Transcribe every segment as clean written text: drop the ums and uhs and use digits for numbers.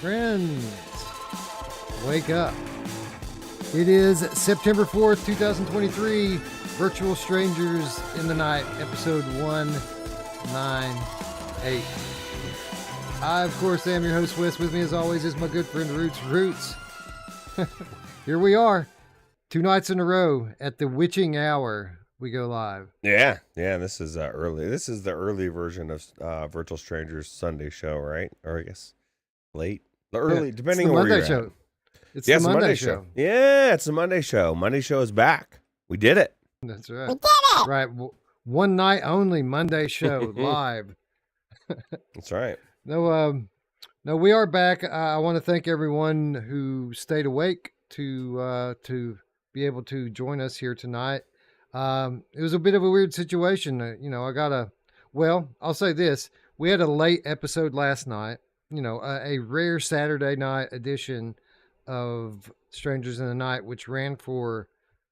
Friends, wake up. It is September 4th, 2023. Virtual Strangers in the Night, episode 198. I, of course, am your host, Wes. With me, as always, is my good friend, Ruuts. Here we are. 2 nights in a row at the witching hour. We go live. Yeah. This is early. This is the early version of Virtual Strangers Sunday show, right? Or I guess late, the early, depending on where you're show. at. It's the Monday show. Yeah, it's the Monday show. Monday show is back. We did it. That's right. We did it. Right. One night only Monday show live. That's right. No, we are back. I want to thank everyone who stayed awake to be able to join us here tonight. It was a bit of a weird situation. I'll say this. We had a late episode last night, a rare Saturday night edition of Strangers in the Night, which ran for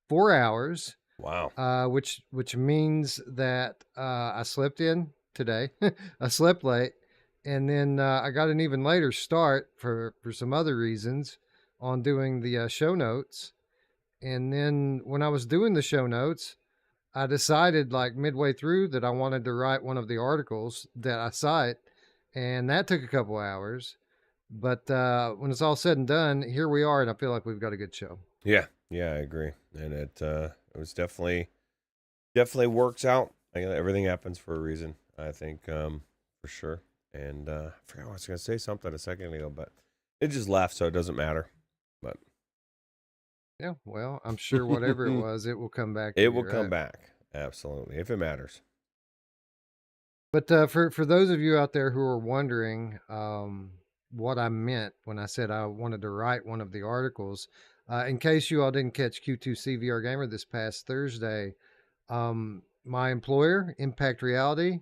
4 hours. Wow. Which means that I slept in today. I slept late. And then I got an even later start for some other reasons on doing the show notes. And then when I was doing the show notes, I decided like midway through that I wanted to write one of the articles that I cite. And that took a couple hours. But when it's all said and done, here we are. And I feel like we've got a good show. Yeah, I agree. And it was definitely works out. Everything happens for a reason, I think, for sure. And I forgot what I was going to say something a second ago, but it just left, so it doesn't matter. But yeah, well, I'm sure whatever it was, it will come back. It will come back, absolutely, if it matters. But for those of you out there who are wondering what I meant when I said I wanted to write one of the articles, in case you all didn't catch Q2C VR Gamer this past Thursday, my employer, Impact Reality,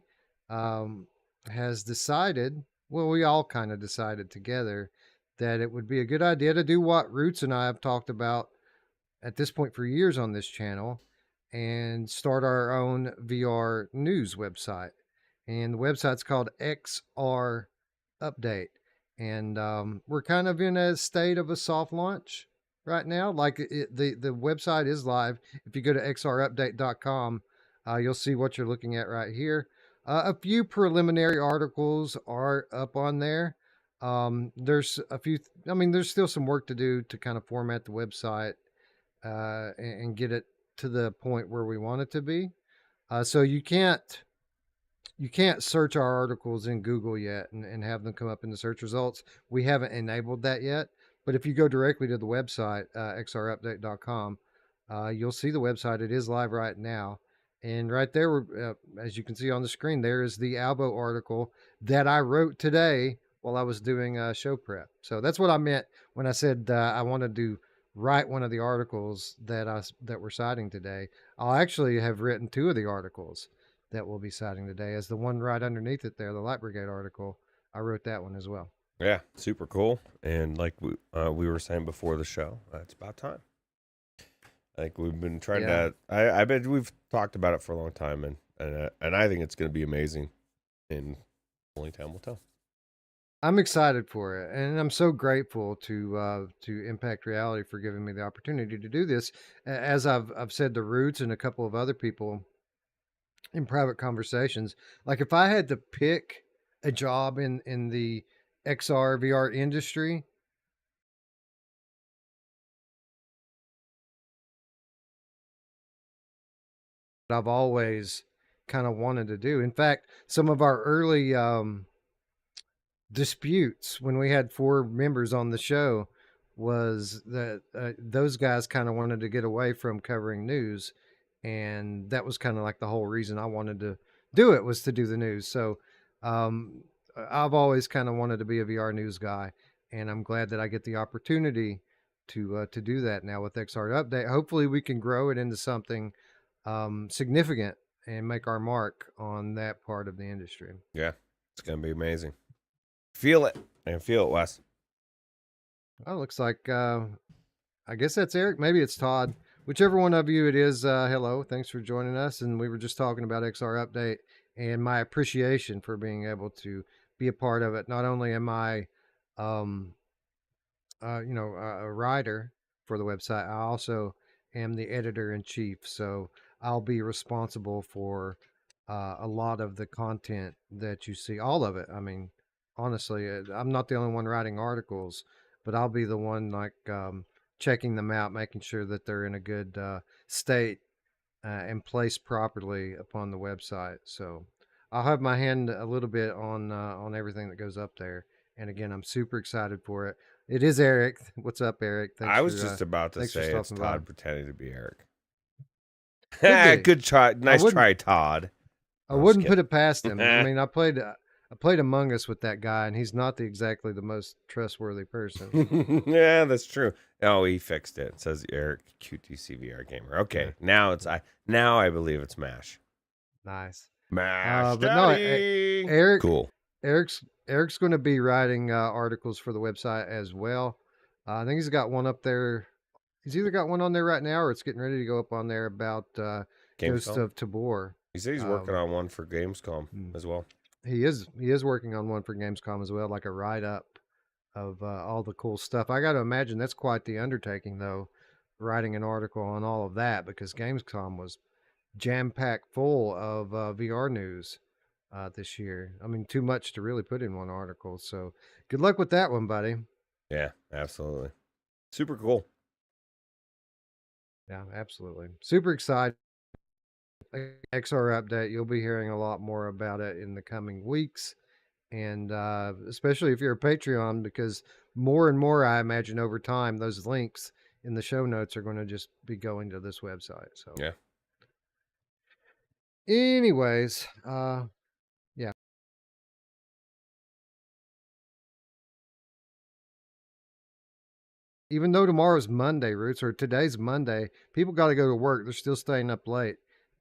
has decided, well, we all kind of decided together that it would be a good idea to do what Ruuts and I have talked about at this point for years on this channel and start our own VR news website. And the website's called XR Update. And we're kind of in a state of a soft launch right now. Like the website is live. If you go to xrupdate.com, you'll see what you're looking at right here. A few preliminary articles are up on there. There's a few, there's still some work to do to kind of format the website and get it to the point where we want it to be. So you can't search our articles in Google yet and have them come up in the search results. We haven't enabled that yet. But if you go directly to the website, xrupdate.com, you'll see the website. It is live right now. And right there, as you can see on the screen, there is the ALVO article that I wrote today while I was doing show prep. So that's what I meant when I said I wanted to write one of the articles that we're citing today. I'll actually have written 2 of the articles that we'll be citing today, as the one right underneath it there, the Light Brigade article. I wrote that one as well. Yeah, super cool. And like we were saying before the show, it's about time. Like we've been trying to. I bet we've talked about it for a long time, and I think it's going to be amazing. And only time will tell. I'm excited for it, and I'm so grateful to Impact Reality for giving me the opportunity to do this. As I've said to Ruuts and a couple of other people in private conversations, like if I had to pick a job in the XR VR industry, I've always kind of wanted to do. In fact, some of our early disputes when we had 4 members on the show was that those guys kind of wanted to get away from covering news, and that was kind of like the whole reason I wanted to do it, was to do the news. So I've always kind of wanted to be a VR news guy, and I'm glad that I get the opportunity to do that now with XR Update. Hopefully we can grow it into something significant and make our mark on that part of the industry. Yeah, it's going to be amazing. Feel it. And feel it, Wes. Oh, looks like, I guess that's Eric. Maybe it's Todd. Whichever one of you it is, hello. Thanks for joining us. And we were just talking about XR Update and my appreciation for being able to be a part of it. Not only am I um, a writer for the website. I also am the editor in chief, so I'll be responsible for a lot of the content that you see, all of it. I mean, honestly, I'm not the only one writing articles, but I'll be the one checking them out, making sure that they're in a good state and placed properly upon the website. So I'll have my hand a little bit on everything that goes up there. And again, I'm super excited for it. It is Eric. What's up, Eric? I was just about to Thanks for say it's stopping by. Todd pretending to be Eric. Could be. Good try. I Nice wouldn't. try, Todd. I No, I'm just wouldn't put kidding. it past him. I mean, I played Among Us with that guy, and he's not exactly the most trustworthy person. Yeah, that's true. Oh, he fixed it. It says Eric QTCVR gamer. Yeah, Okay, now it's yeah. I believe it's Mash. Nice. Mash But no, Daddy. Eric, Cool. Eric's going to be writing articles for the website as well. I think he's got one up there. He's either got one on there right now, or it's getting ready to go up on there about Ghost Gamescom. of Tabor. He said he's working Um, on one for Gamescom mm, as well. he is working on one for Gamescom as well, like a write up of all the cool stuff. I got to imagine that's quite the undertaking, though, writing an article on all of that because Gamescom was jam packed full of VR news this year. I mean, too much to really put in one article. So good luck with that one, buddy. Yeah, absolutely. Super cool. Yeah, absolutely. Super excited. XR update. You'll be hearing a lot more about it in the coming weeks. And especially if you're a Patreon, because more and more, I imagine over time, those links in the show notes are going to just be going to this website. So, Yeah. anyways, yeah. Even though tomorrow's Monday, Roots, or today's Monday, people got to go to work. They're still staying up late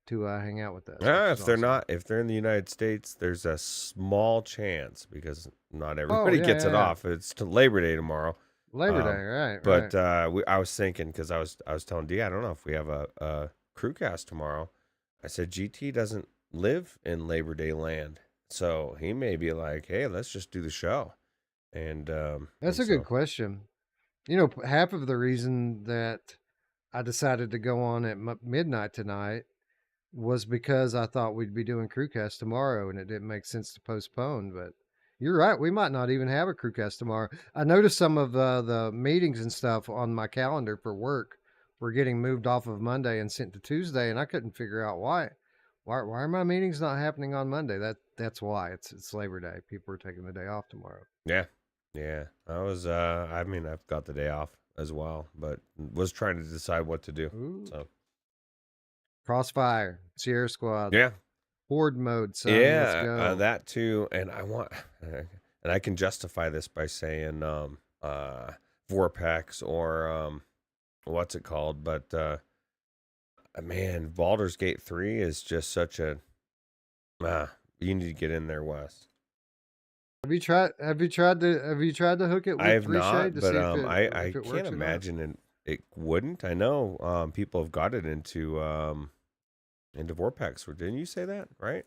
to hang out with us, which is If they're awesome. not, if they're in the United States, there's a small chance because not Oh, everybody gets it yeah. off. It's to Labor Day tomorrow. Labor Day, right, But right. I was thinking because I was telling D, I don't know if we have a CruCast tomorrow. I said GT doesn't live in Labor Day land, so he may be like, hey, let's just do the show. That's And a good so question. You know, half of the reason that I decided to go on at midnight tonight was because I thought we'd be doing CruCast tomorrow, and it didn't make sense to postpone. But you're right, we might not even have a CruCast tomorrow. I noticed some of the meetings and stuff on my calendar for work were getting moved off of Monday and sent to Tuesday, and I couldn't figure out why. Why are my meetings not happening on Monday? That's why. It's Labor Day. People are taking the day off tomorrow. yeah, yeah, I was I mean I've got the day off as well, but was trying to decide what to do. Ooh. So Crossfire, Sierra Squad, yeah, Horde mode, son. Let's yeah, go. that too, and I want, and I can justify this by saying Vorpex or what's it called, but man, Baldur's Gate 3 is just such a you need to get in there, Wes. Have you tried to hook it I with have Reshade not, to but see I if it can't works or not? imagine it wouldn't. I know people have got it into Vorpex. Didn't you say that, right?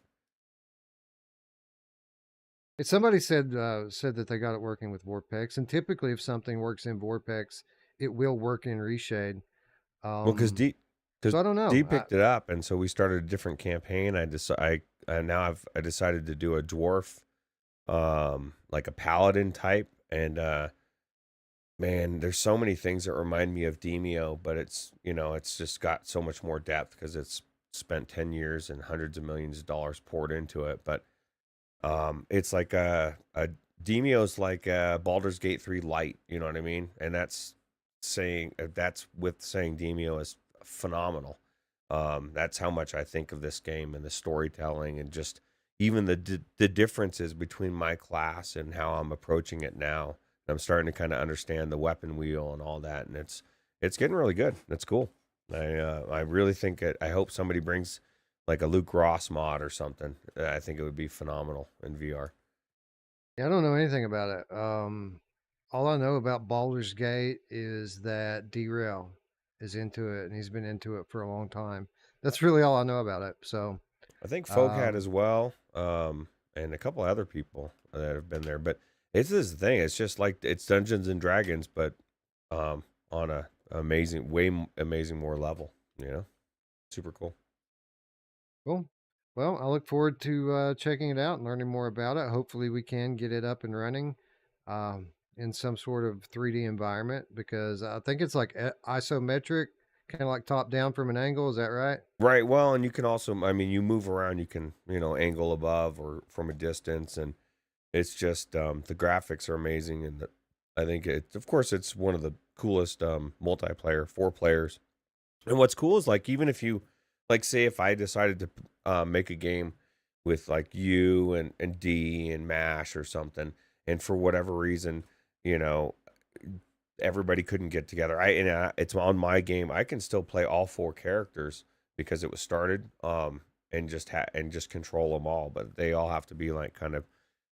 Somebody said that they got it working with Vorpex, and typically if something works in Vorpex, it will work in Reshade. Well, because Um, D because so I don't D know. picked it up, and so we started a different campaign. I decided to do a dwarf, like a paladin type, and man, there's so many things that remind me of Demio, but it's just got so much more depth because it's spent 10 years and hundreds of millions of dollars poured into it. But it's like a Demio's like a Baldur's Gate 3 light, you know what I mean? And that's with saying Demio is phenomenal. That's how much I think of this game and the storytelling and just even the differences between my class and how I'm approaching it now. I'm starting to kind of understand the weapon wheel and all that, and it's getting really good. It's cool. I really think I hope somebody brings like a Luke Ross mod or something. I think it would be phenomenal in VR. Yeah, I don't know anything about it. All I know about Baldur's Gate is that Derail is into it, and he's been into it for a long time. That's really all I know about it. So, I think Folk had um, as well, and a couple other people that have been there. But It's this thing. It's just like it's Dungeons and Dragons, but on a amazing, amazing more level. You know, super cool. Cool. Well, I look forward to checking it out and learning more about it. Hopefully, we can get it up and running in some sort of 3D environment because I think it's like isometric, kind of like top down from an angle. Is that right? Right. Well, and you can also, I mean, you move around. You can, angle above or from a distance, and it's just the graphics are amazing, and I think of course, it's one of the coolest multiplayer 4 players. And what's cool is like even if you like say if I decided to make a game with like you and D and Mash or something, and for whatever reason, you know, everybody couldn't get together. It's on my game. I can still play all 4 characters because it was started and just control them all, but they all have to be like kind of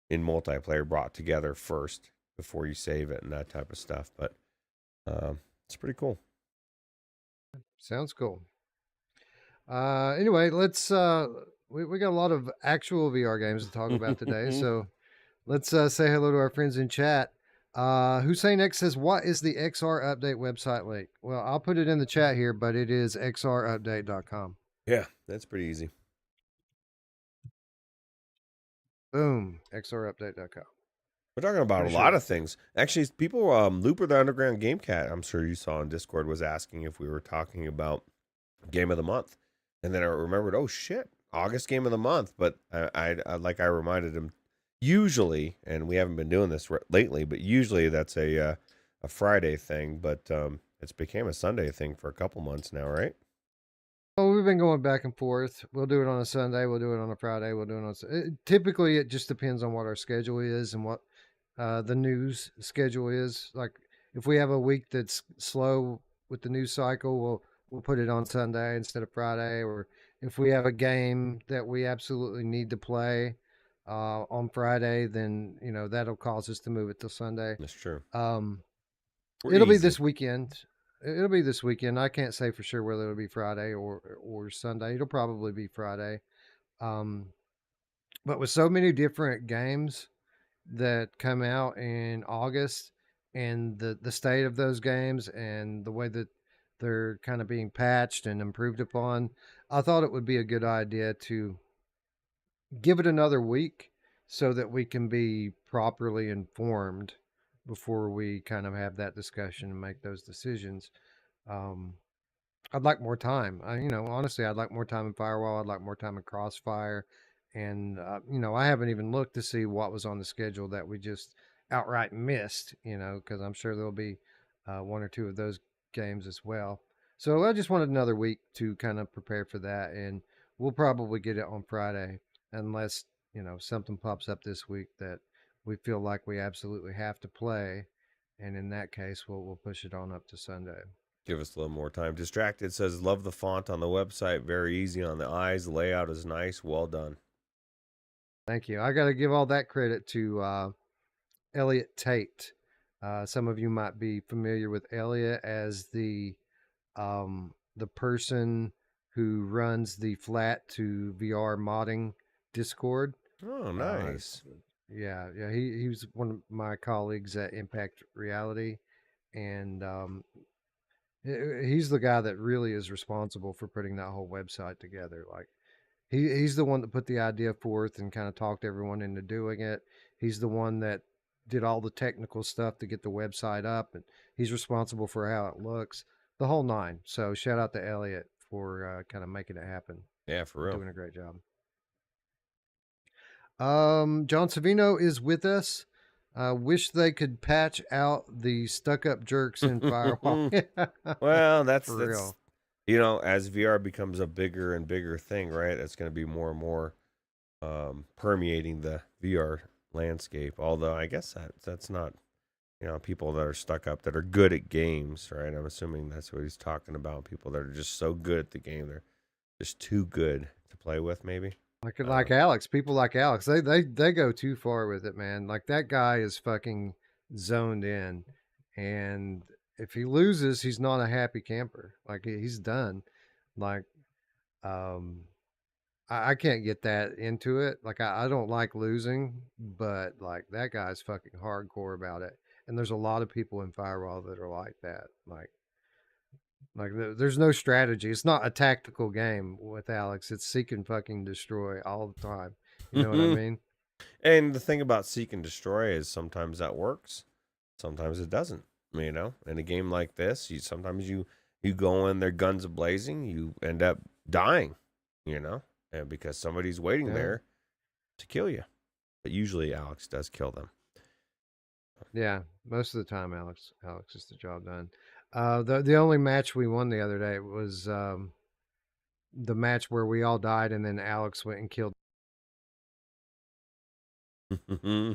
in multiplayer brought together first before you save it and that type of stuff. But it's pretty cool. Sounds cool. Anyway, let's. We got a lot of actual VR games to talk about today, so let's say hello to our friends in chat. Hussein X says, "What is the XR update website link?" Well, I'll put it in the chat here, but it is xrupdate.com. Yeah, that's pretty easy. Boom, xrupdate.com. We're talking about Pretty a lot sure. of things. Actually, people, Looper the Underground Game Cat, I'm sure you saw on Discord, was asking if we were talking about Game of the Month. And then I remembered, oh shit, August Game of the Month. But I reminded him, usually, and we haven't been doing this lately, but usually that's a Friday thing. But it's became a Sunday thing for a couple months now, right? Oh, we've been going back and forth. We'll do it on a Sunday. We'll do it on a Friday. We'll do it on. Typically, it just depends on what our schedule is and what the news schedule is. Like if we have a week that's slow with the news cycle, we'll put it on Sunday instead of Friday. Or if we have a game that we absolutely need to play on Friday, then that'll cause us to move it to Sunday. That's true. Um, We're it'll be easy. this weekend. It'll be this weekend. I can't say for sure whether it'll be Friday or Sunday. It'll probably be Friday. Um, but with so many different games that come out in August and the state of those games and the way that they're kind of being patched and improved upon, I thought it would be a good idea to give it another week so that we can be properly informed before we kind of have that discussion and make those decisions. Um, I'd like more time. Honestly, I'd like more time in Firewall. I'd like more time in Crossfire. And, I haven't even looked to see what was on the schedule that we just outright missed, because I'm sure there'll be one or two of those games as well. So I just wanted another week to kind of prepare for that. And we'll probably get it on Friday unless, something pops up this week that we feel like we absolutely have to play. And in that case, we'll push it on up to Sunday. Give us a little more time. Distracted says, love the font on the website. Very easy on the eyes. The layout is nice. Well done. Thank you. I got to give all that credit to Elliot Tate. Some of you might be familiar with Elliot as the person who runs the Flat to VR modding Discord. Oh, Uh, nice. yeah. He was one of my colleagues at Impact Reality, and he's the guy that really is responsible for putting that whole website together. Like he's the one that put the idea forth and kind of talked everyone into doing it. He's the one that did all the technical stuff to get the website up, and he's responsible for how it looks, the whole nine. So shout out to Elliot for kind of making it happen, Yeah, for real. doing a great job. John Savino is with us. Wish they could patch out the stuck-up jerks in Firewall. Well, that's For real. as VR becomes a bigger and bigger thing, right? That's going to be more and more permeating the VR landscape. Although I guess that's not people that are stuck up that are good at games, right? I'm assuming that's what he's talking about. People that are just so good at the game, they're just too good to play with, maybe. Like Alex, people like Alex, they go too far with it, man. Like that guy is fucking zoned in, and if he loses, he's not a happy camper. Like he's done. Like, um, I can't get that into it. Like I don't like losing, but like that guy's fucking hardcore about it. And there's a lot of people in Firewall that are like that. There's no strategy. It's not a tactical game with Alex. It's seek and fucking destroy all the time. You know what I mean? And the thing about seek and destroy is sometimes that works, sometimes it doesn't. You know, in a game like this, sometimes you go in there guns a blazing, you end up dying. You know, and because somebody's waiting Yeah. there to kill you, but usually Alex does kill them. Yeah. Most of the time, Alex gets the job done. The only match we won the other day was the match where we all died, and then Alex went and killed. Yeah.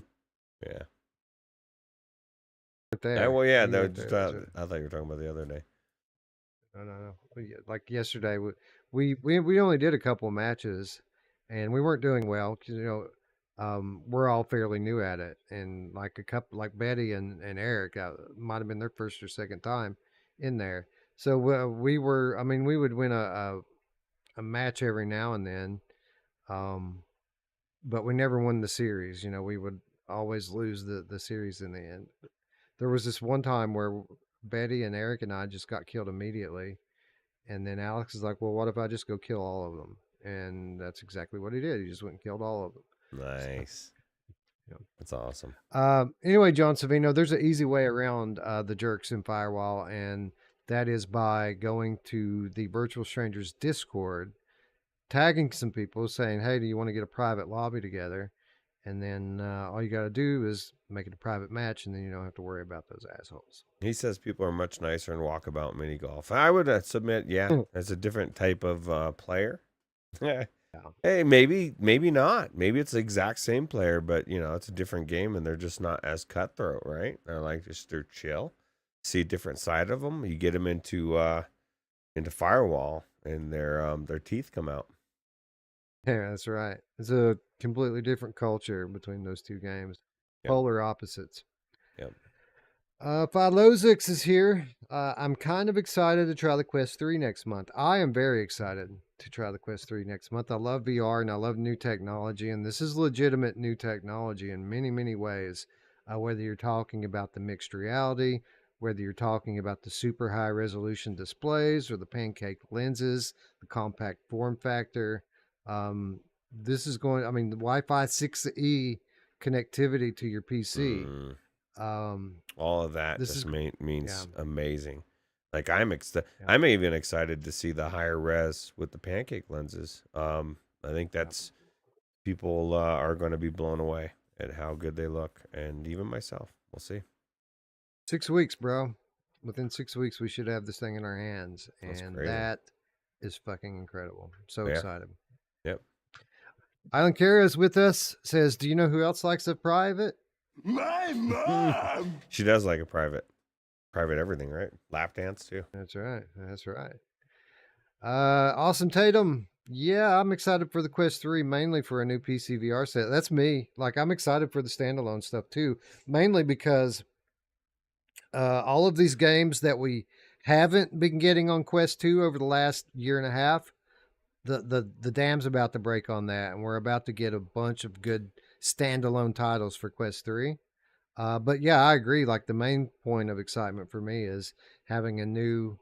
There. Well, yeah. You That weren't was just, there. That's right. I thought you were talking about the other day. No. Like yesterday, we only did a couple of matches, and we weren't doing well because we're all fairly new at it, and like a couple like Betty and Eric might have been their first or second time in there. So we were. I mean, we would win a match every now and then, um, but we never won the series. You know, we would always lose the series in the end. There was this one time where Betty and Eric and I just got killed immediately. And then Alex is like, well, what if I just go kill all of them? And that's exactly what he did. He just went and killed all of them. Nice. So, That's awesome. anyway, John Savino, there's an easy way around the jerks in Firewall, and that is by going to the Virtual Strangers Discord, tagging some people saying, hey, do you want to get a private lobby together? And then all you got to do is make it a private match, and then you don't have to worry about those assholes. He says people are much nicer in Walkabout mini golf. I would submit, yeah, as a different type of player. Yeah. Hey, maybe not. Maybe it's the exact same player, but it's a different game, and they're just not as cutthroat, right? They're chill. See a different side of them. You get them into Firewall, and their teeth come out. Yeah, that's right. It's a completely different culture between those two games. Yep. Polar opposites. Yep. Philozix is here. I'm kind of excited to try the Quest 3 next month. I am very excited to try the Quest 3 next month. I love VR and I love new technology, and this is legitimate new technology in many, many ways. Whether you're talking about the mixed reality, whether you're talking about the super high resolution displays or the pancake lenses, the compact form factor. This is going, I mean, the Wi Fi 6E connectivity to your PC. All of that This just is means yeah. amazing. Like I'm Yeah. even excited to see the higher res with the pancake lenses. I think that's people are going to be blown away at how good they look, and even myself. We'll see. 6 weeks, bro. Within 6 weeks, we should have this thing in our hands, That's and crazy. that is fucking incredible. So Yeah. excited. Yep. Island Kara is with us. Says, do you know who else likes a private? My mom. She does like a private everything, right? Lap dance too. That's right. That's right. Awesome Tatum. Yeah, I'm excited for the Quest 3, mainly for a new PC VR set. That's me. Like, I'm excited for the standalone stuff too, mainly because all of these games that we haven't been getting on Quest 2 over the last year and a half, the dam's about to break on that, and we're about to get a bunch of good standalone titles for Quest 3. But yeah, I agree. Like the main point of excitement for me is having a new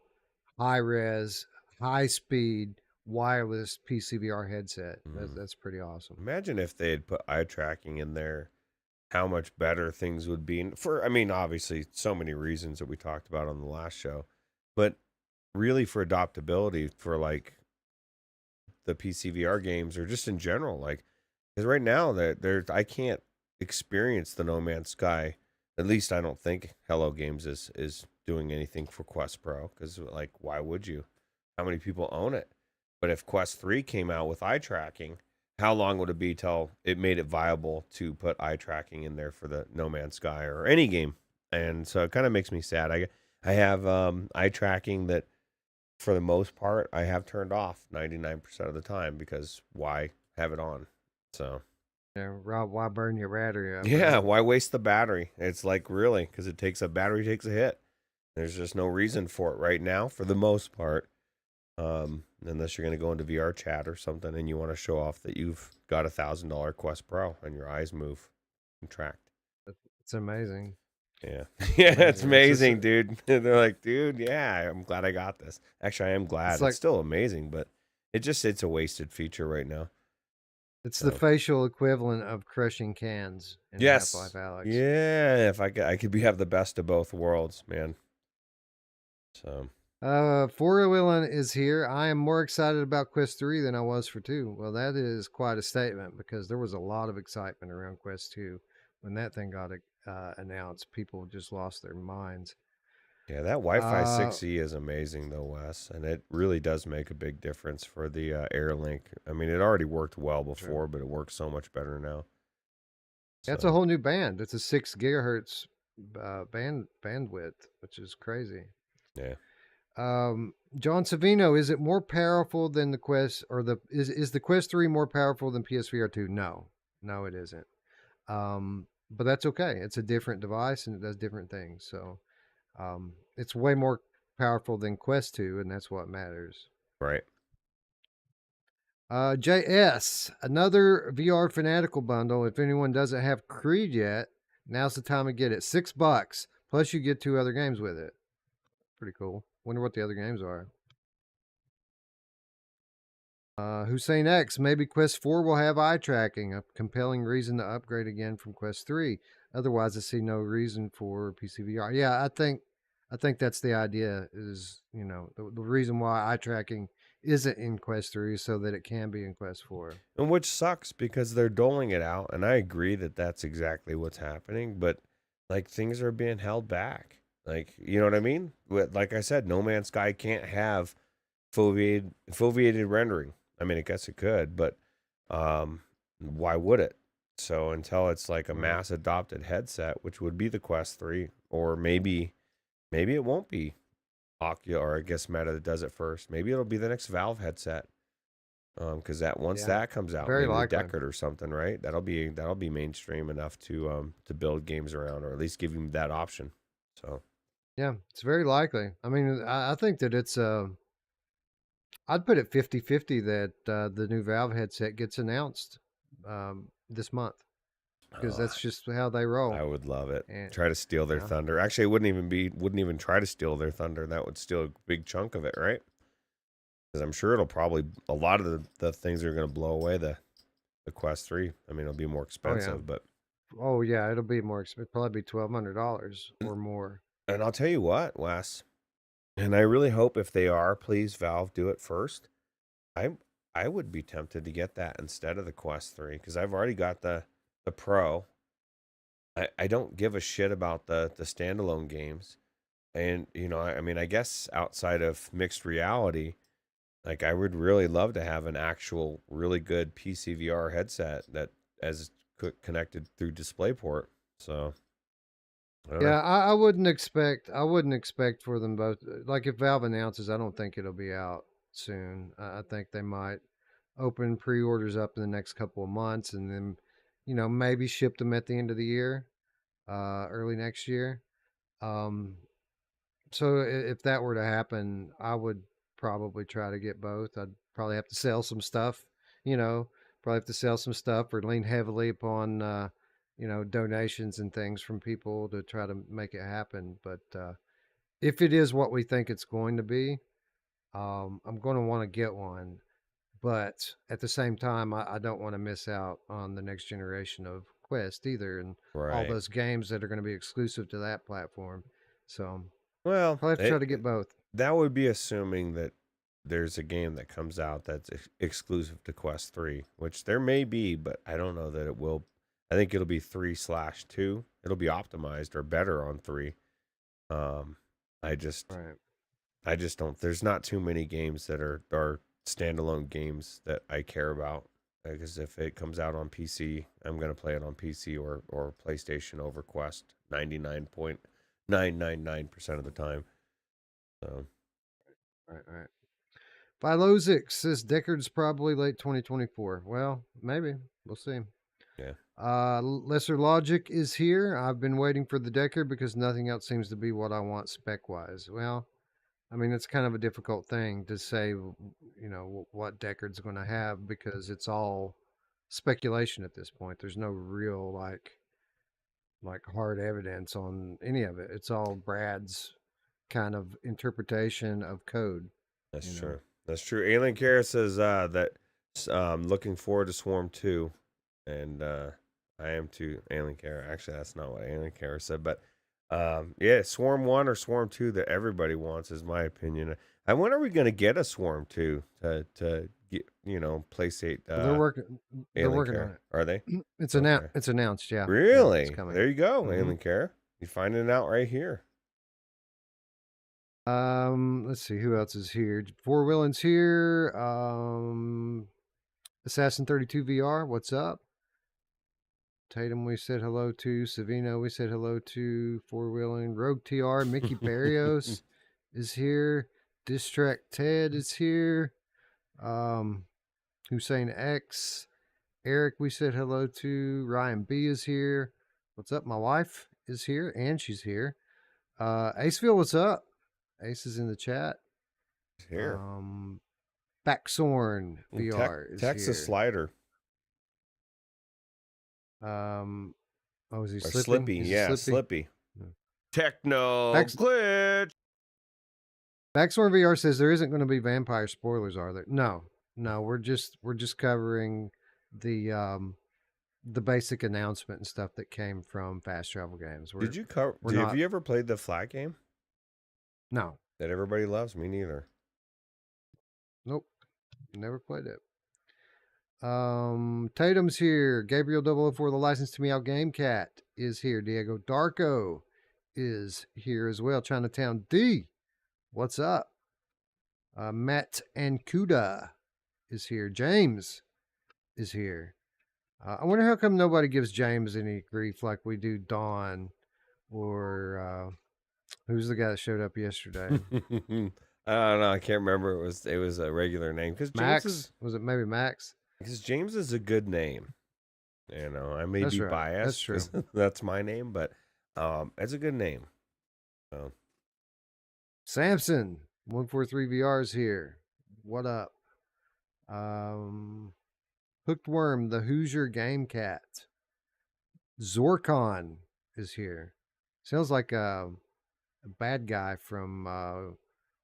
high res, high speed, wireless PCVR headset. That's pretty awesome. Imagine if they had put eye tracking in there, how much better things would be. I mean, obviously, so many reasons that we talked about on the last show, but really for adoptability for like the PCVR games or just in general, like because right now that I can't experience the No Man's Sky. At least I don't think Hello Games is doing anything for Quest Pro because like why would you? How many people own it? But if Quest 3 came out with eye tracking, how long would it be till it made it viable to put eye tracking in there for the No Man's Sky or any game? And so it kind of makes me sad. I have eye tracking that for the most part I have turned off 99% of the time because why have it on? So Yeah, Rob, why burn your battery up? yeah, Right? why waste the battery? It's like really because battery takes a hit. There's just no reason for it right now for the most part. Unless you're going to go into VR chat or something and you want to show off that you've got $1,000 Quest Pro and your eyes move contract. It's amazing. Yeah. Yeah, it's Amazing. amazing, dude. They're like, dude, yeah, I'm glad I got this. Actually, I am glad. It's like It's still amazing, but it's a wasted feature right now. it's the So, facial equivalent of crushing cans in Half-Life yes. Alex. Yeah, if I could have the best of both worlds, man. So, Forwillen is here. I am more excited about Quest 3 than I was for 2. Well, that is quite a statement because there was a lot of excitement around Quest 2 when that thing got announced. People just lost their minds. yeah, that Wi-Fi Uh, 6E is amazing though, Wes, and it really does make a big difference for the AirLink. I mean, it already worked well sure. before, but it works so much better now. Yeah, it's a So, whole new band. It's a 6 gigahertz bandwidth, which is crazy. yeah. John Savino, is it more powerful than the Quest, or is the Quest 3 more powerful than PSVR 2? No, no, it isn't. But that's okay. It's a different device and it does different things. So it's way more powerful than Quest 2, and that's what matters. Right. JS, another VR Fanatical bundle. If anyone doesn't have Creed yet, now's the time to get it. $6. Plus, you get 2 other games with it. Pretty cool. Wonder what the other games are. Hussein X, maybe Quest 4 will have eye tracking, a compelling reason to upgrade again from Quest 3. Otherwise, I see no reason for PCVR. Yeah, I think that's the idea. Is the reason why eye tracking isn't in Quest 3 is so that it can be in Quest 4. And which sucks because they're doling it out, and I agree that that's exactly what's happening, but like things are being held back. Like, you know what I mean? Like I said, No Man's Sky can't have foveated rendering. I mean, I guess it could, but why would it? So until it's like a Right. mass adopted headset, which would be the Quest 3, or maybe it won't be Oculus, or I guess Meta that does it first. Maybe it'll be the next Valve headset. Because once Yeah, that comes out, very maybe the likely. Deckard or something, right? That'll be mainstream enough to build games around, or at least give you that option. So Yeah, it's very likely. I mean, I think that it's I'd put it 50-50 that the new Valve headset gets announced this month because uh, that's just how they roll. I would love it. And Try to steal their yeah, thunder. Actually, it wouldn't even try to steal their thunder. That would steal a big chunk of it, right? Because I'm sure it'll probably a lot of the things are going to blow away the Quest 3. I mean, it'll be more oh yeah, expensive, but it'll be more expensive. Probably be $1,200 or more. and I'll tell you what, Wes, and I really hope if they are, please Valve do it first. I I would be tempted to get that instead of the Quest 3 because I've already got the Pro. I don't give a shit about the standalone games. And I mean, I guess outside of mixed reality, like I would really love to have an actual really good PC VR headset that as connected through DisplayPort. So, I don't know. Yeah, I wouldn't expect for them both. Like if Valve announces, I don't think it'll be out soon. I think they might open pre-orders up in the next couple of months and then, maybe ship them at the end of the year, early next year. Um, so if that were to happen, I would probably try to get both. I'd probably have to sell some stuff, you know, probably have to sell some stuff or lean heavily upon, donations and things from people to try to make it happen. But if it is what we think it's going to be, I'm going to want to get one. But at the same time, I don't want to miss out on the next generation of Quest either and all Right. those games that are going to be exclusive to that platform. So Well, probably have to try to get both. that would be assuming that there's a game that comes out that's exclusive to Quest 3, which there may be, but I don't know that it will. I think it'll be 3/2. It'll be optimized or better on 3. Um, I just Right. I just don't. There's not too many games that are standalone games that I care about. Because if it comes out on PC, I'm gonna play it on PC or PlayStation over Quest 99.999% of the time. So Right. Philosic says Deckard's probably late 2024. Well, maybe. We'll see. yeah, Lesser Logic is here. I've been waiting for the Deckard because nothing else seems to be what I want spec wise. Well, I mean, it's kind of a difficult thing to say, what Deckard's going to have because it's all speculation at this point. There's no real like hard evidence on any of it. It's all Brad's kind of interpretation of code. That's you know. true. That's true. Alien Kara says that looking forward to Swarm 2. And I am too, Alien Kara. Actually, that's not what Alien Kara said. But yeah, Swarm 1 or Swarm 2 that everybody wants is my opinion. And when are we going to get a Swarm 2 to get, PlayState? They're working on it. Are they? It's Okay. announced. It's announced. Yeah. Really? Yeah, it's coming. There you go, Mhm. Alien Kara. You're finding it out right here. Let's see who else is here. Four Willins here. Assassin 32 VR. What's up? Tatum, we said hello to. Savino, we said hello to. Four Wheeling. Rogue TR. Mickey Barrios is here. Distract Ted is here. Hussein X. Eric, we said hello to. Ryan B is here. What's up? My wife is here, and she's here. Aceville, what's up? Ace is in the chat. Here. Backsorn VR is Texas here. Slider. Is he Or slipping? Slippy. Is he Yeah, slippy? Slippy. No. Techno glitch. Backsorn VR says there isn't going to be vampire spoilers, are there? No. We're just covering the basic announcement and stuff that came from Fast Travel Games. Have you ever played the Flat game? No. That everybody loves? Me neither. Nope. Never played it. Tatum's here. Gabriel 004, the license to meow Game Cat is here. Diego Darko is here as well. Chinatown D, what's up? Matt Ancuda is here. James is here. I wonder how come nobody gives James any grief like we do Dawn or who's the guy that showed up yesterday? I don't know. I can't remember. It was a regular name because Max. Was it maybe Max? Because James is a good name. I may That's be right. biased. That's true. That's my name, but it's a good name. So. Samson 143 VR is here. What up? Hooked Worm, the Hoosier Game Cat. Zorkon is here. Sounds like a bad guy from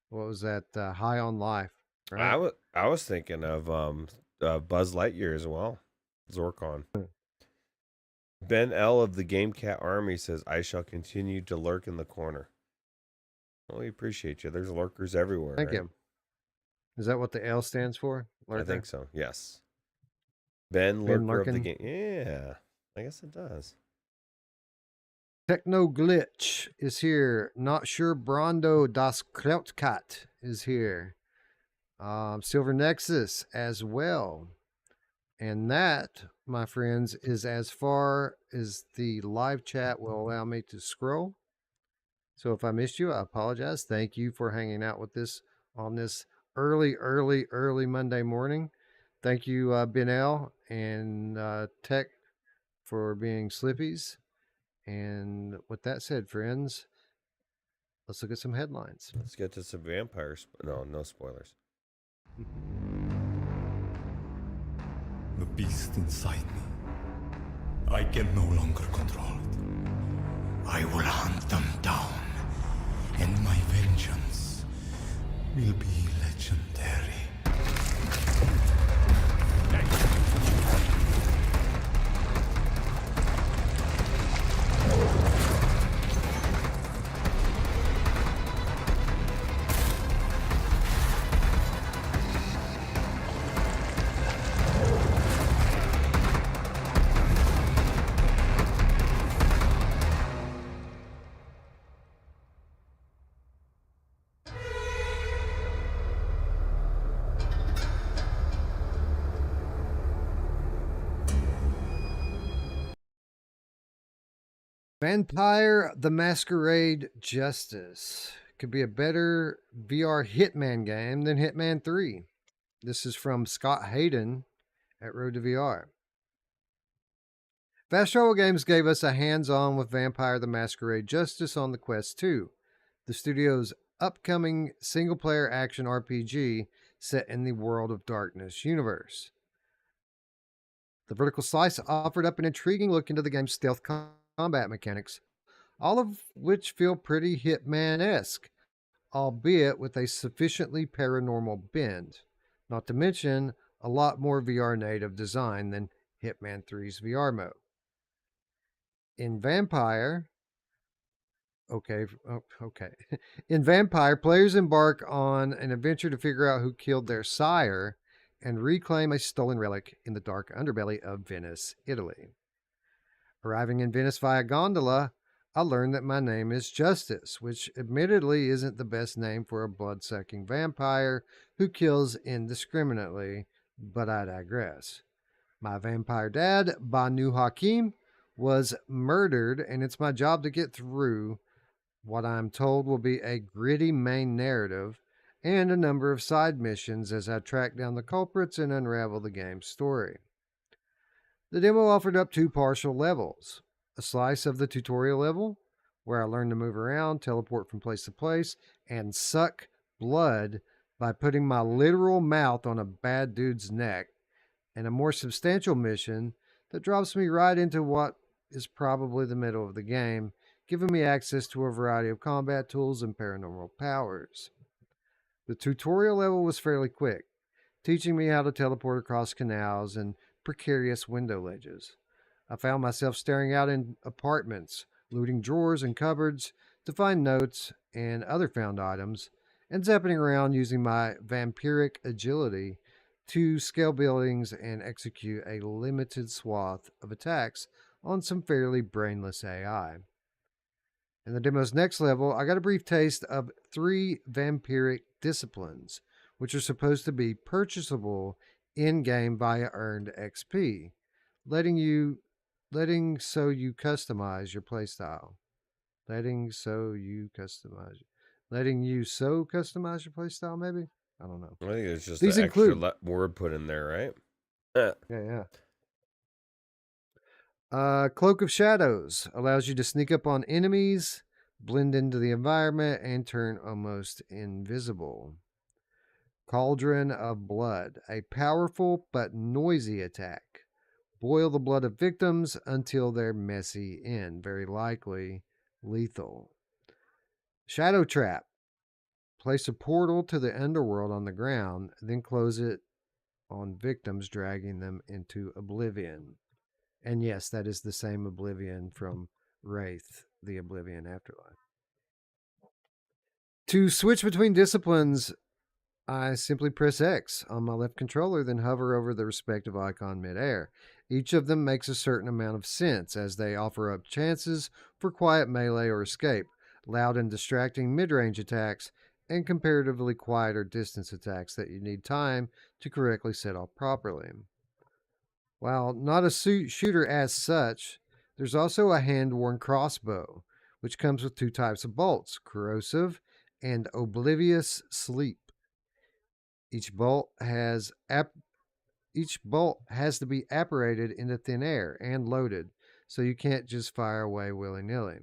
what was that? High on Life. Right? I was thinking of Buzz Lightyear as well. Zorkon. Ben L of the Game Cat Army says, "I shall continue to lurk in the corner." Well, we appreciate you. There's lurkers everywhere. Thank right? you. Is that what the L stands for? Lurker? I think so. Yes. Ben Lurker of the Lurkin? game. Yeah, I guess it does. Techno Glitch is here. Not sure Brando Das Krautkat is here. Silver Nexus as well. And that, my friends, is as far as the live chat will allow me to scroll. So if I missed you, I apologize. Thank you for hanging out with us on this early Monday morning. Thank you, Ben L and Tech for being slippies. And with that said, friends, let's look at some headlines. Let's get to some vampires. No spoilers. The beast inside me. I can no longer control it. I will hunt them down, and my vengeance will be legendary. Vampire the Masquerade Justice could be a better VR Hitman game than Hitman 3. This is from Scott Hayden at Road to VR. Fast Travel Games gave us a hands-on with Vampire the Masquerade Justice on the Quest 2. The studio's upcoming single-player action RPG set in the World of Darkness universe. The vertical slice offered up an intriguing look into the game's stealth combat mechanics, all of which feel pretty Hitman-esque, albeit with a sufficiently paranormal bend. Not to mention a lot more VR native design than Hitman 3's VR mode. In Vampire, okay. In Vampire, players embark on an adventure to figure out who killed their sire and reclaim a stolen relic in the dark underbelly of Venice, Italy. Arriving in Venice via gondola, I learned that my name is Justice, which admittedly isn't the best name for a blood-sucking vampire who kills indiscriminately, but I digress. My vampire dad, Banu Hakim, was murdered, and it's my job to get through what I'm told will be a gritty main narrative and a number of side missions as I track down the culprits and unravel the game's story. The demo offered up 2 partial levels: a slice of the tutorial level, where I learned to move around, teleport from place to place, and suck blood by putting my literal mouth on a bad dude's neck, and a more substantial mission that drops me right into what is probably the middle of the game, giving me access to a variety of combat tools and paranormal powers. The tutorial level was fairly quick, teaching me how to teleport across canals and precarious window ledges. I found myself staring out in apartments, looting drawers and cupboards to find notes and other found items, and zapping around using my vampiric agility to scale buildings and execute a limited swath of attacks on some fairly brainless AI. In the demo's next level, I got a brief taste of 3 vampiric disciplines, which are supposed to be purchasable in-game via earned XP, letting so you customize your playstyle. Letting you customize your playstyle, maybe? I don't know. I think it's just These an extra include word put in there, right? yeah. Cloak of Shadows allows you to sneak up on enemies, blend into the environment, and turn almost invisible. Cauldron of Blood, a powerful but noisy attack. Boil the blood of victims until their messy end, very likely lethal. Shadow Trap. Place a portal to the underworld on the ground, then close it on victims, dragging them into oblivion. And yes, that is the same oblivion from Wraith, the Oblivion Afterlife. To switch between disciplines, I simply press X on my left controller, then hover over the respective icon midair. Each of them makes a certain amount of sense, as they offer up chances for quiet melee or escape, loud and distracting mid-range attacks, and comparatively quieter distance attacks that you need time to correctly set off properly. While not a shooter as such, there's also a hand-worn crossbow, which comes with 2 types of bolts, corrosive and oblivious sleep. Each bolt has to be apparated into thin air and loaded, so you can't just fire away willy-nilly.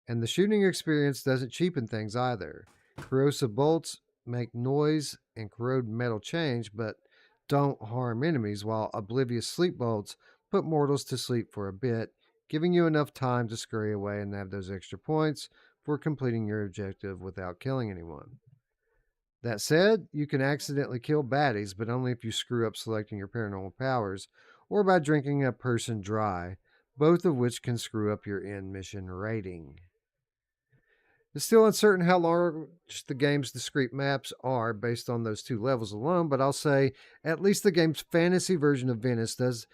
And the shooting experience doesn't cheapen things either. Corrosive bolts make noise and corrode metal chains, but don't harm enemies, while oblivious sleep bolts put mortals to sleep for a bit, giving you enough time to scurry away and have those extra points for completing your objective without killing anyone. That said, you can accidentally kill baddies, but only if you screw up selecting your paranormal powers, or by drinking a person dry, both of which can screw up your end mission rating. It's still uncertain how large the game's discrete maps are based on those 2 levels alone, but I'll say at least the game's fantasy version of Venice does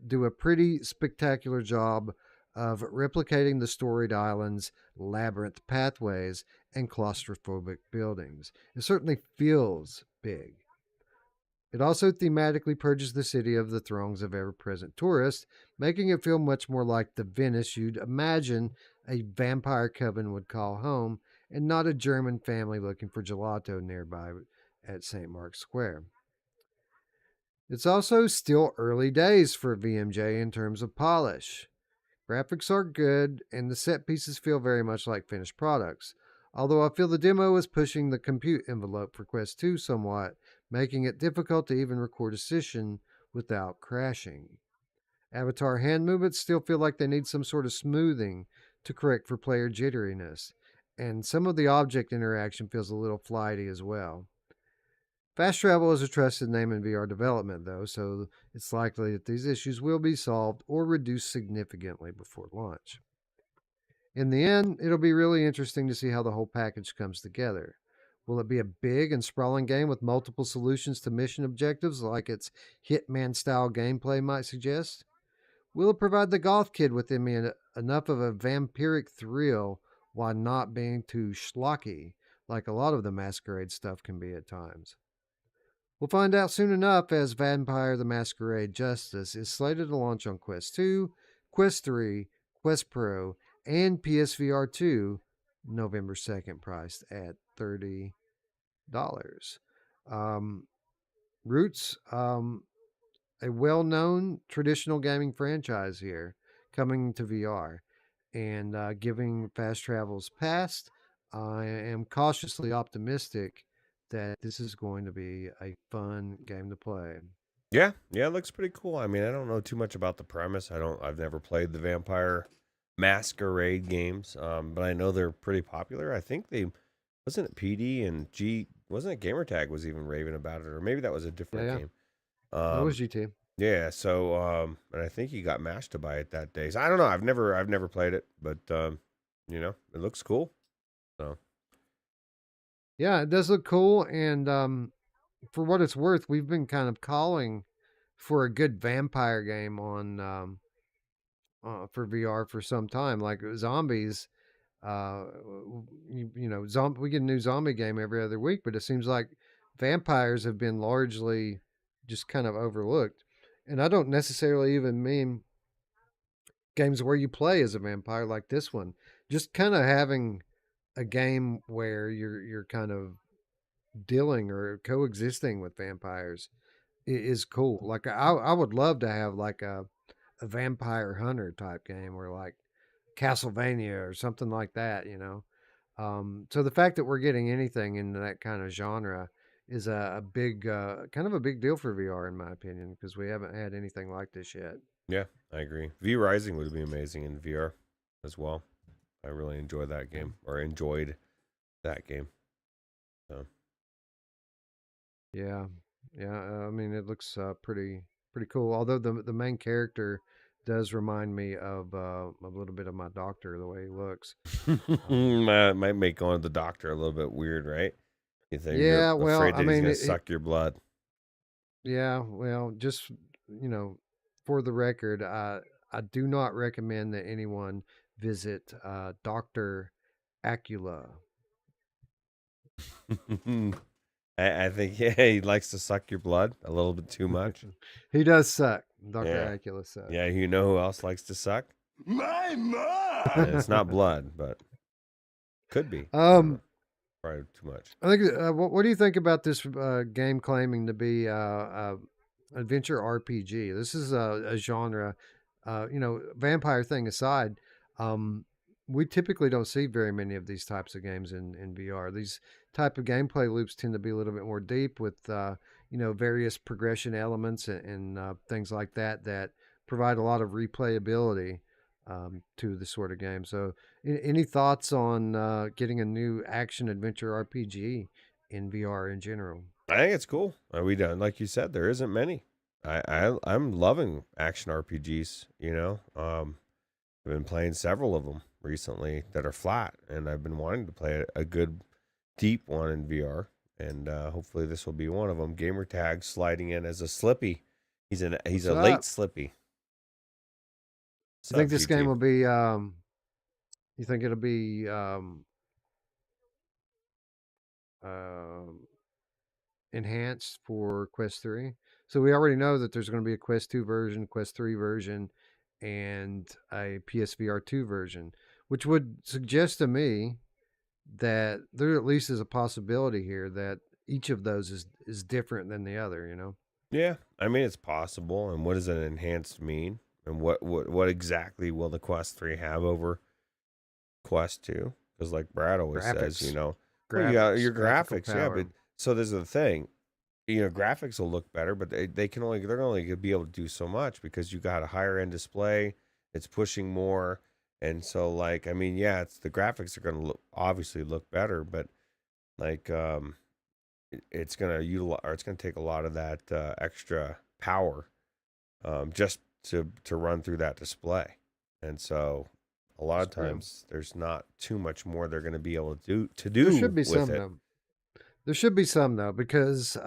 do a pretty spectacular job of replicating the storied island's labyrinth pathways and claustrophobic buildings. It certainly feels big. It also thematically purges the city of the throngs of ever-present tourists, making it feel much more like the Venice you'd imagine a vampire coven would call home, and not a German family looking for gelato nearby at St. Mark's Square. It's also still early days for VMJ in terms of polish. Graphics are good, and the set pieces feel very much like finished products, although I feel the demo is pushing the compute envelope for Quest 2 somewhat, making it difficult to even record a session without crashing. Avatar hand movements still feel like they need some sort of smoothing to correct for player jitteriness, and some of the object interaction feels a little flighty as well. Fast travel is a trusted name in VR development, though, so it's likely that these issues will be solved or reduced significantly before launch. In the end, it'll be really interesting to see how the whole package comes together. Will it be a big and sprawling game with multiple solutions to mission objectives like its Hitman style gameplay might suggest? Will it provide the goth kid within me enough of a vampiric thrill while not being too schlocky, like a lot of the Masquerade stuff can be at times? We'll find out soon enough, as Vampire the Masquerade Justice is slated to launch on Quest 2, Quest 3, Quest Pro, and PSVR 2 November 2nd, priced at $30. Ruuts, a well known traditional gaming franchise here, coming to VR. And giving Fast Travel's past, I am cautiously optimistic that this is going to be a fun game to play. Yeah, it looks pretty cool. I mean, I don't know too much about the premise. I've never played the Vampire Masquerade games, but I know they're pretty popular. I think wasn't it PD and G, wasn't it Gamertag was even raving about it, or maybe that was a different game. That was GT. Yeah, so and I think he got mashed to buy it that day. So I don't know. I've never played it, but you know, it looks cool. So yeah, it does look cool, and for what it's worth, we've been kind of calling for a good vampire game on for VR for some time. Like zombies, we get a new zombie game every other week, but it seems like vampires have been largely just kind of overlooked. And I don't necessarily even mean games where you play as a vampire like this one. Just kind of having a game where you're kind of dealing or coexisting with vampires is cool. Like I would love to have like a vampire hunter type game or like Castlevania or something like that, you know. So the fact that we're getting anything in that kind of genre is a big, kind of a big deal for VR in my opinion, because we haven't had anything like this yet. yeah, I agree. V Rising would be amazing in VR as well. I really enjoyed that game, or enjoyed that game. So Yeah, I mean, it looks pretty cool. Although the main character does remind me of a little bit of my doctor, the way he looks. might make going to the doctor a little bit weird, right? You think Yeah, you're well, afraid I that he's mean, gonna suck your blood. yeah, well, just for the record, I do not recommend that anyone visit Doctor Acula. I think yeah, he likes to suck your blood a little bit too much. He does suck. Doctor Yeah. Acula sucks. Yeah, you know who else likes to suck? My mom! And it's not blood, but could be. I don't know. Probably too much. I think. What do you think about this game claiming to be adventure RPG? This is a genre. Vampire thing aside, we typically don't see very many of these types of games in VR. These type of gameplay loops tend to be a little bit more deep with various progression elements and things like that provide a lot of replayability to this sort of game. So, any thoughts on getting a new action adventure RPG in VR in general? I think it's cool. We done, like you said, there isn't many. I'm loving action RPGs. You know, I've been playing several of them recently that are flat, and I've been wanting to play a good deep one in VR, and hopefully this will be one of them. Gamertag sliding in as a Slippy. He's a late Slippy. You think this game will be? You think it'll be enhanced for Quest 3? So we already know that there's going to be a Quest 2 version, Quest 3 version, and a PSVR 2 version, which would suggest to me that there at least is a possibility here that each of those is different than the other, you know? Yeah, I mean it's possible. And what does an enhanced mean? And what exactly will the Quest 3 have over Quest 2? because like Brad always says, Graphics. well, you got your graphical graphics, yeah. power. But so there's the thing, graphics will look better, but they're only going to be able to do so much because you got a higher end display. It's pushing more, and so like it's the graphics are going to obviously look better, but like it's going to utilize, or it's going to take a lot of that extra power just to run through that display. And so a lot of times there's not too much more they're going to be able to do There should be with some it. though. There should be some though, because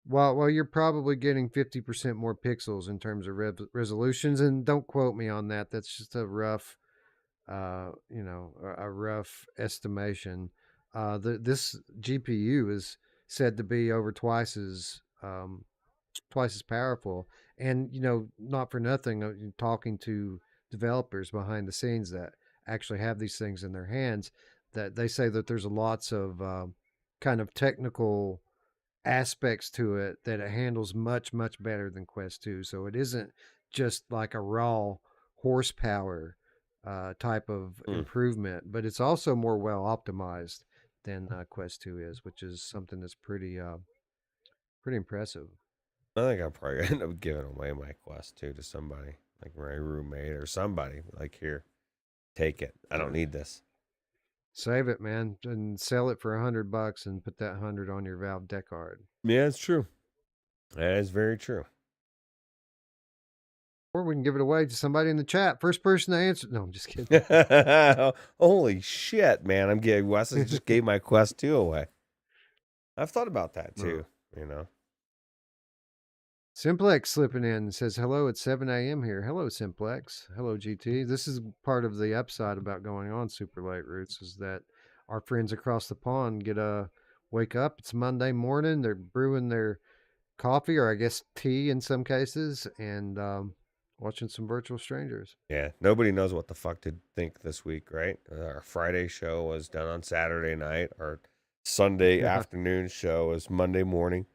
while you're probably getting 50% more pixels in terms of resolutions, and don't quote me on that, that's just a rough a rough estimation. This GPU is said to be over twice as powerful, and not for nothing, talking to developers behind the scenes that actually have these things in their hands, that they say that there's lots of kind of technical aspects to it that it handles much better than Quest 2. So it isn't just like a raw horsepower type of improvement, but it's also more well optimized than Quest 2 is, which is something that's pretty impressive. I think I'll probably end up giving away my Quest 2 to somebody, like my roommate or somebody. Like, here, take it. I don't need this. Save it, man, and sell it for $100 and put that 100 on your Valve deck card. Yeah, it's true. That is very true. Or we can give it away to somebody in the chat. First person to answer. No, I'm just kidding. Holy shit, man! I'm getting Wes. I just gave my Quest 2 away. I've thought about that too. Simplex slipping in says hello at 7 a.m. here. Hello, Simplex. Hello, GT. This is part of the upside about going on super late, Ruuts, is that our friends across the pond get a wake up. It's Monday morning. They're brewing their coffee, or I guess tea in some cases, and watching some Virtual Strangers. Yeah, nobody knows what the fuck to think this week, right? Our Friday show was done on Saturday night. Our Sunday afternoon show is Monday morning.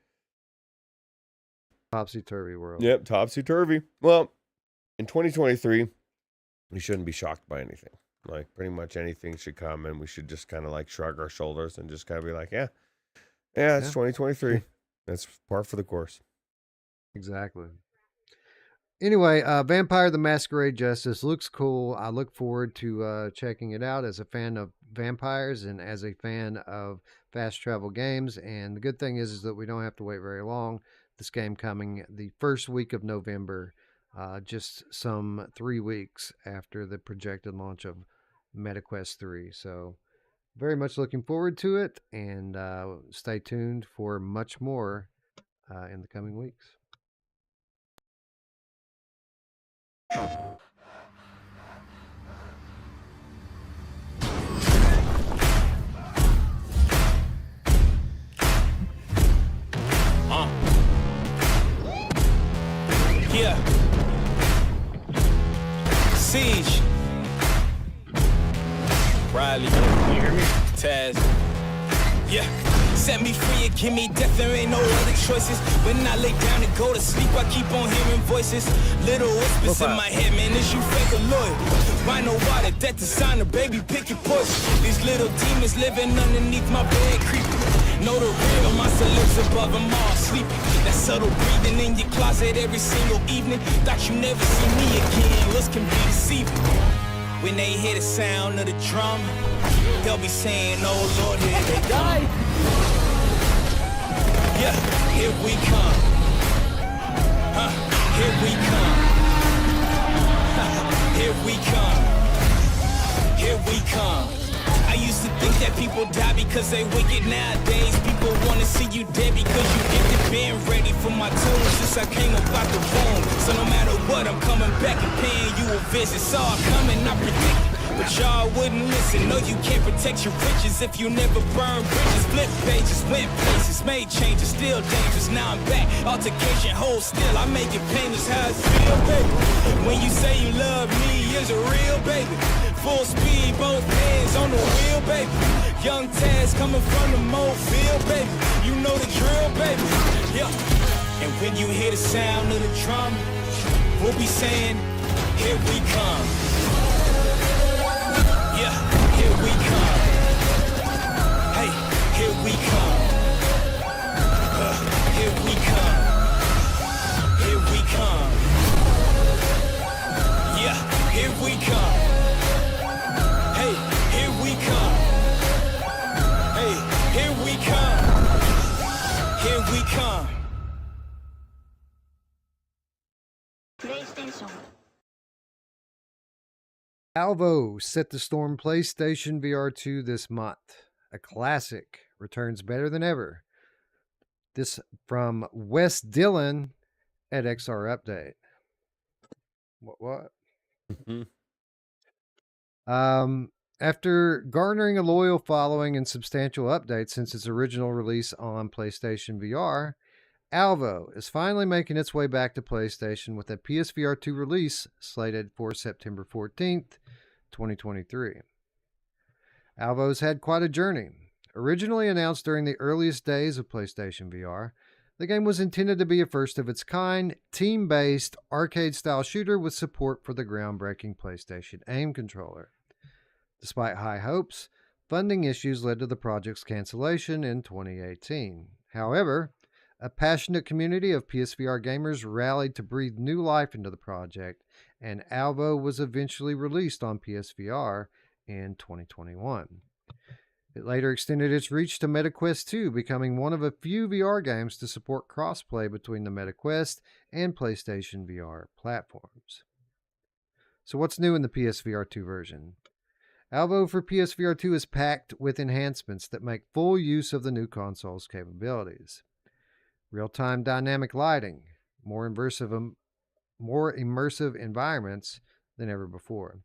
Topsy-turvy world. Yep, topsy-turvy. Well, in 2023, we shouldn't be shocked by anything. Like, pretty much anything should come, and we should just kind of like shrug our shoulders and just kind of be like, yeah, it's 2023. That's par for the course. Exactly. Anyway, Vampire the Masquerade Justice looks cool. I look forward to checking it out as a fan of vampires and as a fan of fast travel games. And the good thing is that we don't have to wait very long. This game coming the first week of November, just some 3 weeks after the projected launch of MetaQuest 3. So very much looking forward to it, and stay tuned for much more in the coming weeks. Yeah. Siege. Riley. You hear me? Taz. Yeah. Set me free and give me death, there ain't no other choices. When I lay down and go to sleep, I keep on hearing voices. Little whispers in my head, man, is you fake or loyal? Why no water, that designer, baby, pick your poison. These little demons living underneath my bed, creeping. Know the real monster lives above them all, sleeping. That subtle breathing in your closet every single evening. Thought you never see me again, looks can be deceiving. When they hear the sound of the drum, they'll be saying, oh Lord, here they die. Yeah, here we come. Here we come. Here we come. Here we come. I used to think that people die because they wicked. Nowadays, people want to see you dead because you get to being ready for my tomb since I came up out the womb. So no matter what, I'm coming back and paying you a visit. Saw it coming, I predicted. But y'all wouldn't listen. No, you can't protect your riches if you never burn bridges. Flip pages, went places, made changes, still dangerous. Now I'm back, altercation, hold still. I make it painless how it feel, baby. When you say you love me, is it real, baby? Full speed, both hands on the wheel, baby. Young Taz coming from the mobile, baby. You know the drill, baby. Yeah. And when you hear the sound of the drum, we'll be saying, here we come. Yeah, here we come. Hey, here we come. Here we come. Here we come. Yeah, here we come. Hey, here we come. Hey, here we come. Here we come. PlayStation. ALVO set to storm PlayStation VR 2 this month. A classic returns better than ever. This from Wes Dillon at XR Update. What? After garnering a loyal following and substantial updates since its original release on PlayStation VR, ALVO is finally making its way back to PlayStation with a PSVR 2 release slated for September 14th, 2023. ALVO's had quite a journey. Originally announced during the earliest days of PlayStation VR, the game was intended to be a first of its kind, team-based, arcade-style shooter with support for the groundbreaking PlayStation Aim controller. Despite high hopes, funding issues led to the project's cancellation in 2018. However, a passionate community of PSVR gamers rallied to breathe new life into the project, and ALVO was eventually released on PSVR in 2021. It later extended its reach to MetaQuest 2, becoming one of a few VR games to support crossplay between the MetaQuest and PlayStation VR platforms. So what's new in the PSVR 2 version? ALVO for PSVR 2 is packed with enhancements that make full use of the new console's capabilities. Real-time dynamic lighting, more immersive environments than ever before.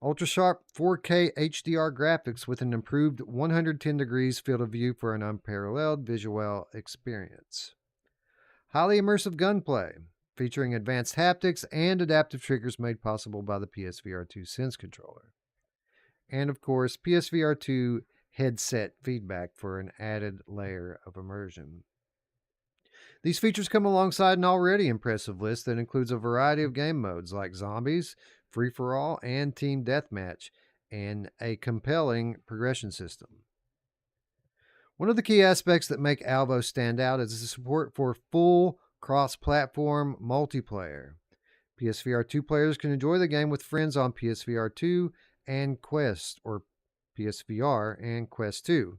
Ultra-sharp 4K HDR graphics with an improved 110 degrees field of view for an unparalleled visual experience. Highly immersive gunplay, featuring advanced haptics and adaptive triggers made possible by the PSVR 2 Sense controller. And of course, PSVR 2 headset feedback for an added layer of immersion. These features come alongside an already impressive list that includes a variety of game modes like Zombies, Free-for-All, and Team Deathmatch, and a compelling progression system. One of the key aspects that make ALVO stand out is the support for full cross-platform multiplayer. PSVR 2 players can enjoy the game with friends on PSVR 2 and Quest, or PSVR and Quest 2.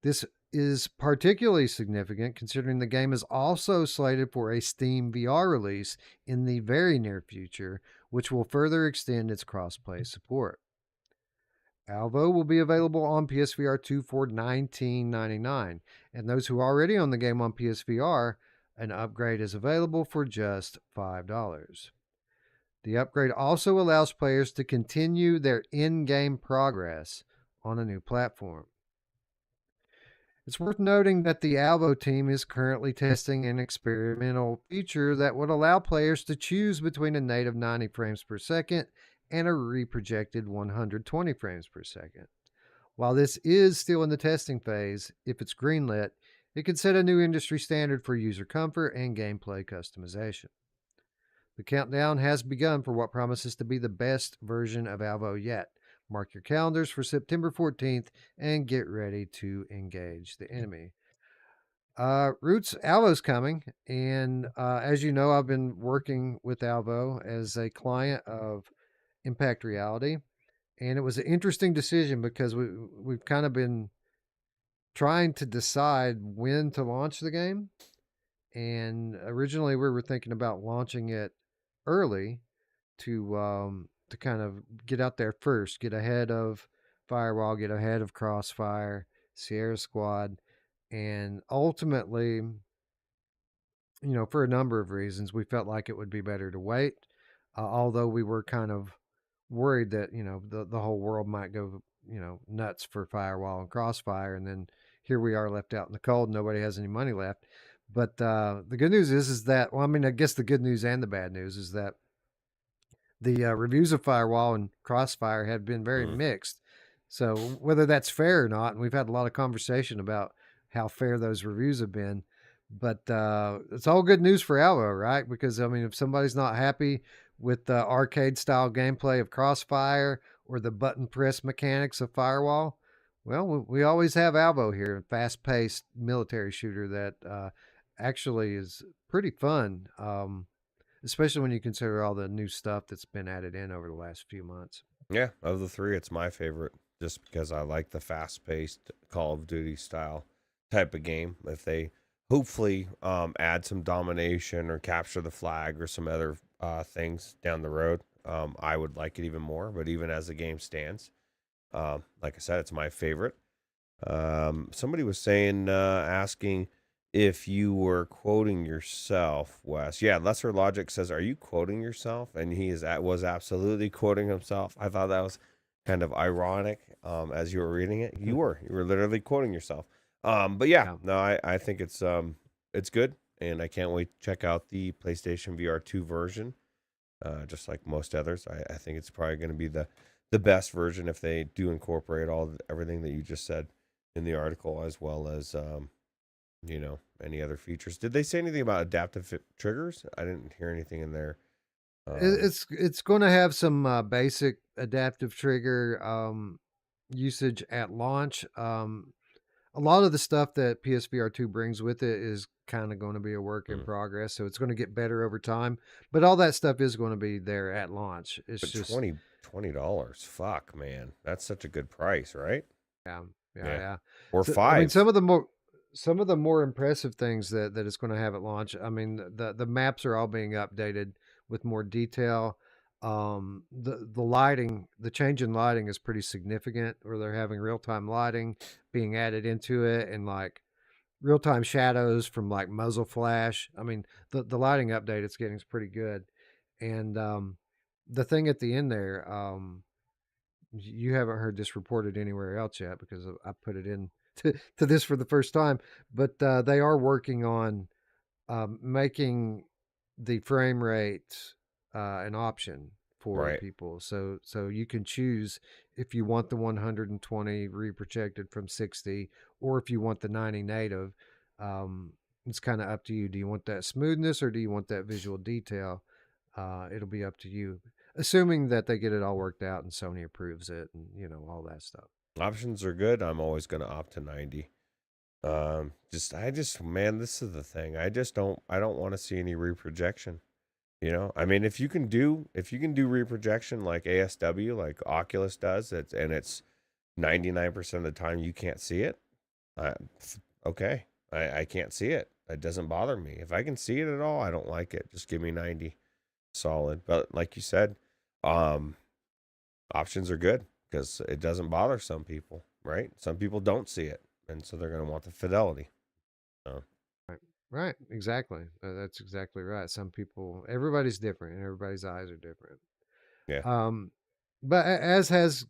This is particularly significant considering the game is also slated for a Steam VR release in the very near future, which will further extend its crossplay support. ALVO will be available on PSVR 2 for $19.99, and those who already own the game on PSVR, an upgrade is available for just $5. The upgrade also allows players to continue their in-game progress on a new platform. It's worth noting that the ALVO team is currently testing an experimental feature that would allow players to choose between a native 90 frames per second and a reprojected 120 frames per second. While this is still in the testing phase, if it's greenlit, it could set a new industry standard for user comfort and gameplay customization. The countdown has begun for what promises to be the best version of ALVO yet. Mark your calendars for September 14th and get ready to engage the enemy. Ruuts, ALVO's coming, and as you know, I've been working with ALVO as a client of Impact Reality, and it was an interesting decision because we've kind of been trying to decide when to launch the game, and originally we were thinking about launching it early to kind of get out there first, get ahead of Firewall, get ahead of Crossfire, Sierra Squad, and ultimately, for a number of reasons, we felt like it would be better to wait, although we were kind of worried that, the whole world might go, nuts for Firewall and Crossfire, and then here we are left out in the cold, nobody has any money left. But the good news is that, well, I mean, I guess the good news and the bad news is that the reviews of Firewall and Crossfire have been very mixed. So whether that's fair or not, and we've had a lot of conversation about how fair those reviews have been, but it's all good news for ALVO, right? Because, I mean, if somebody's not happy with the arcade-style gameplay of Crossfire or the button press mechanics of Firewall, well, we always have ALVO here, a fast paced military shooter that actually is pretty fun, especially when you consider all the new stuff that's been added in over the last few months. Yeah, of the three, it's my favorite just because I like the fast-paced Call of Duty style type of game. If they hopefully add some domination or capture the flag or some other things down the road, I would like it even more. But even as the game stands, like I said, it's my favorite. Somebody was saying, asking if you were quoting yourself, Wes. Yeah, Lesser Logic says, "Are you quoting yourself?" And he was absolutely quoting himself. I thought that was kind of ironic. As you were reading it, you were literally quoting yourself. But yeah, Yeah. no, I think it's good, and I can't wait to check out the PlayStation VR 2 version. Just like most others, I think it's probably going to be the best version if they do incorporate everything that you just said in the article, as well as any other features. Did they say anything about adaptive triggers? I didn't hear anything in there. It's going to have some basic adaptive trigger usage at launch. A lot of the stuff that PSVR 2 brings with it is kind of going to be a work in progress, so it's going to get better over time. But all that stuff is going to be there at launch. It's But just $20, fuck, man, that's such a good price, right? yeah, Yeah. yeah. Or So, five. I mean, some of the more impressive things that it's going to have at launch. I mean, the maps are all being updated with more detail. The lighting, the change in lighting is pretty significant, where they're having real time lighting being added into it, and like real time shadows from like muzzle flash. I mean, the lighting update it's getting is pretty good, and the thing at the end there, you haven't heard this reported anywhere else yet because I put it in to this for the first time, but they are working on making the frame rate an option for Right. people. So you can choose if you want the 120 reprojected from 60 or if you want the 90 native. It's kind of up to you. Do you want that smoothness or do you want that visual detail? It'll be up to you, assuming that they get it all worked out and Sony approves it and all that stuff. Options are good. I'm always going to opt to 90. Man, this is the thing. I don't want to see any reprojection. I mean, if you can do reprojection like ASW, like Oculus does, it's 99% of the time you can't see it. I, okay, I can't see it. It doesn't bother me. If I can see it at all, I don't like it. Just give me 90, solid. But like you said, options are good because it doesn't bother some people, right? Some people don't see it, and so they're going to want the fidelity. So. Right, exactly. That's exactly right. Everybody's different, and everybody's eyes are different. Yeah. But as has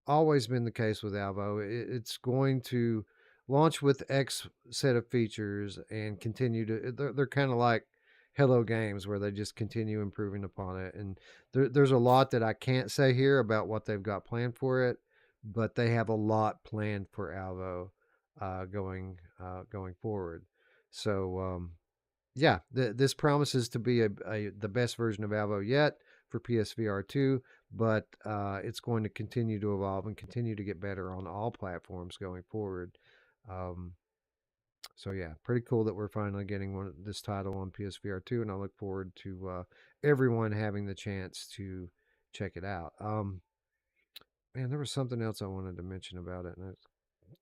always been the case with ALVO, it's going to launch with X set of features and continue to. They're kind of like Hello Games, where they just continue improving upon it. And there's a lot that I can't say here about what they've got planned for it, but they have a lot planned for ALVO going forward. So yeah, this promises to be the best version of ALVO yet for PSVR 2, but it's going to continue to evolve and continue to get better on all platforms going forward. So yeah, pretty cool that we're finally getting this title on PSVR 2, and I look forward to everyone having the chance to check it out. Man, there was something else I wanted to mention about it, and it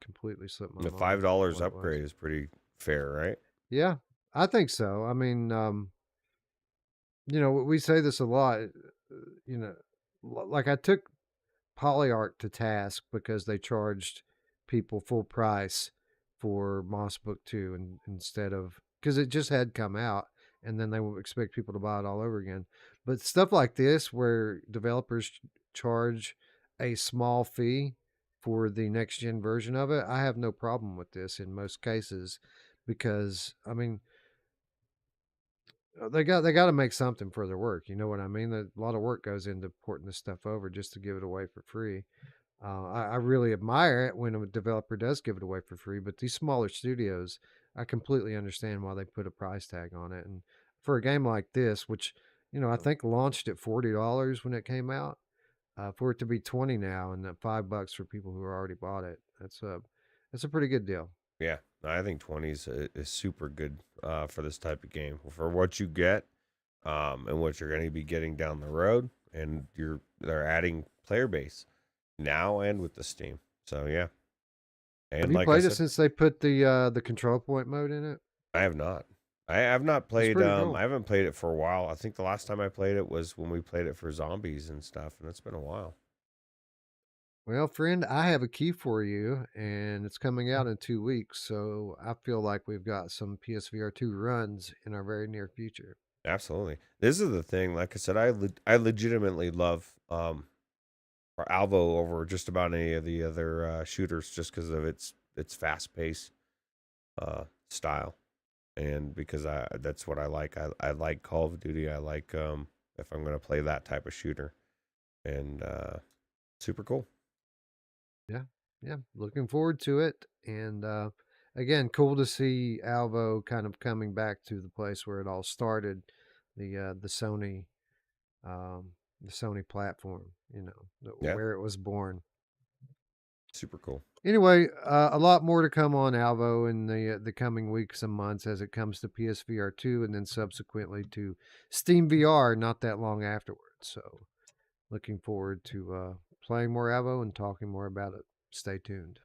completely slipped my The mind. $5 What it was. upgrade is pretty fair, right? Yeah, I think so. I mean, we say this a lot. You know, like I took Polyarc to task because they charged people full price for Moss Book 2 and instead of because it just had come out and then they would expect people to buy it all over again. But stuff like this where developers charge a small fee for the next gen version of it, I have no problem with this in most cases because I mean they got to make something for their work. You know what I mean? A lot of work goes into porting this stuff over just to give it away for free. I really admire it when a developer does give it away for free, but these smaller studios, I completely understand why they put a price tag on it. And for a game like this, which I think launched at $40 when it came out, For it to be 20 now and $5 for people who already bought it, that's a pretty good deal. Yeah, I think 20 is super good for this type of game for what you get, and what you're going to be getting down the road, and they're adding player base now and with the Steam. So yeah, and Have you like I played it said, since they put the control point mode in it? I have not. I have not It's played. pretty cool. I haven't played it for a while. I think the last time I played it was when we played it for zombies and stuff, and it's been a while. Well, friend, I have a key for you, and it's coming out in 2 weeks. So I feel like we've got some PSVR 2 runs in our very near future. Absolutely. This is the thing. Like I said, I legitimately love ALVO over just about any of the other shooters, just because of its fast pace style, and because that's what I like. I like Call of Duty. I like if I'm gonna play that type of shooter, and super cool. Yeah, looking forward to it. And again, cool to see ALVO kind of coming back to the place where it all started, the Sony, the Sony platform. Yeah, Where it was born. super cool. Anyway, a lot more to come on ALVO in the coming weeks and months as it comes to PSVR 2 and then subsequently to Steam VR not that long afterwards. So, looking forward to playing more ALVO and talking more about it. Stay tuned.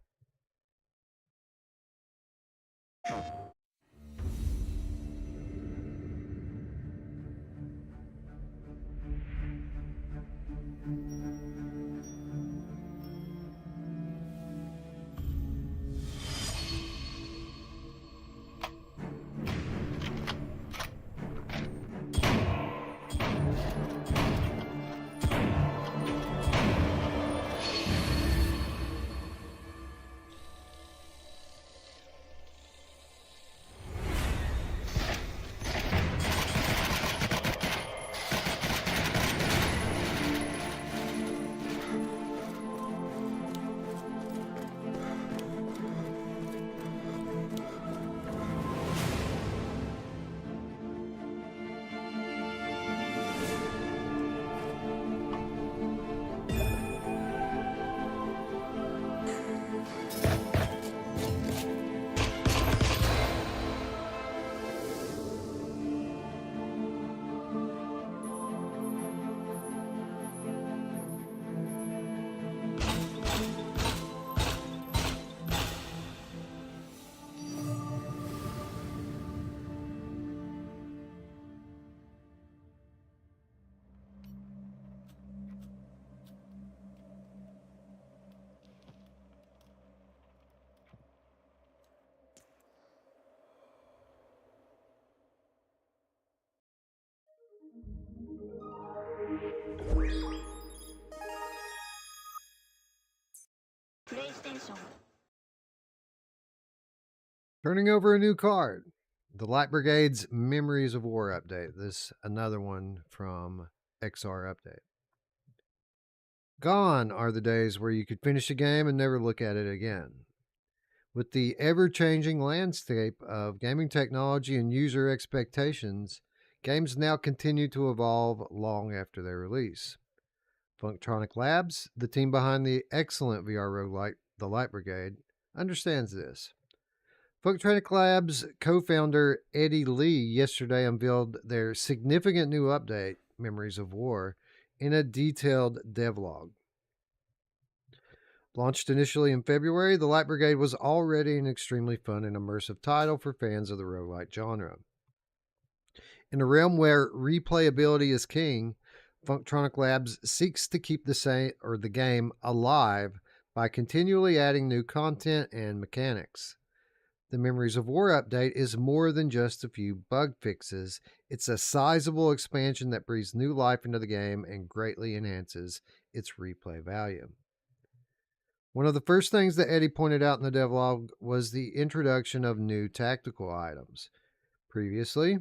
Turning over a new card. The Light Brigade's Memories of War update. This another one from XR Update. Gone are the days where you could finish a game and never look at it again. With the ever-changing landscape of gaming technology and user expectations, games now continue to evolve long after their release. Funktronic Labs, the team behind the excellent VR roguelike The Light Brigade, understands this. Funktronic Labs co-founder Eddie Lee yesterday unveiled their significant new update, Memories of War, in a detailed devlog. Launched initially in February, The Light Brigade was already an extremely fun and immersive title for fans of the roguelike genre. In a realm where replayability is king, Funktronic Labs seeks to keep the game alive by continually adding new content and mechanics. The Memories of War update is more than just a few bug fixes. It's a sizable expansion that breathes new life into the game and greatly enhances its replay value. One of the first things that Eddie pointed out in the devlog was the introduction of new tactical items. Previously,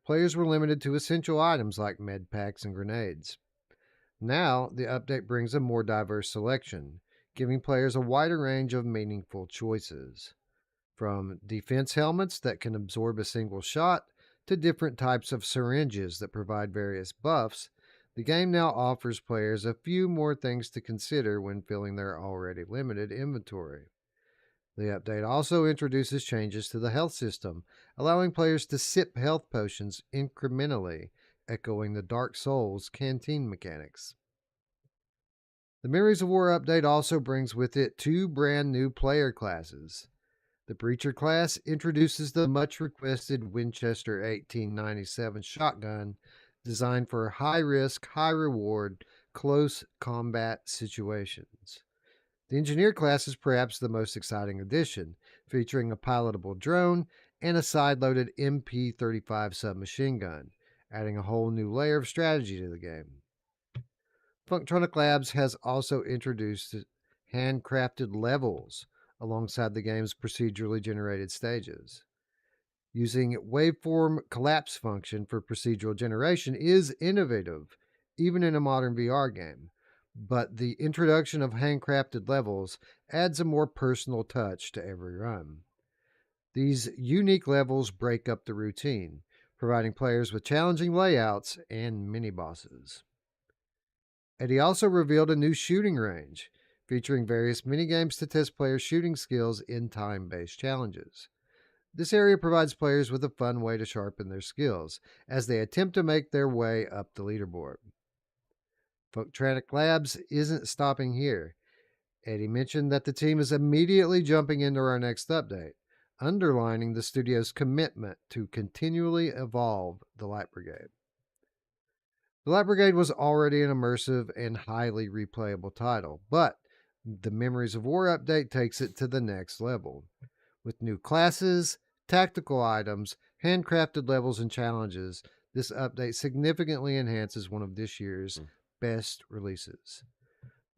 players were limited to essential items like med packs and grenades. Now, the update brings a more diverse selection, giving players a wider range of meaningful choices. From defense helmets that can absorb a single shot to different types of syringes that provide various buffs, The game now offers players a few more things to consider when filling their already limited inventory. The update also introduces changes to the health system, allowing players to sip health potions incrementally, echoing the Dark Souls canteen mechanics. The Memories of War update also brings with it 2 brand new player classes. The Breacher class introduces the much requested Winchester 1897 shotgun, designed for high risk, high reward, close combat situations. The Engineer class is perhaps the most exciting addition, featuring a pilotable drone and a side loaded MP-35 submachine gun, adding a whole new layer of strategy to the game. Funktronic Labs has also introduced handcrafted levels alongside the game's procedurally generated stages. Using waveform collapse function for procedural generation is innovative, even in a modern VR game, but the introduction of handcrafted levels adds a more personal touch to every run. These unique levels break up the routine, providing players with challenging layouts and mini bosses. Eddie also revealed a new shooting range, featuring various minigames to test players' shooting skills in time-based challenges. This area provides players with a fun way to sharpen their skills as they attempt to make their way up the leaderboard. Funktronic Labs isn't stopping here. Eddie mentioned that the team is immediately jumping into our next update, underlining the studio's commitment to continually evolve the Light Brigade. The Light Brigade was already an immersive and highly replayable title, but the Memories of War update takes it to the next level. With new classes, tactical items, handcrafted levels, and challenges, this update significantly enhances one of this year's best releases.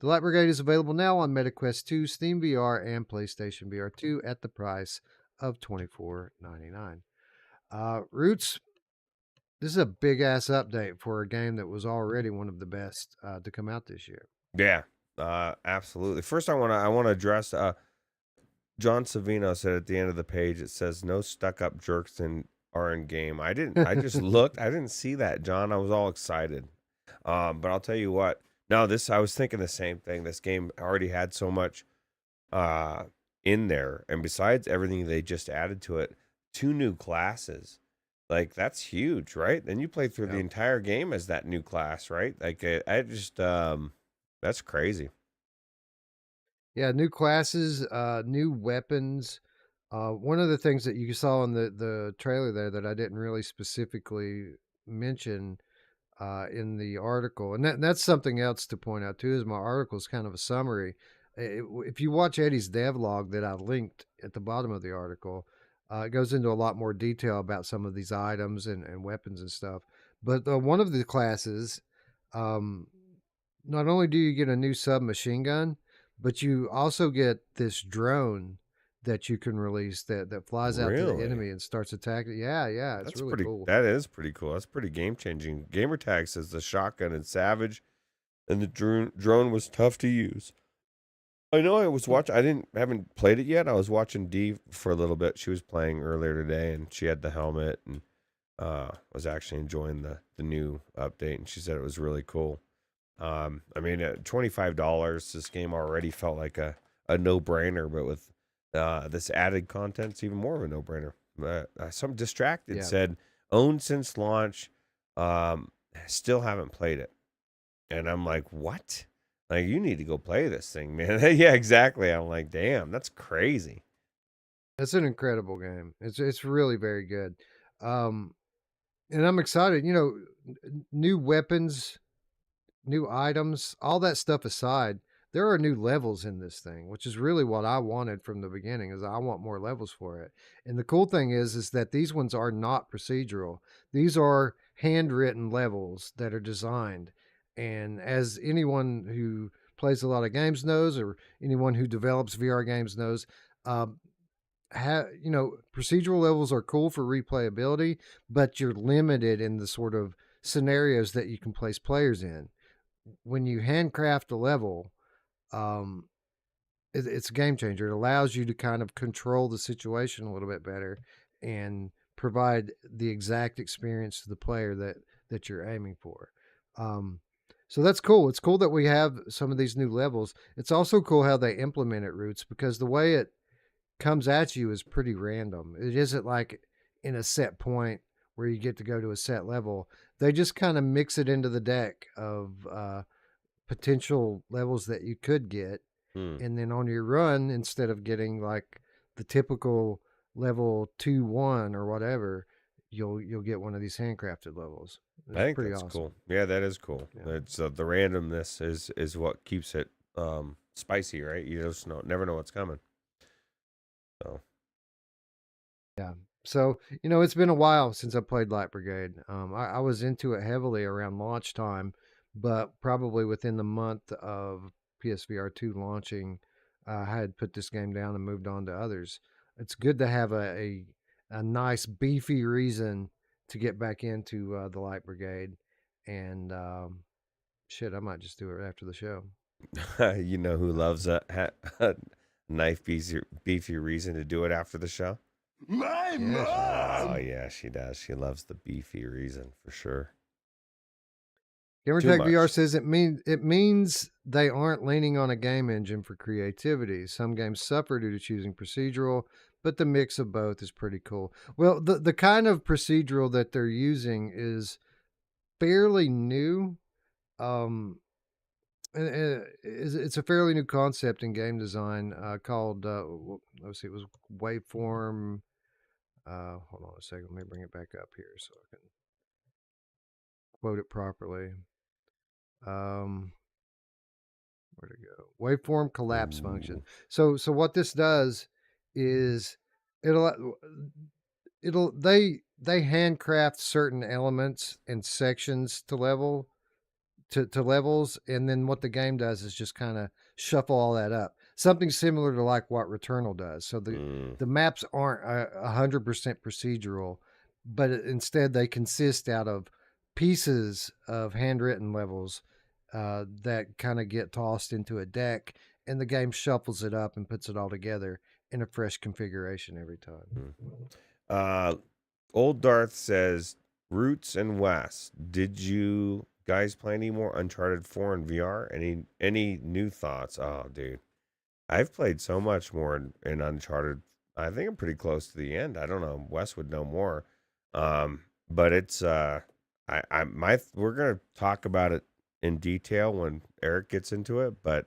The Light Brigade is available now on MetaQuest 2, Steam VR, and PlayStation VR 2 at the price of $24.99. Ruuts, this is a big ass update for a game that was already one of the best to come out this year. Yeah, absolutely. First, I want to address. John Savino said at the end of the page, it says no stuck up jerks are in game. I just looked. I didn't see that, John. I was all excited. But I'll tell you what. No, I was thinking the same thing. This game already had so much in there, and besides everything they just added to it, 2 new classes. Like, that's huge, right? And you play through the entire game as that new class, right? Like, I just that's crazy. Yeah, new classes, new weapons. One of the things that you saw in the trailer there that I didn't really specifically mention in the article, and that's something else to point out too, is my article is kind of a summary. If you watch Eddie's devlog that I linked at the bottom of the article, it goes into a lot more detail about some of these items and weapons and stuff. But one of the classes, not only do you get a new submachine gun, but you also get this drone that you can release that flies out to the enemy and starts attacking. Yeah, it's That's really pretty cool. That is pretty cool. That's pretty game changing. Gamertag says the shotgun is savage, and the drone was tough to use. I know I was watching. Haven't played it yet. I was watching Dee for a little bit. She was playing earlier today, and she had the helmet and was actually enjoying the new update. And she said it was really cool. I mean, at $25, this game already felt like a no brainer, but with this added content, it's even more of a no brainer. Some distracted said owned since launch, still haven't played it, and I'm like, what? Like, you need to go play this thing, man. Yeah, exactly. I'm like, damn, that's crazy. It's an incredible game. It's really very good, and I'm excited. You know, new weapons, new items, all that stuff aside, there are new levels in this thing, which is really what I wanted from the beginning. Is I want more levels for it. And the cool thing is that these ones are not procedural. These are handwritten levels that are designed. And as anyone who plays a lot of games knows, or anyone who develops VR games knows, procedural levels are cool for replayability, but you're limited in the sort of scenarios that you can place players in. When you handcraft a level, it's a game changer. It allows you to kind of control the situation a little bit better and provide the exact experience to the player that you're aiming for. So that's cool. It's cool that we have some of these new levels. It's also cool how they implement it, Roots, because the way it comes at you is pretty random. It isn't like in a set point where you get to go to a set level. They just kind of mix it into the deck of potential levels that you could get. Hmm. And then on your run, instead of getting like the typical level 2-1 or whatever, you'll get one of these handcrafted levels. I It's think pretty that's awesome. cool. Yeah, that is cool. Yeah. It's the randomness is what keeps it spicy, right? You just never know what's coming. So Yeah. So, it's been a while since I played Light Brigade. I was into it heavily around launch time, but probably within the month of PSVR 2 launching, I had put this game down and moved on to others. It's good to have a nice, beefy reason to get back into the Light Brigade. And shit, I might just do it after the show. you know who loves a knife beefy reason to do it after the show? My Yeah, Oh yeah, she does. She loves the beefy reason for sure. Gamertag much. VR says it means they aren't leaning on a game engine for creativity. Some games suffer due to choosing procedural, but the mix of both is pretty cool. Well, the kind of procedural that they're using is fairly new. It's a fairly new concept in game design called let's see, it was waveform. Hold on a second, let me bring it back up here so I can quote it properly. Where'd it go? Waveform collapse function. So what this does is it'll they handcraft certain elements and sections to levels, and then what the game does is just kind of shuffle all that up. Something similar to like what Returnal does. So the maps aren't 100% procedural, but instead they consist out of pieces of handwritten levels that kind of get tossed into a deck, and the game shuffles it up and puts it all together in a fresh configuration every time. Old Darth says, Ruuts and Wes, did you guys play any more Uncharted 4 in VR? Any new thoughts? Oh, dude. I've played so much more in Uncharted. I think I'm pretty close to the end. I don't know. Wes would know more. But it's we're gonna talk about it in detail when Eric gets into it, but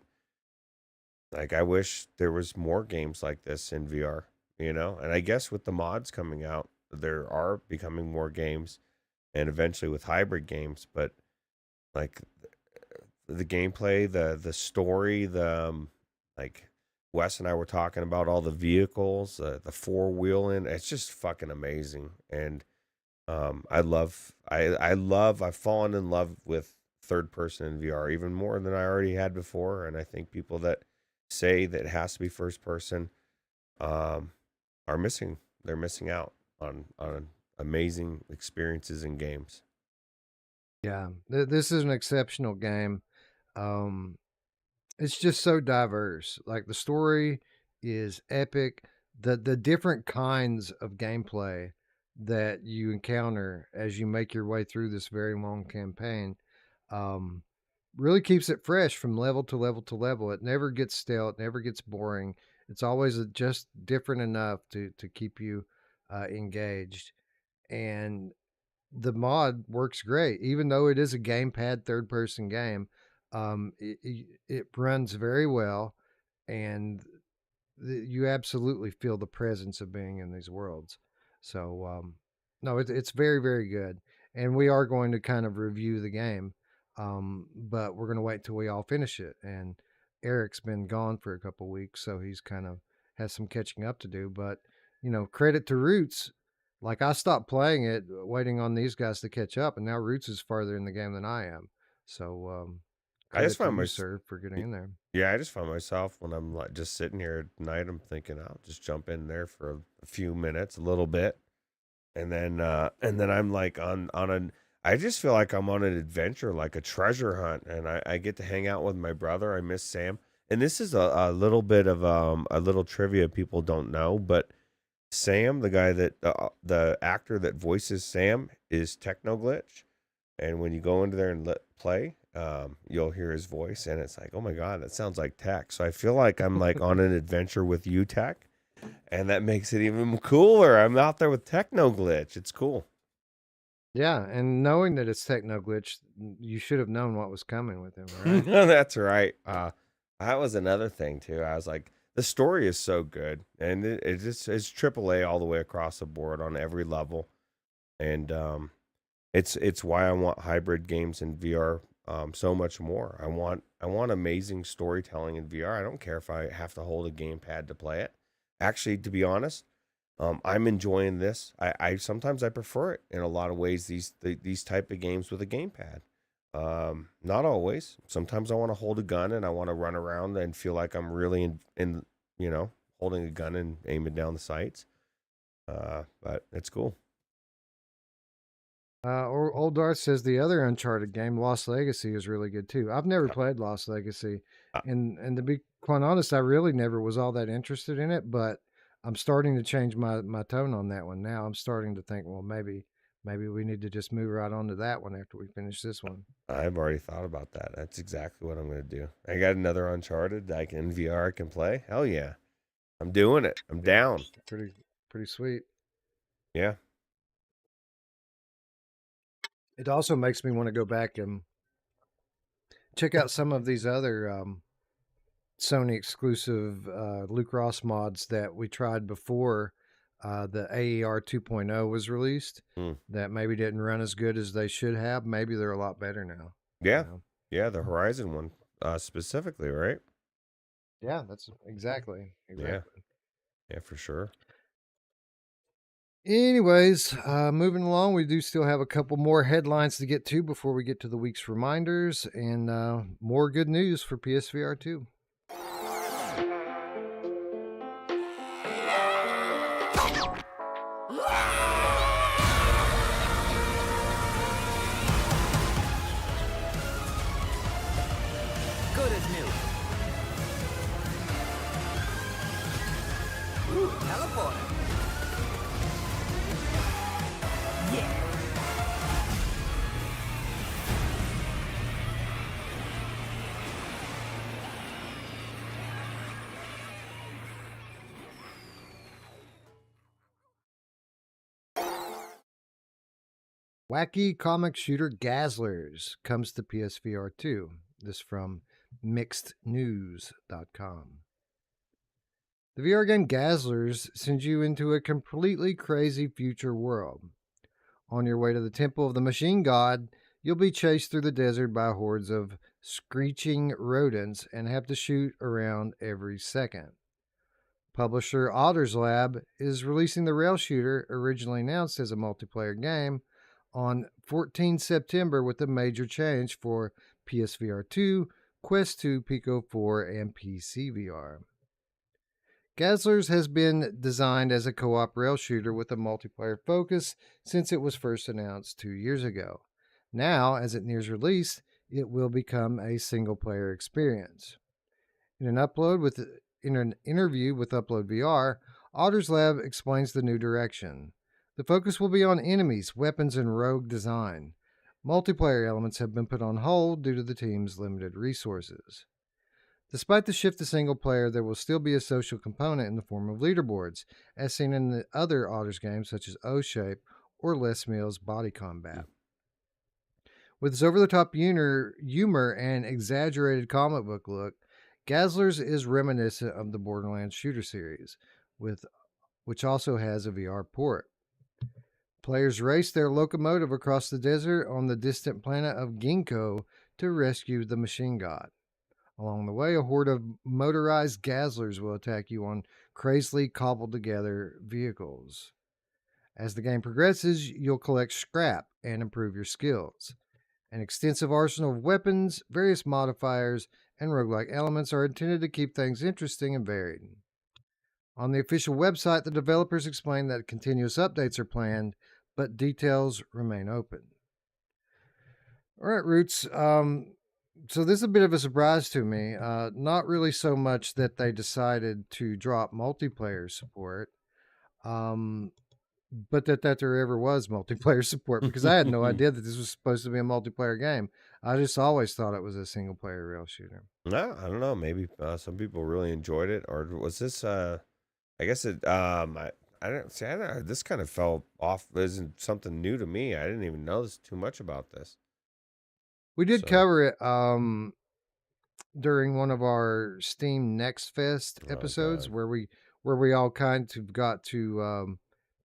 like I wish there was more games like this in VR, And I guess with the mods coming out, there are becoming more games and eventually with hybrid games, but like the gameplay, the story, like Wes and I were talking about all the vehicles, the 4-wheeling, it's just fucking amazing. And I've fallen in love with third person in VR even more than I already had before. And I think people that say that it has to be first person are they're missing out on amazing experiences in games. Yeah, this is an exceptional game. It's just so diverse. Like the story is epic. The different kinds of gameplay that you encounter as you make your way through this very long campaign um, really keeps it fresh from level to level to level. It never gets stale. It never gets boring. It's always just different enough to keep you engaged. And the mod works great, even though it is a gamepad third person game. It runs very well, and you absolutely feel the presence of being in these worlds. So, no, it's very, very good. And we are going to kind of review the game, but we're going to wait till we all finish it. And Eric's been gone for a couple weeks, so he's kind of has some catching up to do. But, credit to Roots. Like I stopped playing it, waiting on these guys to catch up, and now Roots is farther in the game than I am. So, I just credit to find you, my sir, for getting in there. Yeah, I just find myself when I'm like just sitting here at night, I'm thinking I'll just jump in there for a few minutes, a little bit, and then I'm like I just feel like I'm on an adventure, like a treasure hunt, and I get to hang out with my brother. I miss Sam, and this is a little bit of a little trivia people don't know, but Sam, the guy that the actor that voices Sam, is Technoglitch, and when you go into there and play, you'll hear his voice, and it's like, oh my god, that sounds like Tech. So I feel like I'm like on an adventure with you, Tech, and that makes it even cooler. I'm out there with Techno Glitch. It's cool. Yeah, and knowing that it's Techno Glitch, you should have known what was coming with him, right? That's right. That was another thing too. I was like, the story is so good, and it's AAA all the way across the board on every level, and it's why I want hybrid games in VR so much more. I want amazing storytelling in VR. I don't care if I have to hold a gamepad to play it. Actually, to be honest, I'm enjoying this. I sometimes I prefer it in a lot of ways. These type of games with a gamepad. Not always. Sometimes I want to hold a gun and I want to run around and feel like I'm really in holding a gun and aiming down the sights. But it's cool. Or Old Darth says the other Uncharted game, Lost Legacy, is really good too. I've never played Lost Legacy, Uh, and to be quite honest, I really never was all that interested in it. But I'm starting to change my tone on that one now. I'm starting to think, well, maybe we need to just move right on to that one after we finish this one. I've already thought about that. That's exactly what I'm going to do. I got another Uncharted I can in VR I can play. Hell yeah. I'm doing it. I'm down. Pretty sweet. Yeah. It also makes me want to go back and check out some of these other Sony exclusive Luke Ross mods that we tried before the AER 2.0 was released Hmm. that maybe didn't run as good as they should have. Maybe they're a lot better now. Yeah. You know? Yeah, the Horizon one specifically, right? Yeah, that's exactly. Yeah, for sure. Anyways, moving along, we do still have a couple more headlines to get to before we get to the week's reminders and more good news for PSVR 2. Good as new. Ooh, teleport. Yeah. Wacky comic shooter Gazzlers comes to PSVR 2. This from mixednews.com. The VR game Gazzlers sends you into a completely crazy future world. On your way to the Temple of the Machine God, you'll be chased through the desert by hordes of screeching rodents and have to shoot around every second. Publisher Otter's Lab is releasing the rail shooter, originally announced as a multiplayer game, on 14 September with a major change for PSVR 2, Quest 2, Pico 4, and PC VR. Gazzlers has been designed as a co-op rail shooter with a multiplayer focus since it was first announced 2 years ago. Now, as it nears release, it will become a single-player experience. In an interview with Upload VR, Otter's Lab explains the new direction. The focus will be on enemies, weapons, and rogue design. Multiplayer elements have been put on hold due to the team's limited resources. Despite the shift to single player, there will still be a social component in the form of leaderboards, as seen in the other Otters games such as O-Shape or Les Mills Body Combat. With its over-the-top humor and exaggerated comic book look, Gazzlers is reminiscent of the Borderlands shooter series, which also has a VR port. Players race their locomotive across the desert on the distant planet of Ginkgo to rescue the machine god. Along the way, a horde of motorized Gazzlers will attack you on crazily cobbled together vehicles. As the game progresses, you'll collect scrap and improve your skills. An extensive arsenal of weapons, various modifiers, and roguelike elements are intended to keep things interesting and varied. On the official website, the developers explain that continuous updates are planned, but details remain open. All right, Ruuts. So this is a bit of a surprise to me. Not really so much that they decided to drop multiplayer support, but that there ever was multiplayer support, because I had no idea that this was supposed to be a multiplayer game. I just always thought it was a single player rail shooter. No, I don't know. Maybe some people really enjoyed it, or was this? I guess it. I don't see. I don't, this kind of fell off. Isn't something new to me. I didn't even notice too much about this. We did So, cover it during one of our Steam Next Fest oh episodes God, where we all kind of got to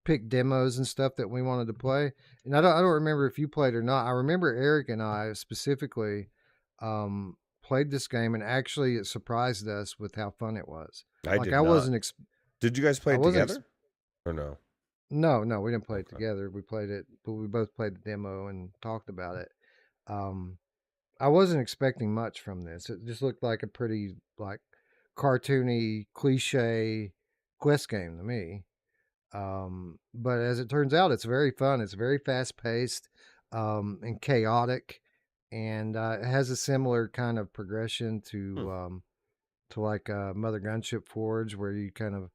pick demos and stuff that we wanted to play. And I don't remember if you played or not. I remember Eric and I specifically played this game, and actually it surprised us with how fun it was. I Like did not. Did you guys play I it wasn't together or no? no, we didn't play it Okay. together. We played it, but we both played the demo and talked about it. Um, I wasn't expecting much from this. It just looked like a pretty like cartoony, cliche quest game to me. But as it turns out, it's very fun. It's very fast paced and chaotic, and it has a similar kind of progression to like Mother Gunship Forge, where you kind of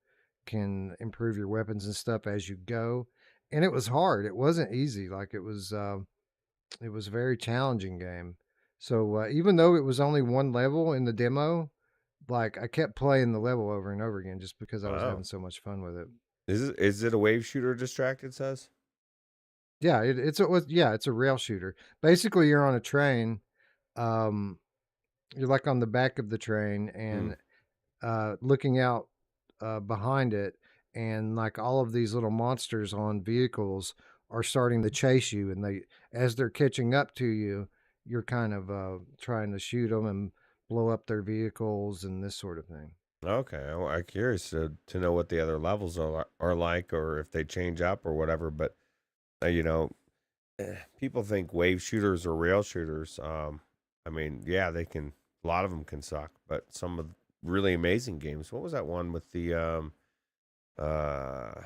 can improve your weapons and stuff as you go. And it was hard. It wasn't easy. Like it was a very challenging game. So even though it was only one level in the demo, like I kept playing the level over and over again just because I was Wow. having so much fun with it. Is it a wave shooter? Distracted says. Yeah, it's a rail shooter. Basically, you're on a train. Um, you're like on the back of the train Hmm. and looking out behind it, and like all of these little monsters on vehicles are starting to chase you, and as they're catching up to you, you're kind of trying to shoot them and blow up their vehicles and this sort of thing. Okay, I'm curious to know what the other levels are like, or if they change up or whatever. But you know, people think wave shooters or rail shooters. I mean, yeah, they can. A lot of them can suck, but some of really amazing games. What was that one with the uh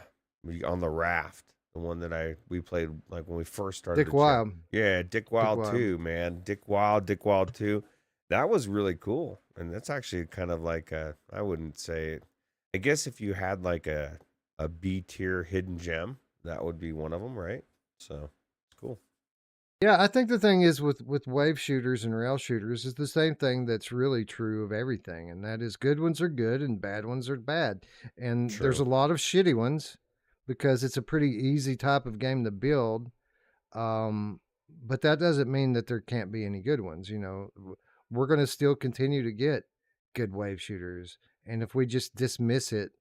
on the raft? The one that we played like when we first started Dick the chat. Wild. Yeah, Dick Dick Wild Wild. 2, man. Dick Wild 2. That was really cool. And that's actually kind of like I wouldn't say, I guess if you had like a B tier hidden gem, that would be one of them, right? So, it's cool. Yeah, I think the thing is with wave shooters and rail shooters is the same thing that's really true of everything, and that is good ones are good and bad ones are bad. And there's True. a lot of shitty ones because it's a pretty easy type of game to build. But that doesn't mean that there can't be any good ones. We're going to still continue to get good wave shooters, and if we just dismiss it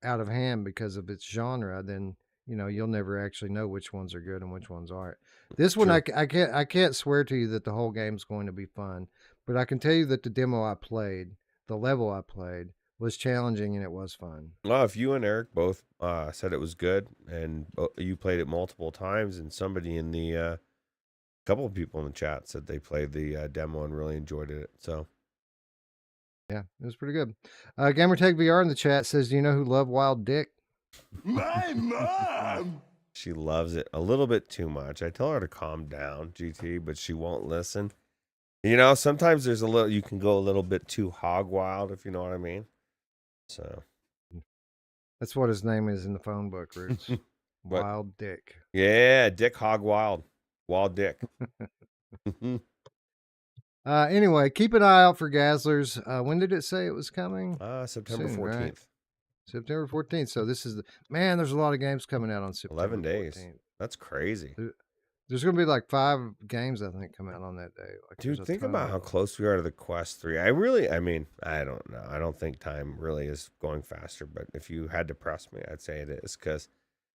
out of hand because of its genre, then you'll never actually know which ones are good and which ones aren't. This one, True. I can't swear to you that the whole game's going to be fun, but I can tell you that the demo I played, the level I played, was challenging and it was fun. Well, if you and Eric both said it was good and you played it multiple times, and somebody in the couple of people in the chat said they played the demo and really enjoyed it. So, Yeah, it was pretty good. Gamertag VR in the chat says, "Do you know who loved Wild Dick?" My mom! she loves it a little bit too much. I tell her to calm down, GT, but she won't listen. Sometimes there's you can go a little bit too hog wild, if you know what I mean. So, That's what his name is in the phone book, Roots. but Wild Dick. yeah, Dick Hog Wild. Wild Dick. Anyway, keep an eye out for Gazzlers. When did it say it was coming? September Soon, 14th. right? September 14th. So this is man. There's a lot of games coming out on September 11 days. 14th. That's crazy. There's going to be like 5 games I think come out on that day. Like, Dude, think about how close we are to the Quest 3. I mean, I don't know. I don't think time really is going faster, but if you had to press me, I'd say it is, because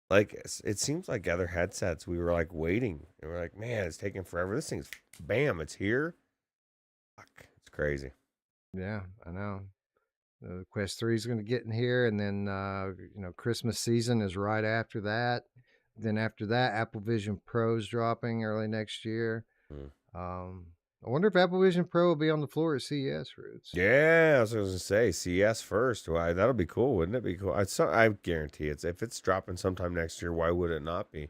like it seems like other headsets, we were like waiting. And we're like, man, it's taking forever. This thing's bam, it's here. Fuck, it's crazy. Yeah, I know. The Quest 3 is going to get in here, and then Christmas season is right after that. Then after that, Apple Vision Pro is dropping early next year. I wonder if Apple Vision Pro will be on the floor at CES, Roots. Yeah, I was going to say CS first. Why, that'll be cool, wouldn't it be cool? I guarantee if it's dropping sometime next year, why would it not be?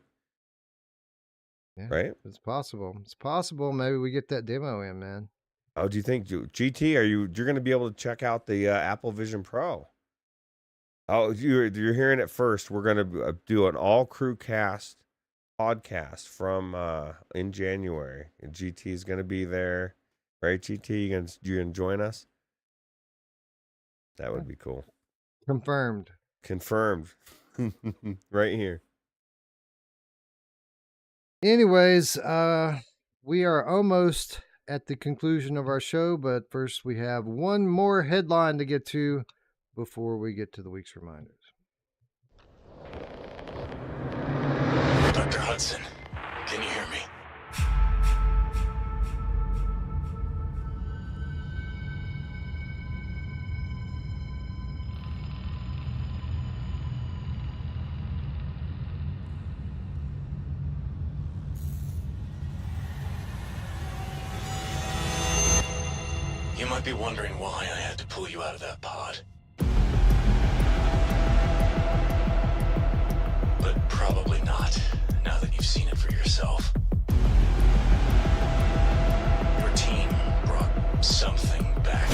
Yeah, right? It's possible. It's possible. Maybe we get that demo in, man. Oh, do you think GT? You're going to be able to check out the Apple Vision Pro? Oh, you're hearing it first. We're going to do an all CruCast podcast from in January. GT is going to be there, right? GT, you gonna join us? That would be cool. Confirmed. Confirmed. Right here. Anyways, we are almost at the conclusion of our show, but first we have one more headline to get to before we get to the week's reminders. Dr. Hudson, can you hear me? You might be wondering why I had to pull you out of that pod. But probably not, now that you've seen it for yourself. Your team brought something back.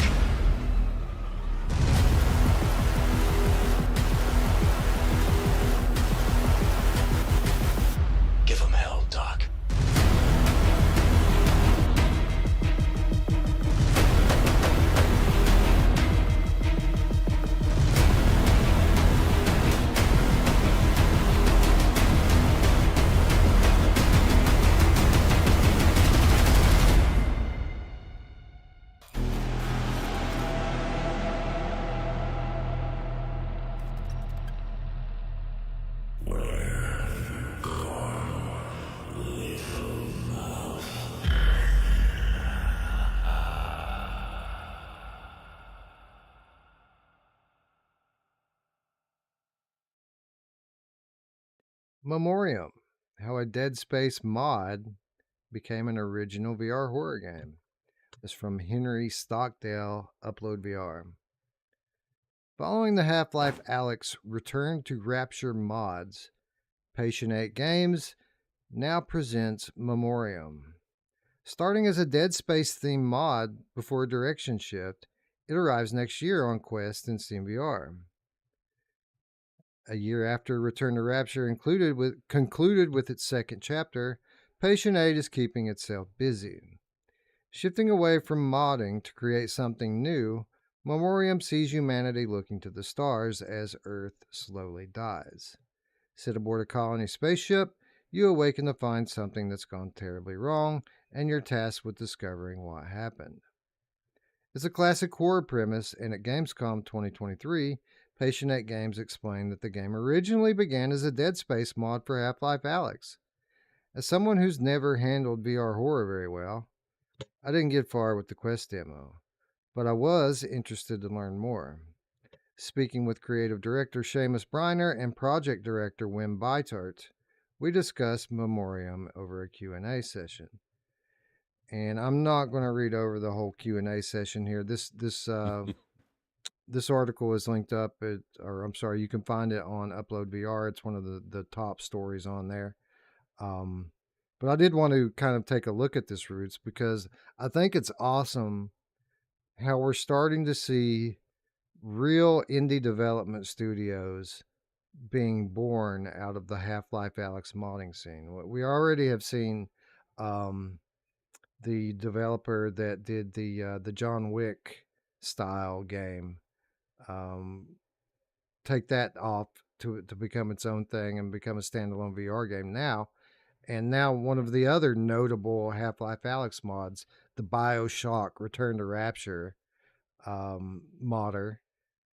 Give them hell, Doc. Memorium, how a Dead Space mod became an original VR horror game. This from Henry Stockdale, Upload VR. Following the Half-Life Alyx return to Rapture mods, Patient 8 Games now presents Memorium. Starting as a Dead Space themed mod before a direction shift, it arrives next year on Quest and SteamVR. A year after Return to Rapture concluded with its second chapter, Patient 8 is keeping itself busy. Shifting away from modding to create something new, Memorium sees humanity looking to the stars as Earth slowly dies. Sit aboard a colony spaceship, you awaken to find something that's gone terribly wrong, and you're tasked with discovering what happened. It's a classic horror premise, and at Gamescom 2023, Patient 8 Games explained that the game originally began as a Dead Space mod for Half-Life Alyx. As someone who's never handled VR horror very well, I didn't get far with the Quest demo, but I was interested to learn more. Speaking with creative director Seamus Briner and project director Wim Beitert, we discussed Memorium over a Q&A session. And I'm not going to read over the whole Q&A session here. This article is linked up you can find it on Upload VR. It's one of the top stories on there. But I did want to kind of take a look at this, Ruuts, because I think it's awesome how we're starting to see real indie development studios being born out of the Half-Life Alyx modding scene. We already have seen the developer that did the John Wick style game take that off to become its own thing and become a standalone VR game now. And now one of the other notable Half-Life Alyx mods, the BioShock Return to Rapture modder,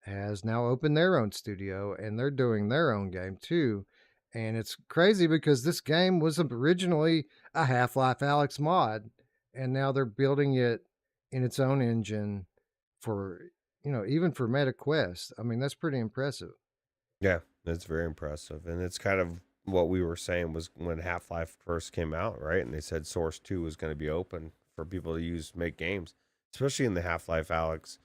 has now opened their own studio, and they're doing their own game too. And it's crazy because this game was originally a Half-Life Alyx mod, and now they're building it in its own engine for, even for MetaQuest. I mean, that's pretty impressive. Yeah, that's very impressive. And it's kind of what we were saying was when Half-Life first came out, right? And they said Source 2 was going to be open for people to make games, especially in the Half-Life Alyx,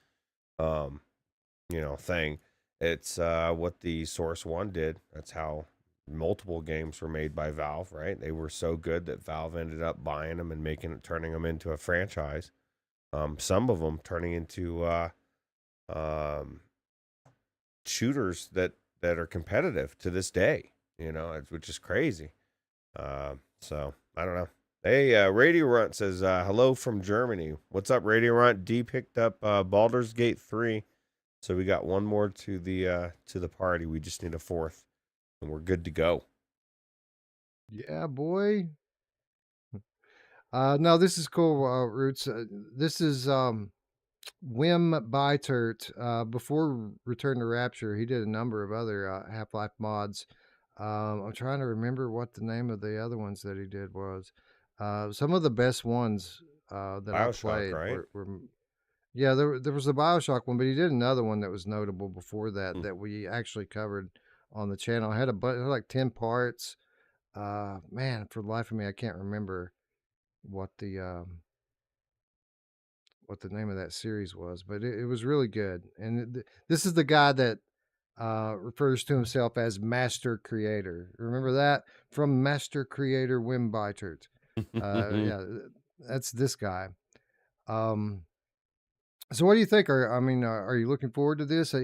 thing. It's what the Source 1 did. That's how multiple games were made by Valve, right? They were so good that Valve ended up buying them and turning them into a franchise. Some of them turning into shooters that are competitive to this day, which is crazy. So I don't know. Hey, Radio Runt says hello from Germany. What's up, Radio Runt? D picked up Baldur's Gate 3, so we got one more to the party. We just need a fourth, and we're good to go. Yeah, boy. No, this is cool, Roots. This is Wim Bytert. Before Return to Rapture, he did a number of other Half-Life mods. I'm trying to remember what the name of the other ones that he did was. Some of the best ones that I BioShock, played right? were yeah, there was a BioShock one, but he did another one that was notable before that Mm. that we actually covered on the channel. I had like 10 parts. Man, for the life of me, I can't remember what the name of that series was, but it was really good. And this is the guy that refers to himself as Master Creator. Remember that from Master Creator Wim Bytert. Yeah, that's this guy. So what do you think? Are you looking forward to this?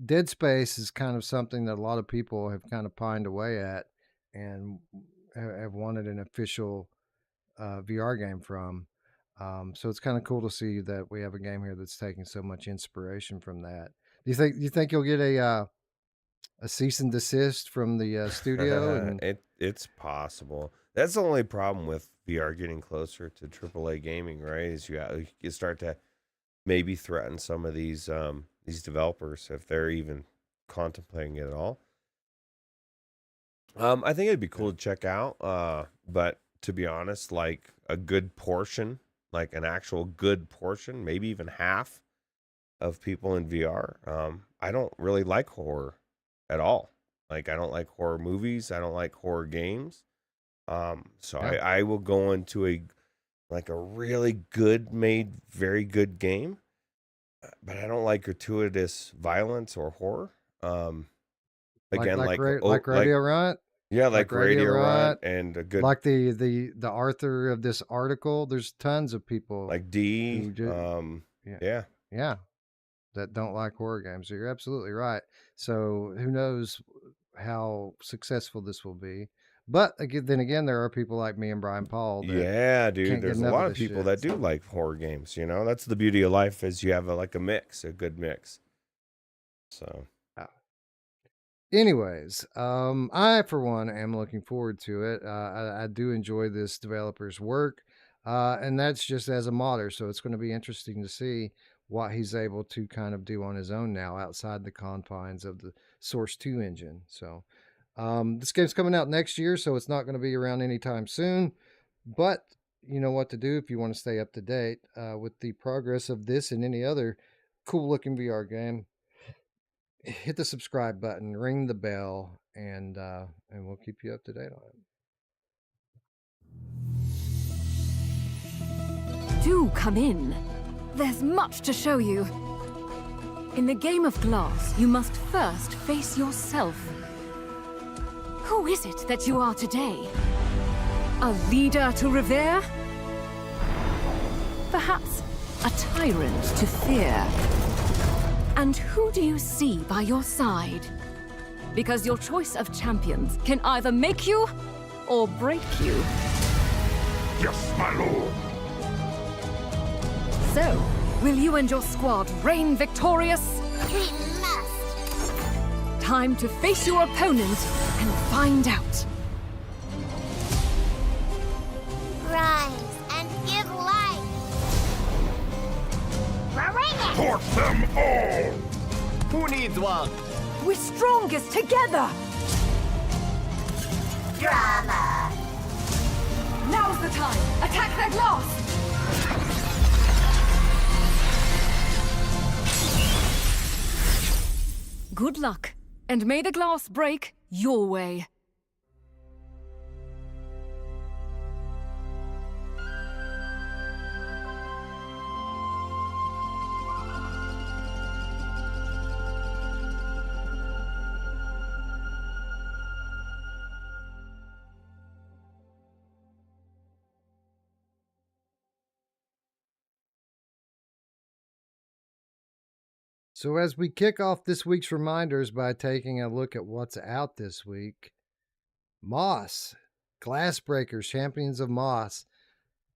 Dead Space is kind of something that a lot of people have kind of pined away at and have wanted an official VR game from. So it's kind of cool to see that we have a game here that's taking so much inspiration from that. Do you think you'll get a cease and desist from the studio? And It's possible. That's the only problem with VR getting closer to AAA gaming, right? Is you start to maybe threaten some of these developers if they're even contemplating it at all. I think it'd be cool to check out. But to be honest, like a good portion, like an actual good portion, maybe even half of people in VR, I don't really like horror at all. Like I don't like horror movies. I don't like horror games. So yeah, I will go into a really good made, very good game, but I don't like gratuitous violence or horror. Again, like Radio Runt, yeah, like like Radio Radio Run Runt, and a good like the author of this article. There's tons of people like D. who do, yeah, Yeah, yeah, that don't like horror games. So you're absolutely right. So who knows how successful this will be? But then again, there are people like me and Brian Paul that yeah, dude. can't get There's a enough lot of of this people shit. that do like horror games. That's the beauty of life is you have a mix, a good mix. So Anyways, I for one am looking forward to it. I do enjoy this developer's work, and that's just as a modder. So it's going to be interesting to see what he's able to kind of do on his own now, outside the confines of the Source 2 engine. So this game's coming out next year, so it's not going to be around anytime soon. But you know what to do if you want to stay up to date with the progress of this and any other cool looking VR game. Hit the subscribe button, ring the bell, and we'll keep you up to date on it. Do come in. There's much to show you. In the game of glass, you must first face yourself. Who is it that you are today? A leader to revere? Perhaps a tyrant to fear? And who do you see by your side? Because your choice of champions can either make you or break you. Yes, my lord. So, will you and your squad reign victorious? We must. Time to face your opponent and find out. Rise and give life. Bring it. Torch them all! Who needs one? We're strongest together! Drama. Now's the time! Attack their glass! Good luck, and may the glass break your way. So, as we kick off this week's reminders by taking a look at what's out this week, Moss Glassbreakers, Champions of Moss,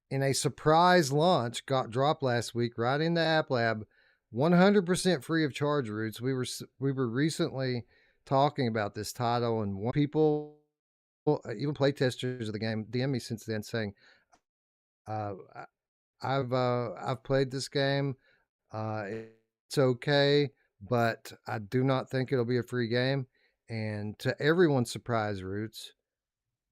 in a surprise launch, got dropped last week right into App Lab, 100% free of charge. Ruuts. We were recently talking about this title, and people, even playtesters of the game, DM me since then saying, uh, I've played this game. It's okay, but I do not think it'll be a free game." And to everyone's surprise, Ruuts,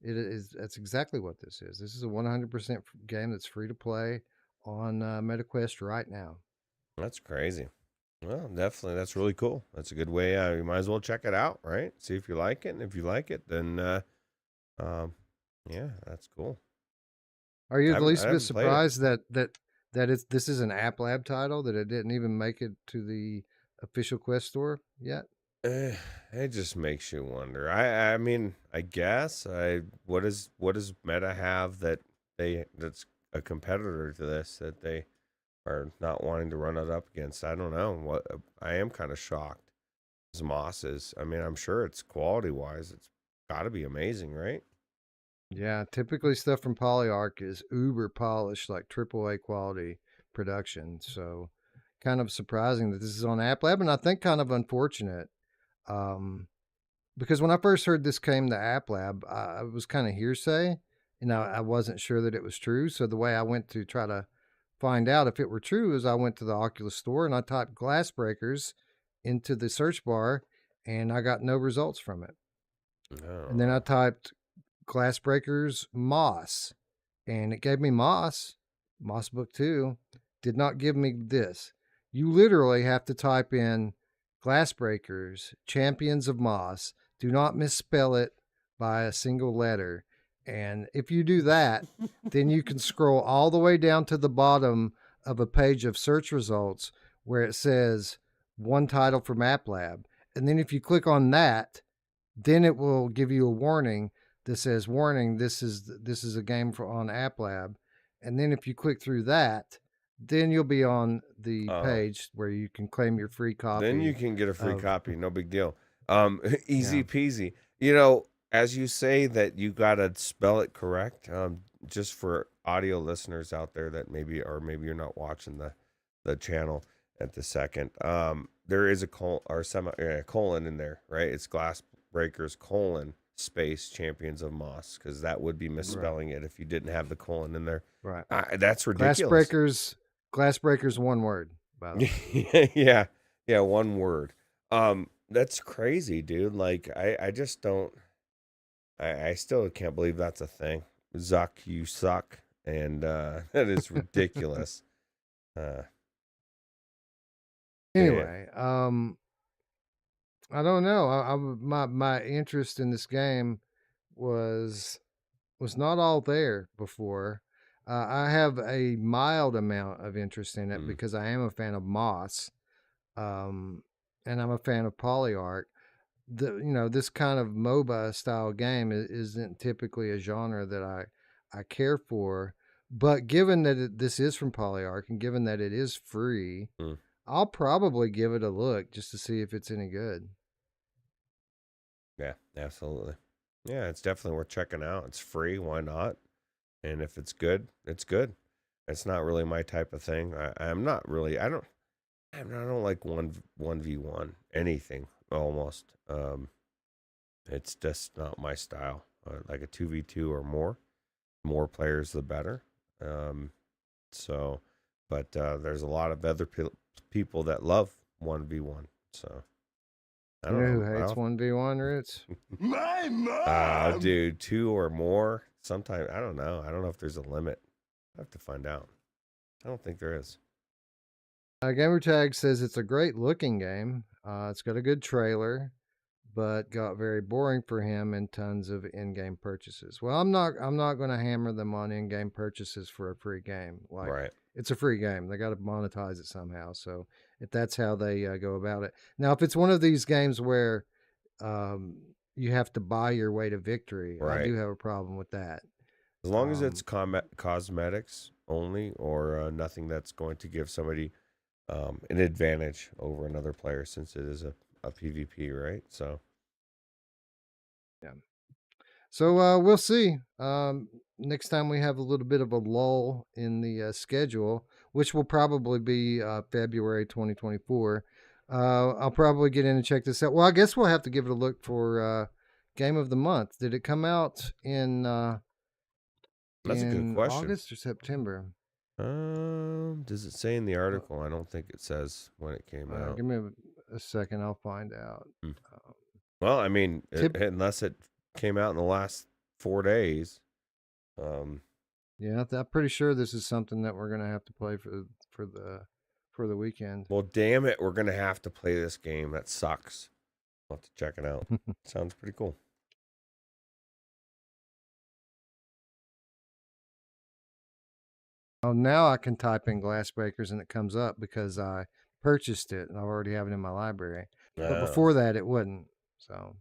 that's exactly what this is. This is a 100% game that's free to play on MetaQuest right now. That's crazy. Well, definitely, that's really cool. That's a good way. You might as well check it out, right? See if you like it, and if you like it, then yeah, that's cool. Are you I the least haven't bit played it. surprised that this is an App Lab title, that it didn't even make it to the official Quest store yet? It just makes you wonder. I mean, I guess what does Meta have that's a competitor to this that they are not wanting to run it up against? I don't know. What I am kind of shocked. Moss is. I mean, I'm sure it's quality wise, it's got to be amazing, right? Yeah, typically stuff from Polyarc is uber polished, like AAA quality production. So, kind of surprising that this is on App Lab, and I think kind of unfortunate. Because when I first heard this came to App Lab, I was kind of hearsay, and I wasn't sure that it was true. So the way I went to try to find out if it were true is I went to the Oculus store and I typed Glassbreakers into the search bar, and I got no results from it. And then I typed Glassbreakers Moss, and it gave me Moss Book 2. Did not give me this. You literally have to type in Glassbreakers, Champions of Moss. Do not misspell it by a single letter. And if you do that, then you can scroll all the way down to the bottom of a page of search results where it says one title from App Lab. And then if you click on that, then it will give you a warning that says, "Warning, this is a game on App Lab." And then if you click through that, then you'll be on the page where you can claim your free copy. Then you can get a free copy. No big deal. Easy peasy. You know, as you say that you got to spell it correct, just for audio listeners out there that maybe you're not watching the channel at the second. There is a colon in there, right? It's Glassbreakers : space Champions of Moss, because that would be misspelling it if you didn't have the colon in there. Right. That's ridiculous. Glassbreakers, one word, by the way. yeah, one word. That's crazy, dude. Like, I just don't. I still can't believe that's a thing. Zuck, you suck, and that is ridiculous. Anyway, I don't know. My interest in this game was not all there before. I have a mild amount of interest in it because I am a fan of Moss, and I'm a fan of Polyarc. This kind of MOBA style game isn't typically a genre that I care for. But given that this is from Polyarc, and given that it is free, I'll probably give it a look just to see if it's any good. Yeah, absolutely. Yeah, it's definitely worth checking out. It's free. Why not? And if it's good, it's good. It's not really my type of thing. I'm not really. I don't like 1v1 anything almost. It's just not my style. Like a 2v2 or more players the better. But there's a lot of other people that love 1v1. So I don't know who hates 1v1, Ruuts? My mom! Dude, 2 or more. Sometimes I don't know. I don't know if there's a limit. I have to find out. I don't think there is. Gamertag says it's a great looking game. It's got a good trailer, but got very boring for him and tons of in-game purchases. Well, I'm not going to hammer them on in-game purchases for a free game. Like, Right. It's a free game. They got to monetize it somehow. So if that's how they go about it. Now, if it's one of these games where you have to buy your way to victory, Right. I do have a problem with that. As long as it's cosmetics only, or nothing that's going to give somebody an advantage over another player, since it is a PvP, right? So, yeah. So we'll see. Next time we have a little bit of a lull in the schedule, which will probably be February 2024. I'll probably get in and check this out. Well, I guess we'll have to give it a look for Game of the Month. Did it come out That's a good question. August or September? Does it say in the article? I don't think it says when it came out. Give me a second. I'll find out. Well, I mean, unless it came out in the last 4 days. Yeah, I'm pretty sure this is something that we're gonna have to play for the weekend. Well, damn it, we're gonna have to play this game. That sucks. I'll have to check it out. Sounds pretty cool. Oh, now I can type in Glassbreakers and it comes up because I purchased it and I already have it in my library. But before that, it wouldn't. So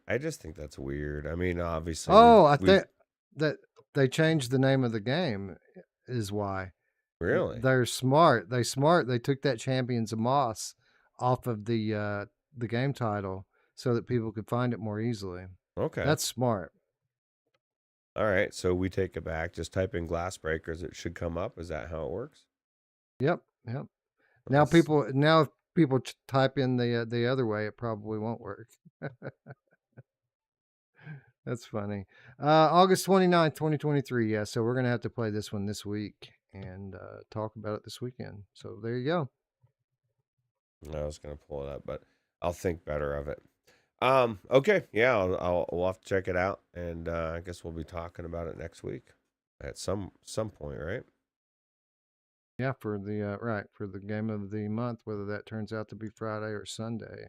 I just think that's weird. I mean, obviously. Oh, I think that they changed the name of the game is why. Really? They're smart. They took that Champions of Moss off of the game title so that people could find it more easily. Okay. That's smart. All right, so we take it back. Just type in Glassbreakers. It should come up. Is that how it works? Yep. Now if people type in the other way, it probably won't work. That's funny. August 29th, 2023. Yeah, so we're going to have to play this one this week and talk about it this weekend. So there you go. I was going to pull it up, but I'll think better of it. Okay, yeah, we'll have to check it out, and I guess we'll be talking about it next week at some point, right? Yeah, for the game of the month, whether that turns out to be Friday or Sunday.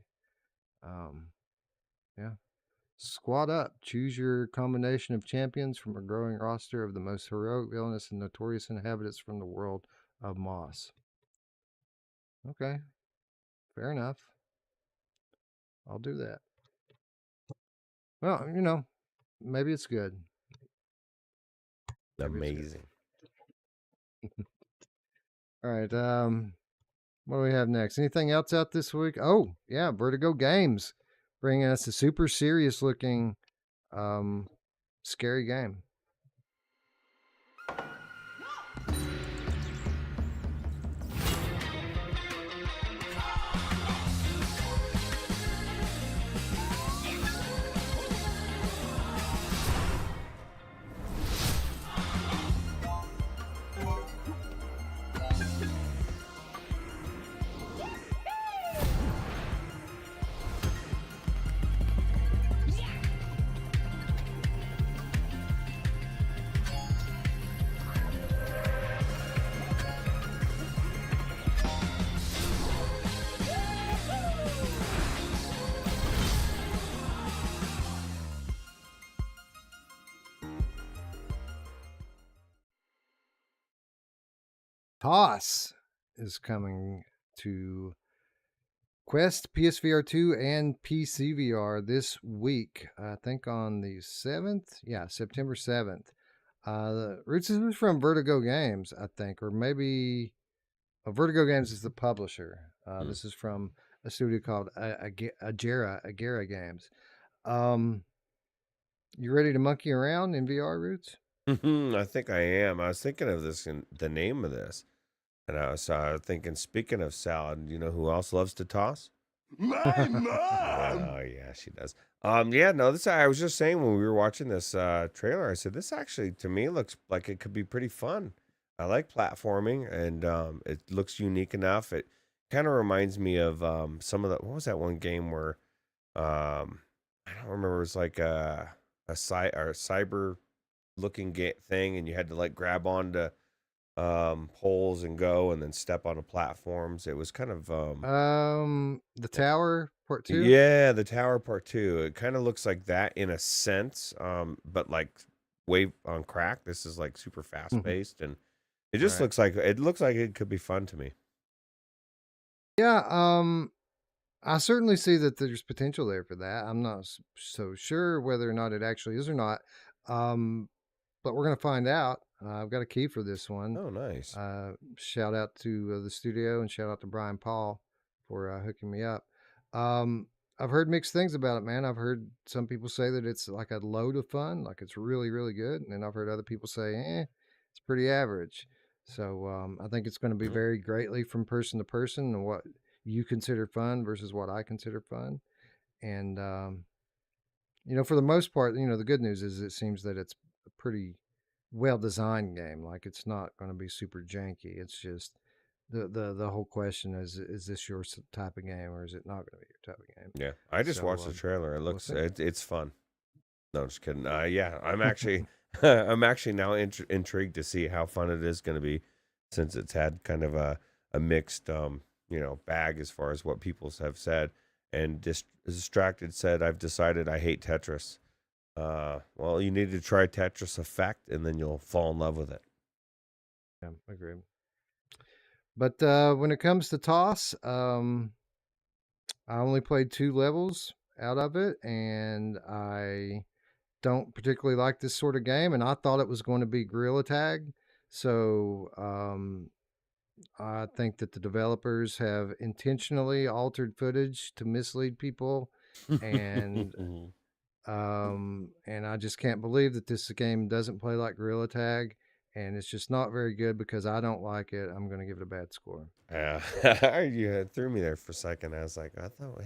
Yeah. Squad up. Choose your combination of champions from a growing roster of the most heroic, villainous, and notorious inhabitants from the world of Moss. Okay. Fair enough. I'll do that. Well, maybe it's good. Amazing. All right. What do we have next? Anything else out this week? Oh, yeah, Vertigo Games bringing us a super serious looking scary game. Toss is coming to Quest, PSVR 2, and PCVR this week. I think on the 7th. Yeah, September 7th. Ruuts is from Vertigo Games, I think, or maybe Vertigo Games is the publisher. This is from a studio called Agera Games. You ready to monkey around in VR, Ruuts? I think I am. I was thinking of this in the name of this. And I was thinking, speaking of salad, you know who else loves to toss? My mom! Oh, yeah, she does. Yeah, no, I was just saying when we were watching this trailer, I said, this actually, to me, looks like it could be pretty fun. I like platforming, and it looks unique enough. It kind of reminds me of some of the, what was that one game where, I don't remember, it was like a cyber looking thing, and you had to like grab onto poles and go and then step onto platforms. It was kind of the Tower Part 2. Yeah, the Tower Part 2. It kind of looks like that in a sense, but like way on crack. This is like super fast paced, and it just looks like it could be fun to me. Yeah, I certainly see that there's potential there for that. I'm not so sure whether or not it actually is or not, but we're gonna find out. I've got a key for this one. Oh, nice. Shout out to the studio and shout out to Brian Paul for hooking me up. I've heard mixed things about it, man. I've heard some people say that it's like a load of fun, like it's really, really good, and then I've heard other people say, it's pretty average. So I think it's going to be very greatly from person to person and what you consider fun versus what I consider fun. And for the most part, the good news is it seems that it's a pretty well designed game. Like it's not going to be super janky. It's just the whole question is this your type of game or is it not going to be your type of game? Yeah, I just So, watched the trailer. It we'll looks see. it's fun. No, just kidding. Yeah, I'm actually I'm actually now intrigued to see how fun it is going to be, since it's had kind of a mixed bag as far as what people have said. And Distracted said, "I've decided I hate Tetris." Well, you need to try Tetris Effect, and then you'll fall in love with it. Yeah, agreed. But when it comes to Toss, I only played 2 levels out of it, and I don't particularly like this sort of game, and I thought it was going to be Gorilla Tag. So I think that the developers have intentionally altered footage to mislead people, and and I just can't believe that this game doesn't play like Gorilla Tag, and it's just not very good because I don't like it. I'm going to give it a bad score. You had threw me there for a second. I was like, I thought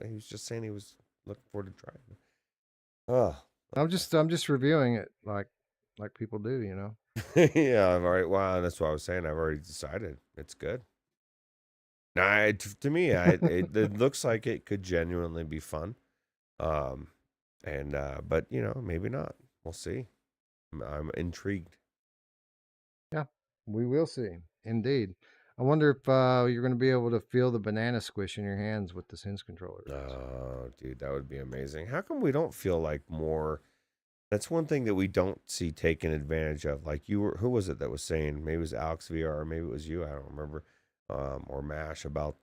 he was just saying he was looking forward to trying it. Oh, I'm just reviewing it like people do, you know. yeah, I've already. Wow, that's what I was saying. I've already decided it's good. Nah, to me, it looks like it could genuinely be fun. But maybe not. We'll see. I'm intrigued. Yeah, we will see. Indeed. I wonder if you're going to be able to feel the banana squish in your hands with the Sense controller. Oh, dude, that would be amazing. How come we don't feel like more? That's one thing that we don't see taken advantage of. Like who was it that was saying? Maybe it was Alex VR, or maybe it was you. I don't remember. Or Mash about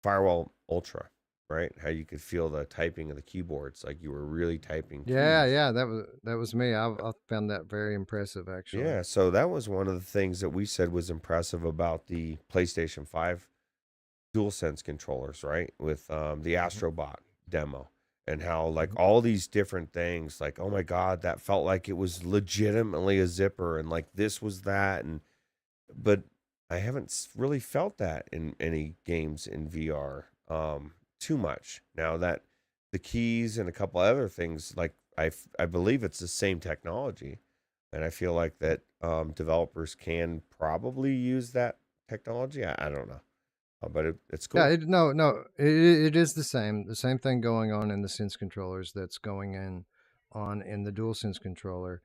Firewall Ultra, right? How you could feel the typing of the keyboards, like you were really typing. Yeah, keys. yeah, that was me. I found that very impressive, actually. Yeah, so that was one of the things that we said was impressive about the PlayStation 5 DualSense controllers, right? With the Astrobot demo, and how like all these different things, like, oh my God, that felt like it was legitimately a zipper, and like this was that, but I haven't really felt that in any games in VR too much. Now that the keys and a couple other things, like I believe it's the same technology, and I feel like that developers can probably use that technology. I don't know, but it's cool. Yeah, no, it is the same thing going on in the Sense controllers that's going in the DualSense controller.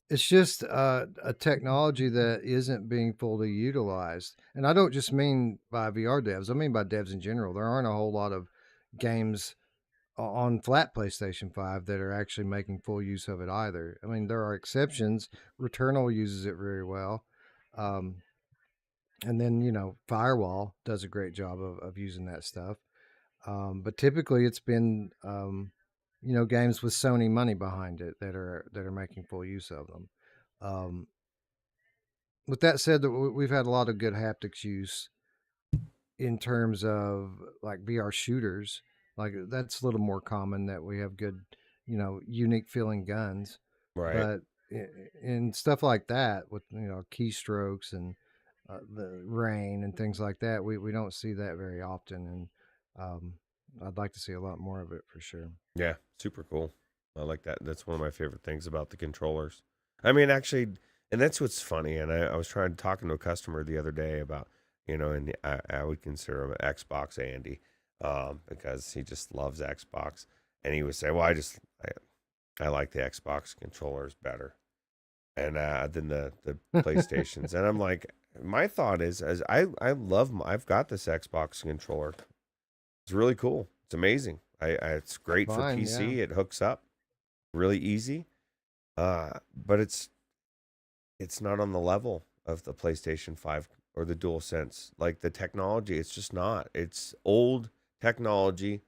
It's just a technology that isn't being fully utilized, and I don't just mean by VR devs. I mean by devs in general. There aren't a whole lot of games on flat PlayStation 5 that are actually making full use of it either. I mean, there are exceptions. Returnal uses it very well. Um, and then, Firewall does a great job of using that stuff. But typically it's been, games with Sony money behind it that are making full use of them. Um, with that said, we've had a lot of good haptics use in terms of like VR shooters. Like that's a little more common that we have good, unique feeling guns. Right. But in stuff like that with keystrokes and the rain and things like that, we don't see that very often, and I'd like to see a lot more of it for sure. Yeah, super cool. I like that. That's one of my favorite things about the controllers. I mean, actually, and that's what's funny. And I was talking to a customer the other day about, and I would consider him an Xbox Andy, because he just loves Xbox. And he would say, well, I like the Xbox controllers better and than the PlayStations. And I'm like, my thought is, as I've got this Xbox controller. It's really cool. It's amazing. It's great for PC. Yeah. It hooks up really easy. But it's not on the level of the PlayStation 5 or the DualSense. Like the technology, it's just not. It's old technology.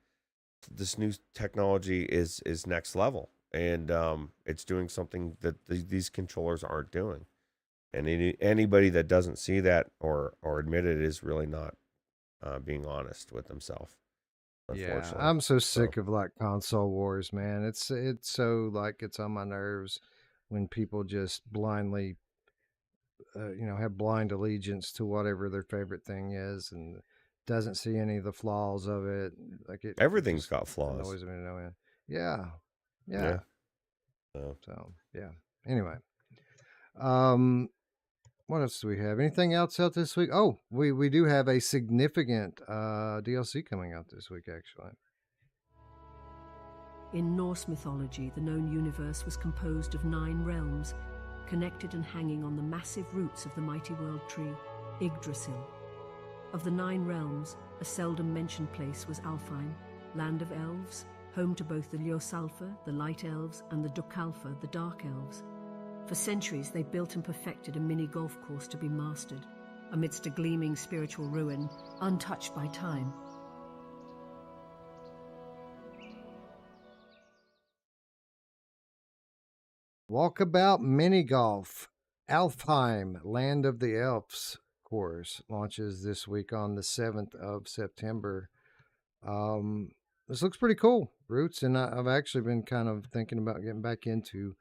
This new technology is next level, and it's doing something that these controllers aren't doing. And anybody that doesn't see that or admit it is really not being honest with themselves. Yeah, unfortunately. I'm so So sick of like console wars, man. It's so like it's on my nerves when people just blindly, have blind allegiance to whatever their favorite thing is and doesn't see any of the flaws of it. Like it everything's just got flaws. annoys me to no end. Yeah, yeah. Yeah. So So yeah. Anyway, um, what else do we have? Anything else out this week? Oh, we do have a significant DLC coming out this week, actually. In Norse mythology, the known universe was composed of 9 realms, connected and hanging on the massive roots of the mighty world tree, Yggdrasil. Of the 9 realms, a seldom mentioned place was Alfheim, land of elves, home to both the Ljósalfar, the light elves, and the Dökkalfar, the dark elves. For centuries, they built and perfected a mini golf course to be mastered, amidst a gleaming spiritual ruin, untouched by time. Walkabout Mini Golf, Alfheim, Land of the Elves course launches this week on the 7th of September. This looks pretty cool, Roots, and I've actually been kind of thinking about getting back into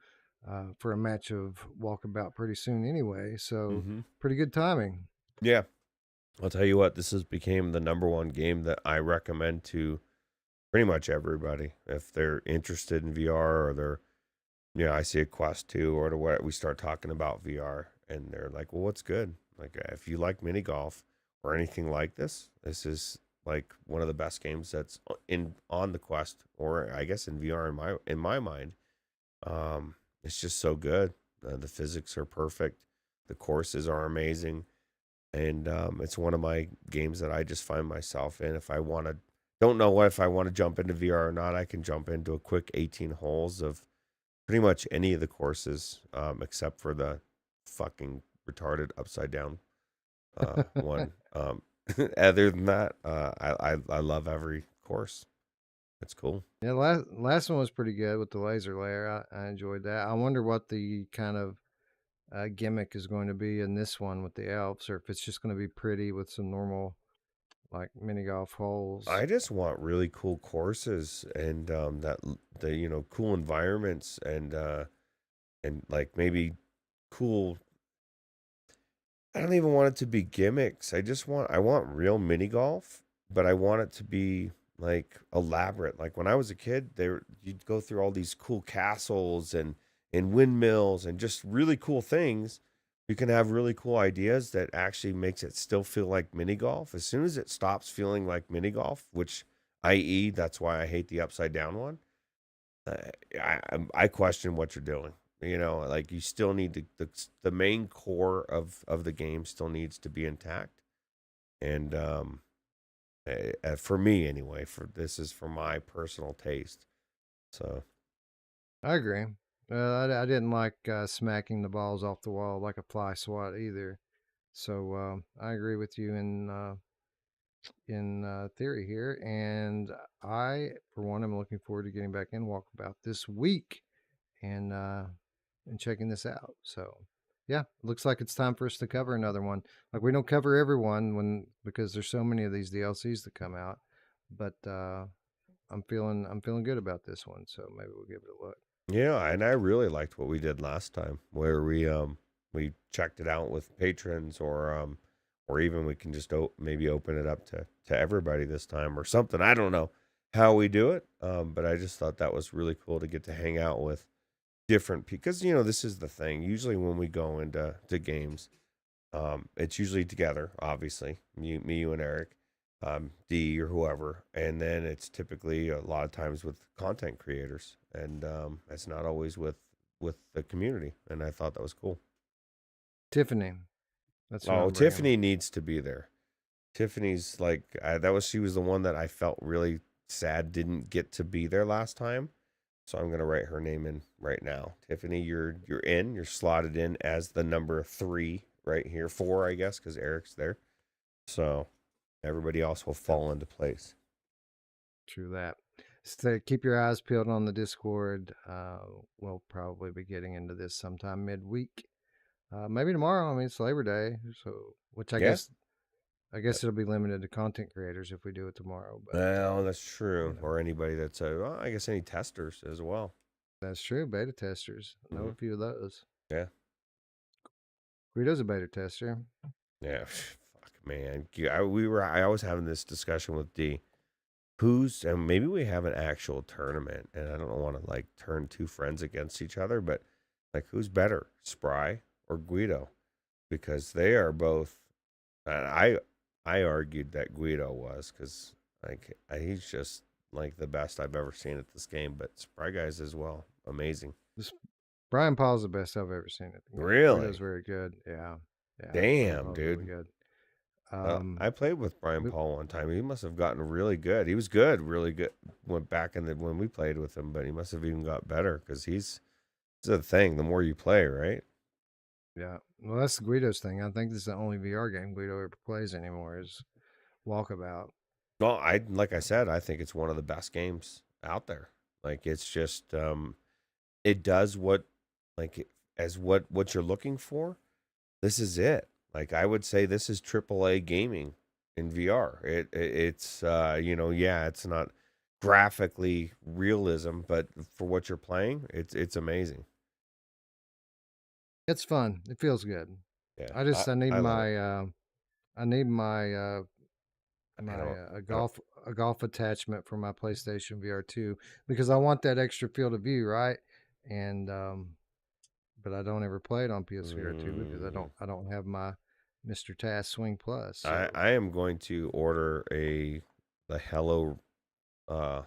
for a match of Walkabout pretty soon anyway. So pretty good timing. yeah, I'll tell you what, this has became the number one game that I recommend to pretty much everybody if they're interested in VR or they're, I see a Quest 2 or what we start talking about VR and they're like, well, what's good? Like if you like mini golf or anything like this is like one of the best games that's on the Quest or I guess in VR in my mind. It's just so good. The physics are perfect. The courses are amazing. And it's one of my games that I just find myself in. If I don't know if I want to jump into VR or not, I can jump into a quick 18 holes of pretty much any of the courses, except for the fucking retarded upside down one. Other than that, I love every course. It's cool. Yeah, last one was pretty good with the laser layer. I enjoyed that. I wonder what the kind of gimmick is going to be in this one with the elves, or if it's just going to be pretty with some normal like mini golf holes. I just want really cool courses and the cool environments and like maybe cool. I don't even want it to be gimmicks. I want real mini golf, but I want it to be like elaborate. Like when I was a kid, you'd go through all these cool castles and windmills and just really cool things. You can have really cool ideas that actually makes it still feel like mini golf. As soon as it stops feeling like mini golf, which i.e. that's why I hate the upside down one. I question what you're doing. Like you still need the main core of the game still needs to be intact. And for me anyway, this is for my personal taste. So I agree. I didn't like smacking the balls off the wall like a fly swat either. So I agree with you in theory here, and I, for one, am looking forward to getting back in Walkabout this week and checking this out. So yeah, looks like it's time for us to cover another one. Like we don't cover everyone because there's so many of these DLCs that come out, but I'm feeling good about this one. So maybe we'll give it a look. yeah, and I really liked what we did last time, where we checked it out with patrons, or even we can just maybe open it up to everybody this time or something. I don't know how we do it, but I just thought that was really cool to get to hang out with different people because this is the thing. Usually when we go into games, it's usually together. Obviously, me, you, and Eric, D or whoever, and then it's typically a lot of times with content creators, and it's not always with the community. And I thought that was cool. Tiffany, that's who I'm bringing. Tiffany needs to be there. Tiffany's like she was the one that I felt really sad didn't get to be there last time. So I'm gonna write her name in right now. Tiffany, you're slotted in as the number 3 right here, 4 I guess, because Eric's there. So everybody else will fall into place. True that. So keep your eyes peeled on the Discord. We'll probably be getting into this sometime midweek. Maybe tomorrow. I mean, it's Labor Day, so which I guess I guess it'll be limited to content creators if we do it tomorrow. But Well, that's true. know. Or anybody that's well, I guess any testers as well. that's true. Beta testers. I know a few of those. Yeah. Guido's a beta tester. Yeah. Fuck, man. I was having this discussion with D. And maybe we have an actual tournament, and I don't want to like turn two friends against each other, but like who's better, Spry or Guido? Because they are both. And I argued that Guido was because like he's just like the best I've ever seen at this game. But Spry Guys as well, amazing. Brian Paul's the best I've ever seen. Really? Guido's very good. Yeah. Damn, dude. Really good. I played with Brian Paul one time. He must have gotten really good. He was good, really good. Went back when we played with him, but he must have even got better because it's the thing. The more you play, right? Yeah. Well, that's Guido's thing. I think this is the only VR game Guido ever plays anymore is Walkabout. Well, like I said, I think it's one of the best games out there. Like it's just it does what you're looking for. This is it. Like I would say this is AAA gaming in VR. It's it's not graphically realism, but for what you're playing, it's amazing. It's fun. It feels good. Yeah. I need my a golf attachment for my PlayStation VR 2 because I want that extra field of view, right? And but I don't ever play it on PSVR 2 because I don't have my Mr. Task Swing Plus. So. I am going to order the Hello the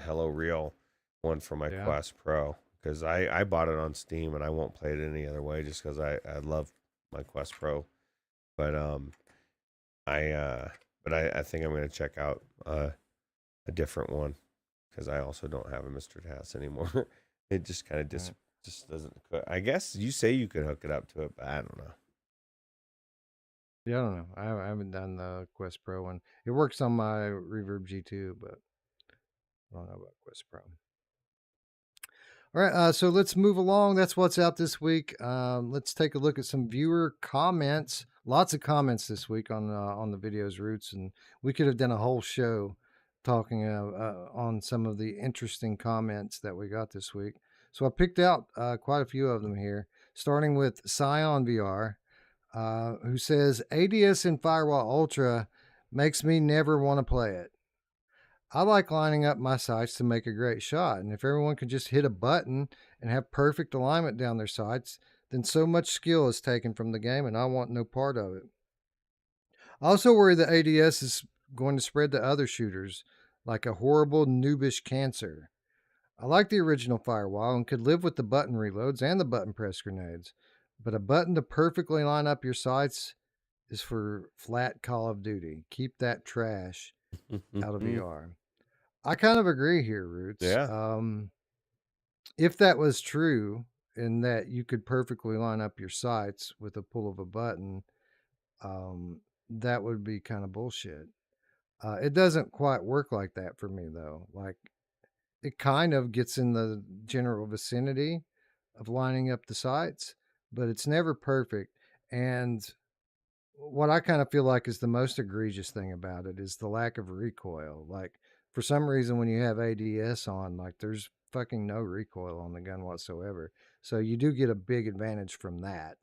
Hello Real one for my Quest Pro because I bought it on Steam and I won't play it any other way just because I love my Quest Pro. But I think I'm going to check out a different one because I also don't have a Mr. Task anymore. It just kind of just doesn't. I guess you say you could hook it up to it, but I don't know. Yeah, I don't know. I haven't done the Quest Pro one. It works on my Reverb G2, but I don't know about Quest Pro. All right, so let's move along. That's what's out this week. Let's take a look at some viewer comments. Lots of comments this week on the videos Ruuts, and we could have done a whole show talking on some of the interesting comments that we got this week. So I picked out quite a few of them here, starting with Scion VR, who says, ADS in Firewall Ultra makes me never want to play it. I like lining up my sights to make a great shot, and if everyone could just hit a button and have perfect alignment down their sights, then so much skill is taken from the game, and I want no part of it. I also worry that ADS is going to spread to other shooters like a horrible noobish cancer. I like the original Firewall and could live with the button reloads and the button press grenades, but a button to perfectly line up your sights is for flat Call of Duty. Keep that trash out of VR. I kind of agree here, Ruuts. Yeah. If that was true and that you could perfectly line up your sights with a pull of a button, that would be kind of bullshit. It doesn't quite work like that for me, though. Like, it kind of gets in the general vicinity of lining up the sights, but it's never perfect. And what I kind of feel like is the most egregious thing about it is the lack of recoil. Like, for some reason, when you have ADS on, like, there's fucking no recoil on the gun whatsoever. So you do get a big advantage from that.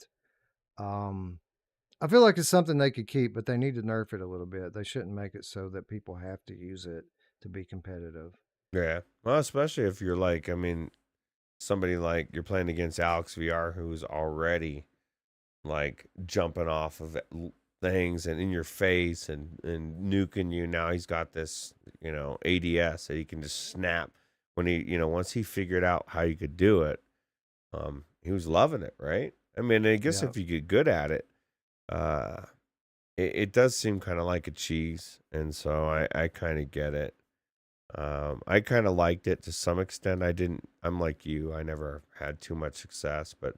I feel like it's something they could keep, but they need to nerf it a little bit. They shouldn't make it so that people have to use it to be competitive. Yeah. Well, especially if you're like, somebody like you're playing against Alex VR who's already like jumping off of things and in your face and nuking you. Now he's got this, ADS that he can just snap when once he figured out how you could do it, he was loving it, right? I guess if you get good at it, it does seem kind of like a cheese. And so I kind of get it. I kind of liked it to some extent. I'm like you, I never had too much success, but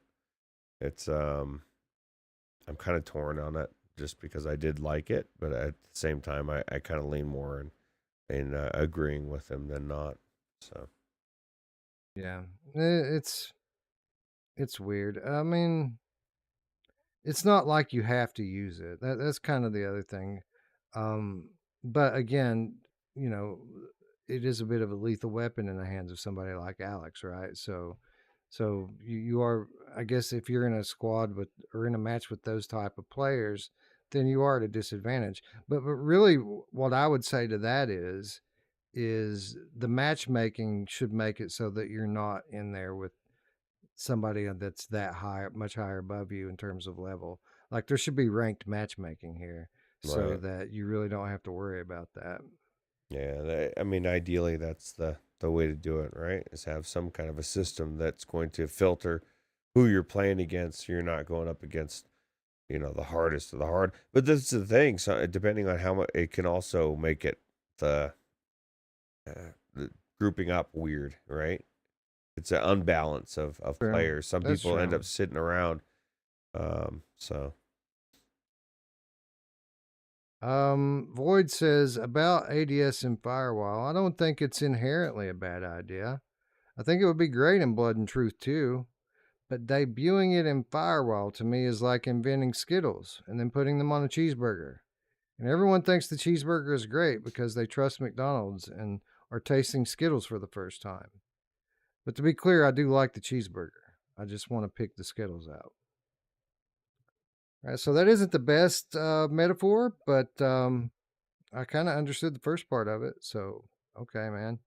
it's, I'm kind of torn on it just because I did like it, but at the same time, I kind of lean more in agreeing with him than not. So, yeah, it's weird. it's not like you have to use it. That's kind of the other thing. But again, you know, it is a bit of a lethal weapon in the hands of somebody like Alex, right? So you are, I guess, if you're in a squad with or in a match with those type of players, then you are at a disadvantage. But really, what I would say to that is the matchmaking should make it so that you're not in there with somebody that's that high, much higher above you in terms of level. Like there should be ranked matchmaking here, so Right. that you really don't have to worry about that. Yeah, I mean, ideally, that's the way to do it, right? Is have some kind of a system that's going to filter who you're playing against. So you're not going up against, the hardest of the hard. But that's the thing. So depending on how much, it can also make it the grouping up weird, right? It's an unbalance of True. players. Some That's people end true. up sitting around. So Void says about ADS and Firewall. I don't think it's inherently a bad idea. I think it would be great in Blood and Truth too. But debuting it in Firewall to me is like inventing Skittles and then putting them on a cheeseburger. And everyone thinks the cheeseburger is great because they trust McDonald's and are tasting Skittles for the first time. But to be clear, I do like the cheeseburger. I just want to pick the Skittles out. All right, so that isn't the best metaphor, but I kind of understood the first part of it. So, okay, man.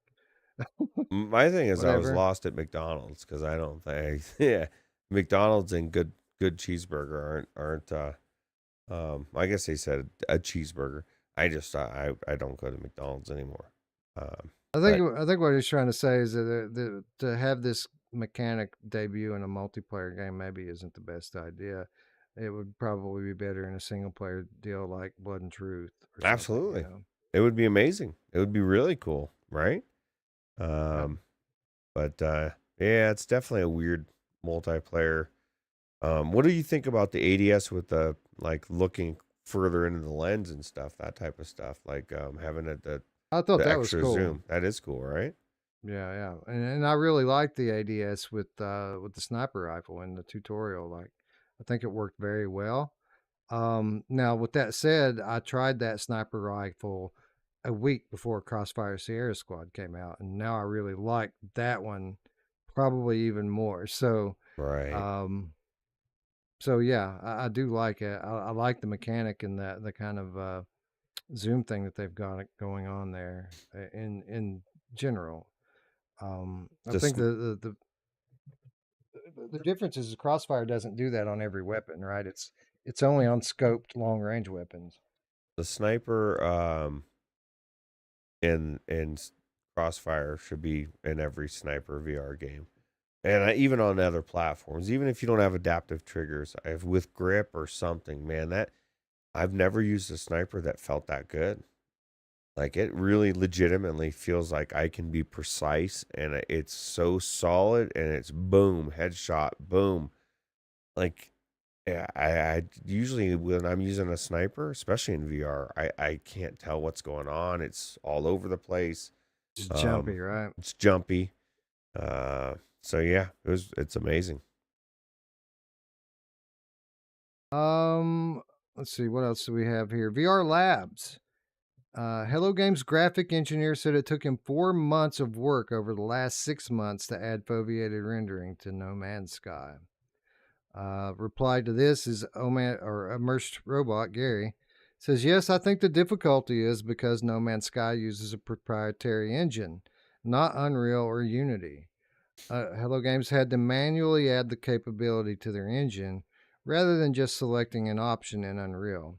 my thing is, I was Whatever. lost at McDonald's because I don't think, yeah, McDonald's and good cheeseburger aren't. I guess they said a cheeseburger. I don't go to McDonald's anymore. But I think what he's trying to say is that to have this mechanic debut in a multiplayer game maybe isn't the best idea. It would probably be better in a single player deal like Blood and Truth or something, you absolutely, know. it would be amazing. It would be really cool, right? Yeah. Um, but yeah, it's definitely a weird multiplayer. What do you think about the ADS with the like looking further into the lens and stuff, that type of stuff, like having I thought the that was extra cool. zoom? That is cool, right? Yeah, yeah, and I really liked the ADS with the sniper rifle in the tutorial. Like, I think it worked very well. Now, with that said, I tried that sniper rifle a week before Crossfire Sierra Squad came out, and now I really like that one probably even more. Right. Um, so yeah, I do like it. I like the mechanic and the kind of zoom thing that they've got going on there in general. I think Just the difference is the Crossfire doesn't do that on every weapon, right? It's only on scoped long range weapons. the sniper in Crossfire should be in every sniper VR game. And even on other platforms, even if you don't have adaptive triggers, if with grip or something, man, that I've never used a sniper that felt that good. Like it really legitimately feels like I can be precise and it's so solid and it's boom, headshot, boom. Like yeah, I usually when I'm using a sniper, especially in VR, I can't tell what's going on. It's all over the place. It's Um, jumpy, right? it's jumpy. So yeah, it's amazing. Um, let's see what else do we have here. VR Labs. Hello Games graphic engineer said it took him 4 months of work over the last 6 months to add foveated rendering to No Man's Sky. Reply to this is Oman or Immersed Robot Gary says, yes, I think the difficulty is because No Man's Sky uses a proprietary engine, not Unreal or Unity. Hello Games had to manually add the capability to their engine rather than just selecting an option in Unreal.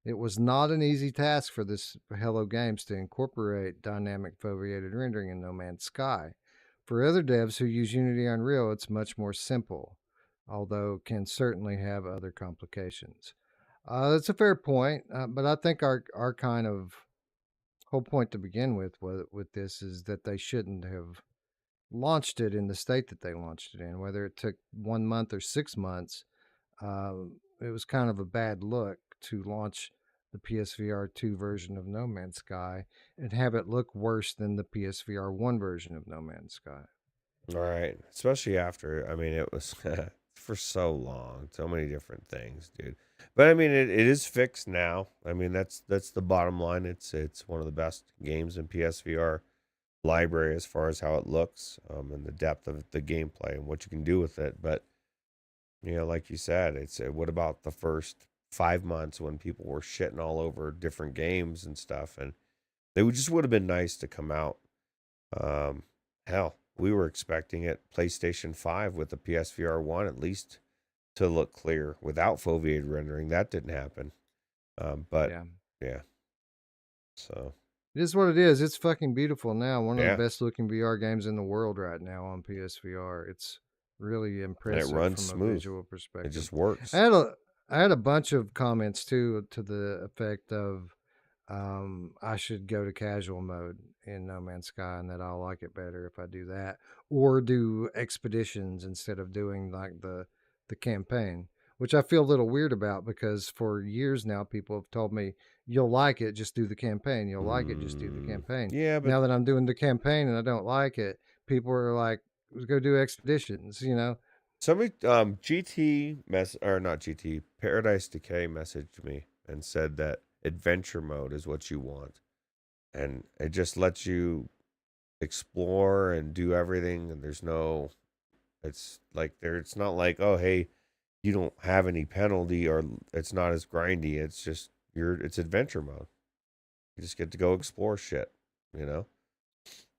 It was not an easy task for this Hello Games to incorporate dynamic foveated rendering in No Man's Sky. For other devs who use Unity Unreal, it's much more simple, although can certainly have other complications. That's a fair point, but I think our kind of whole point to begin with this is that they shouldn't have launched it in the state that they launched it in, whether it took 1 month or 6 months. It was kind of a bad look to launch the PSVR 2 version of No Man's Sky and have it look worse than the PSVR 1 version of No Man's Sky. All right, especially after. I mean, it was for so long, so many different things, dude. But I mean, it is fixed now. I mean, that's the bottom line. It's one of the best games in PSVR library as far as how it looks, and the depth of the gameplay and what you can do with it. But like you said, it's what about the first 5 months when people were shitting all over different games and stuff, and they would have been nice to come out. Hell, we were expecting it PlayStation 5 with the PSVR 1 at least to look clear without foveated rendering. That didn't happen. But yeah. So it is what it is. It's fucking beautiful now. One of Yeah. the best looking VR games in the world right now on PSVR. It's really impressive runs from smooth. a visual It perspective. just works. I had a bunch of comments too to the effect of I should go to casual mode in No Man's Sky and that I'll like it better if I do that, or do expeditions instead of doing like the campaign, which I feel a little weird about because for years now people have told me you'll like it, just do the campaign. You'll like it, just do the campaign. Yeah, but Now that I'm doing the campaign and I don't like it, people are like, let's go do expeditions, somebody not GT, Paradise Decay messaged me and said that adventure mode is what you want. And it just lets you explore and do everything, and it's not like, oh hey, you don't have any penalty, or it's not as grindy. It's just it's adventure mode. You just get to go explore shit,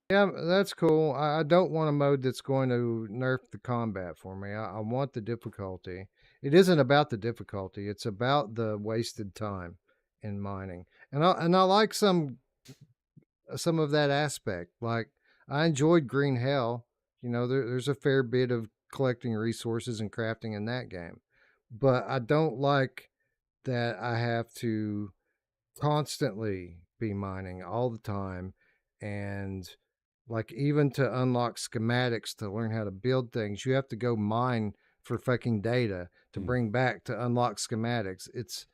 Yeah, that's cool. I don't want a mode that's going to nerf the combat for me. I want the difficulty. It isn't about the difficulty. It's about the wasted time in mining. And I like some of that aspect. Like I enjoyed Green Hell. There's a fair bit of collecting resources and crafting in that game. But I don't like that I have to constantly be mining all the time, and like even to unlock schematics to learn how to build things, you have to go mine for fucking data to bring back to unlock schematics. It's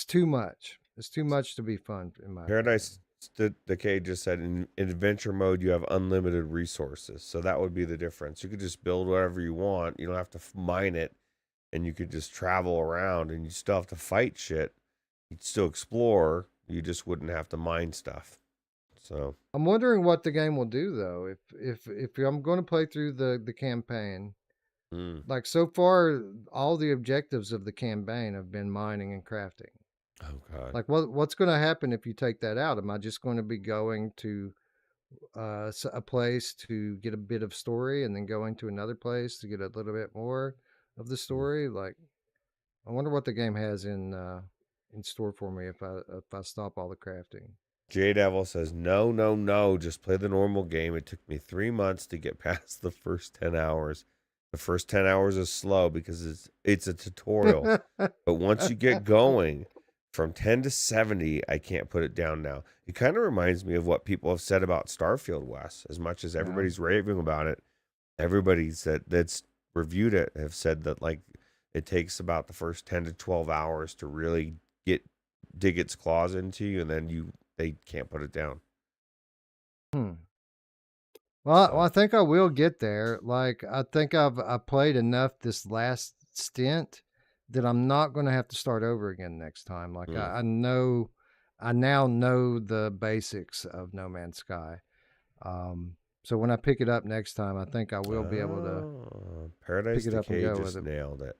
too much. It's too much to be fun in my opinion. Paradise Decay just said in adventure mode you have unlimited resources, so that would be the difference. You could just build whatever you want. You don't have to mine it, and you could just travel around, and you still have to fight shit. You'd still explore. You just wouldn't have to mine stuff. So I'm wondering what the game will do though. If I'm going to play through the campaign, like so far, all the objectives of the campaign have been mining and crafting. Oh god. Like what's going to happen if you take that out? Am I just going to be going to a place to get a bit of story and then going to another place to get a little bit more of the story? Like, I wonder what the game has in store for me if I stop all the crafting. J Devil says no, no, no. Just play the normal game. It took me 3 months to get past the first 10 hours. The first 10 hours is slow because it's a tutorial. But once you get going, from 10 to 70, I can't put it down now. It kind of reminds me of what people have said about Starfield, Wes. As much as everybody's raving about it, everybody that's reviewed it have said that like it takes about the first 10 to 12 hours to really dig its claws into you, and then they can't put it down. Well, I think I will get there. Like, I think I played enough this last stint that I'm not going to have to start over again next time. Like, I now know the basics of No Man's Sky. So when I pick it up next time, I think I will be able to Paradise pick it up and Decay go just with it. nailed it.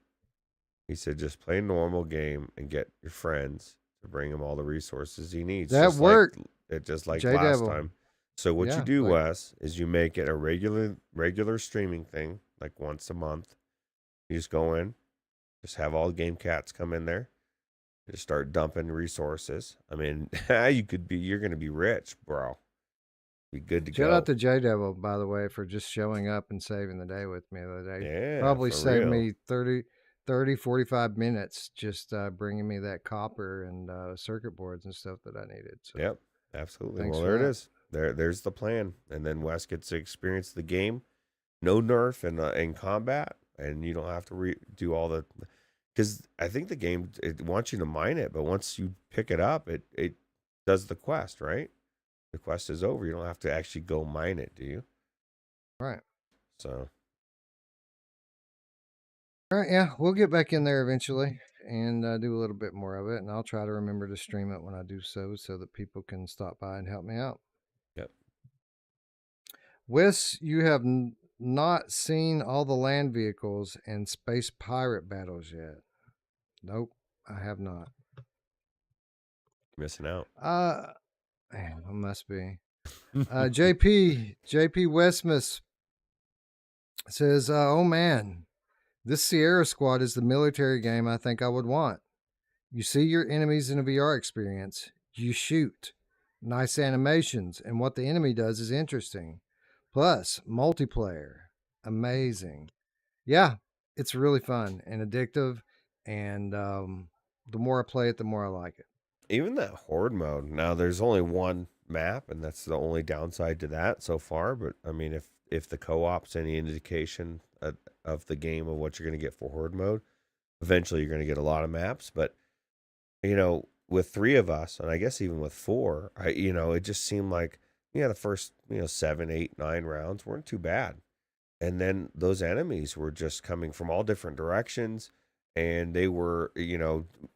He said, just play a normal game and get your friends to bring him all the resources he needs. That worked. Just like J last Devil. time. So what you do, Wes, is you make it a regular streaming thing, like once a month. You just go in, just have all game cats come in there, just start dumping resources. I mean, you're gonna be rich, bro. Be good to go. Shout out to J Devil, by the way, for just showing up and saving the day with me the other day. Yeah, probably for saved real. me 45 minutes just bringing me that copper and circuit boards and stuff that I needed. So Yep, absolutely. thanks Well, for there it that. is. There's the plan, and then Wes gets to experience the game. No nerf in combat, and you don't have to do all the. Because I think the game it wants you to mine it, but once you pick it up, it does the quest, right? The quest is over. You don't have to actually go mine it, do you? Right. So All right, yeah, we'll get back in there eventually and do a little bit more of it, and I'll try to remember to stream it when I do so that people can stop by and help me out. Yep. Wes, you have not seen all the land vehicles and space pirate battles yet. Nope, I have not. Missing out. Man, I must be. JP Westmus says, "Oh man, this Sierra Squad is the military game I think I would want. You see your enemies in a VR experience. You shoot. Nice animations, and what the enemy does is interesting. Plus, multiplayer. Amazing. Yeah, it's really fun and addictive, and the more I play it, the more I like it. Even that horde mode. Now, there's only one map, and that's the only downside to that so far. But I mean, if the co-op's any indication of the game of what you're going to get for horde mode, eventually you're going to get a lot of maps. But with 3 of us, and I guess even with 4, it just seemed like the first 7, 8, 9 rounds weren't too bad, and then those enemies were just coming from all different directions, and they were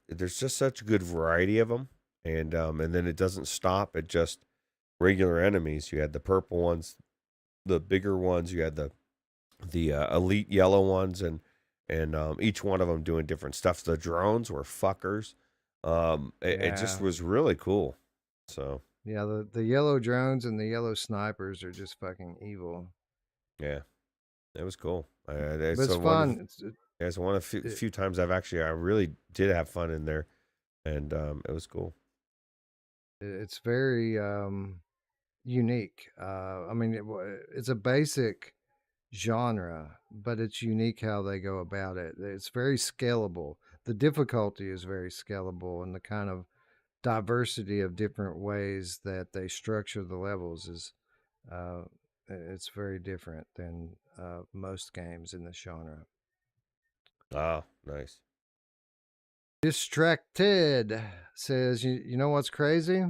there's just such a good variety of them, and then it doesn't stop at just regular enemies. You had the purple ones, the bigger ones. You had the elite yellow ones, and each one of them doing different stuff. The drones were fuckers. It just Yeah. was really cool. So Yeah, the yellow drones and the yellow snipers are just fucking evil. yeah, it was cool. But it's fun. It's one of the few times I really did have fun in there, and it was cool. It's very unique. I mean, it's a basic genre, but it's unique how they go about it. It's very scalable. The difficulty is very scalable, and the kind of diversity of different ways that they structure the levels is it's very different than most games in the genre. Ah, nice. Distracted says, you know what's crazy?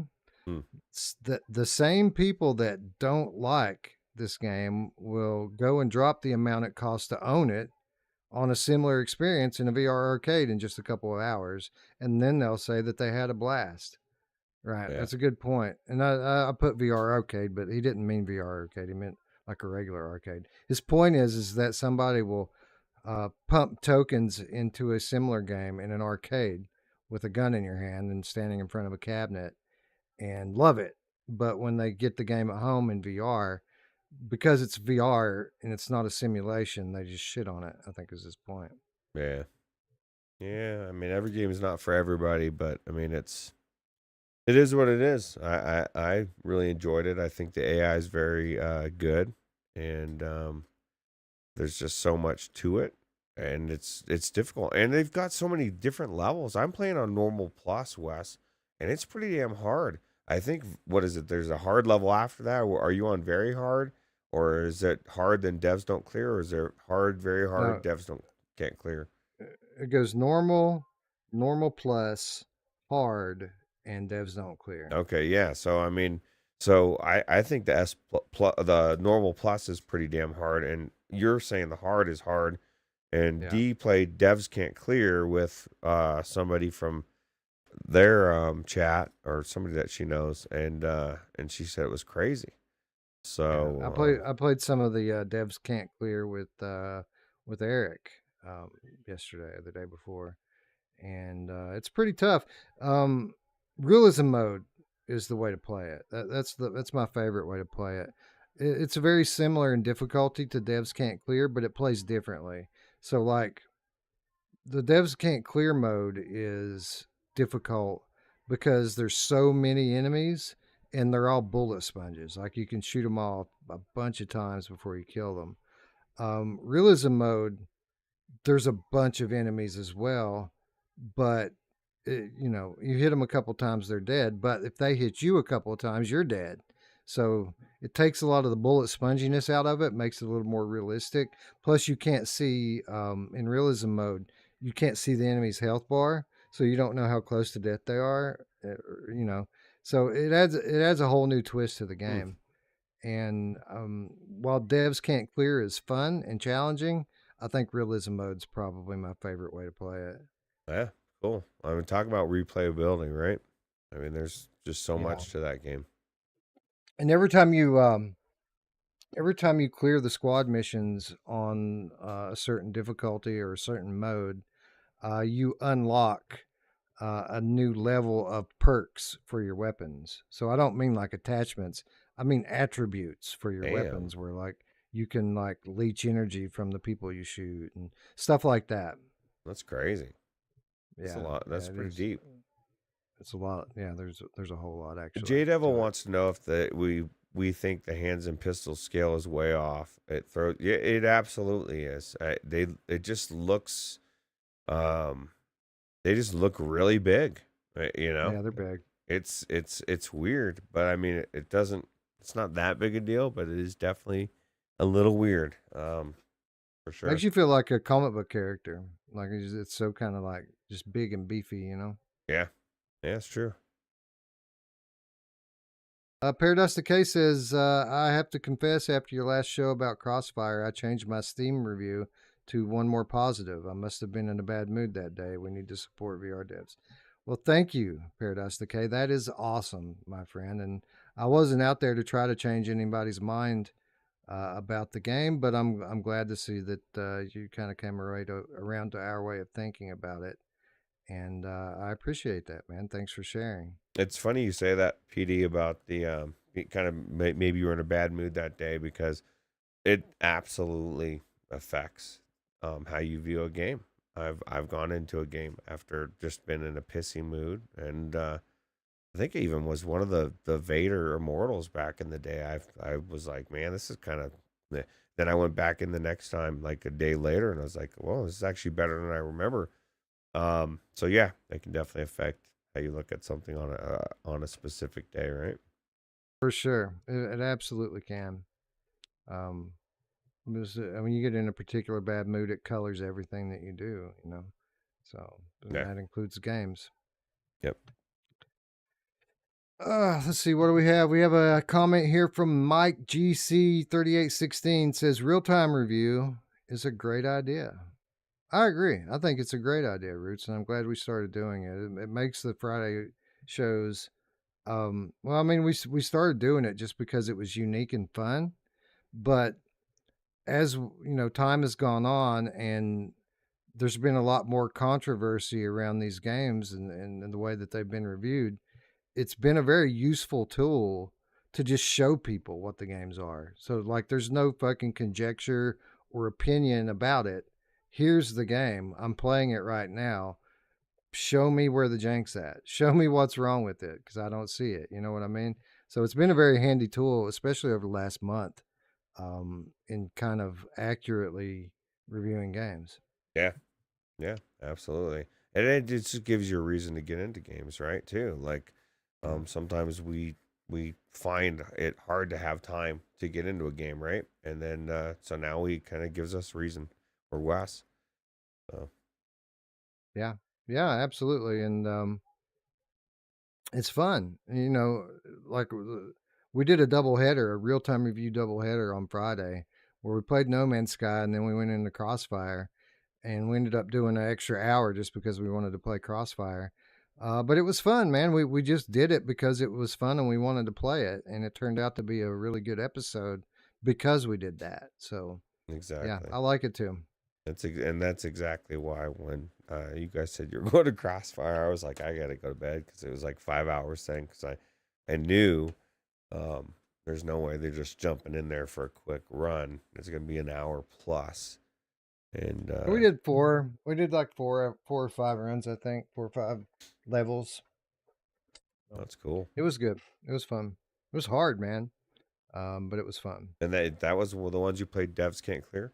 It's the same people that don't like this game will go and drop the amount it costs to own it on a similar experience in a VR arcade in just a couple of hours, and then they'll say that they had a blast. Right, Yeah. that's a good point. And I put VR arcade, but he didn't mean VR arcade. He meant like a regular arcade. His point is that somebody will pump tokens into a similar game in an arcade with a gun in your hand and standing in front of a cabinet and love it. But when they get the game at home in VR, because it's VR and it's not a simulation, they just shit on it, I think is his point. Yeah. Yeah, I mean, every game is not for everybody, but I mean, it is what it is. I really enjoyed it. I think the AI is very good, and there's just so much to it, and it's difficult. And they've got so many different levels. I'm playing on normal plus, Wes, and it's pretty damn hard. I think, what is it? There's a hard level after that. Are you on very hard, or is it hard then devs don't clear, or is there hard, very hard, devs can't clear? It goes normal, normal plus, hard, and devs don't clear. Okay, yeah. So I mean, I think the normal plus is pretty damn hard, and you're saying the hard is hard, and Yeah. D played devs can't clear with somebody from their chat, or somebody that she knows, and she said it was crazy. So yeah, I played some of the devs can't clear with Eric yesterday or the day before, and it's pretty tough. Realism mode is the way to play it. That's my favorite way to play it. It's very similar in difficulty to devs can't clear, but it plays differently. So like the devs can't clear mode is difficult because there's so many enemies and they're all bullet sponges. Like you can shoot them all a bunch of times before you kill them. Realism mode, there's a bunch of enemies as well, but you hit them a couple times, they're dead. But if they hit you a couple of times, you're dead. So it takes a lot of the bullet sponginess out of it, makes it a little more realistic. Plus, you can't see in realism mode, you can't see the enemy's health bar, so you don't know how close to death they are. So it adds a whole new twist to the game. And while devs can't clear is fun and challenging, I think realism mode's probably my favorite way to play it. Yeah, cool. I mean, talk about replayability, right? I mean, there's just so Yeah. much to that game. And every time you clear the squad missions on a certain difficulty or a certain mode, you unlock a new level of perks for your weapons. So I don't mean like attachments. I mean attributes for your Damn. weapons, where like you can like leech energy from the people you shoot and stuff like that. That's crazy. Yeah, That's a lot. That's yeah, pretty deep. It's a lot. Yeah, there's a whole lot actually. J Devil to it. wants to know if we think the hands and pistol scale is way off. It absolutely is. It just looks they just look really big. You know. Yeah, they're big. It's weird, but I mean it doesn't. It's not that big a deal, but it is definitely a little weird. For sure. Makes you feel like a comic book character. Like it's so kind of like just big and beefy, you know. Yeah, it's true. Paradise Decay says, I have to confess, after your last show about Crossfire, I changed my Steam review to one more positive. I must have been in a bad mood that day. We need to support VR devs. Well, thank you, Paradise Decay. That is awesome, my friend. And I wasn't out there to try to change anybody's mind about the game, but I'm glad to see that you kind of came around to our way of thinking about it. And I appreciate that, man. Thanks for sharing. It's funny you say that, PD, about the kind of maybe you were in a bad mood that day, because it absolutely affects how you view a game. I've gone into a game after just been in a pissy mood, and I think it even was one of the Vader Immortals back in the day. I was like, man, this is kind of. Then I went back in the next time, like a day later, and I was like, well, this is actually better than I remember. So yeah, they can definitely affect how you look at something on a specific day, right? For sure, it absolutely can. When you get in a particular bad mood, it colors everything that you do, you know. So Yeah. that includes games. Yep. Let's see, what do we have? We have a comment here from Mike GC3816. Says real time review is a great idea. I agree. I think it's a great idea, Ruuts, and I'm glad we started doing it. It makes the Friday shows. Well, I mean, we started doing it just because it was unique and fun, but as you know, time has gone on, and there's been a lot more controversy around these games and the way that they've been reviewed. It's been a very useful tool to just show people what the games are. So like, there's no fucking conjecture or opinion about it. Here's the game. I'm playing it right now. Show me where the jank's at. Show me what's wrong with it, because I don't see it. You know what I mean? So it's been a very handy tool, especially over the last month, in kind of accurately reviewing games. Yeah, absolutely. And it just gives you a reason to get into games, right? Too, like sometimes we find it hard to have time to get into a game, right? And then so now we kind of gives us reason, or Wes. So Yeah, absolutely. And it's fun. You know, like we did a real-time review doubleheader on Friday, where we played No Man's Sky, and then we went into Crossfire, and we ended up doing an extra hour just because we wanted to play Crossfire. But it was fun, man. We just did it because it was fun and we wanted to play it, and it turned out to be a really good episode because we did that. So exactly, yeah, I like it too. That's exactly why when you guys said you're going to Crossfire, I was like, I gotta go to bed, because it was like 5 hours thing. Because I knew there's no way they're just jumping in there for a quick run. It's gonna be an hour plus. And we did four. We did like four or five runs, I think, 4 or 5 levels. That's cool. It was good. It was fun. It was hard, man, but it was fun. And that was the ones you played. Devs Can't Clear.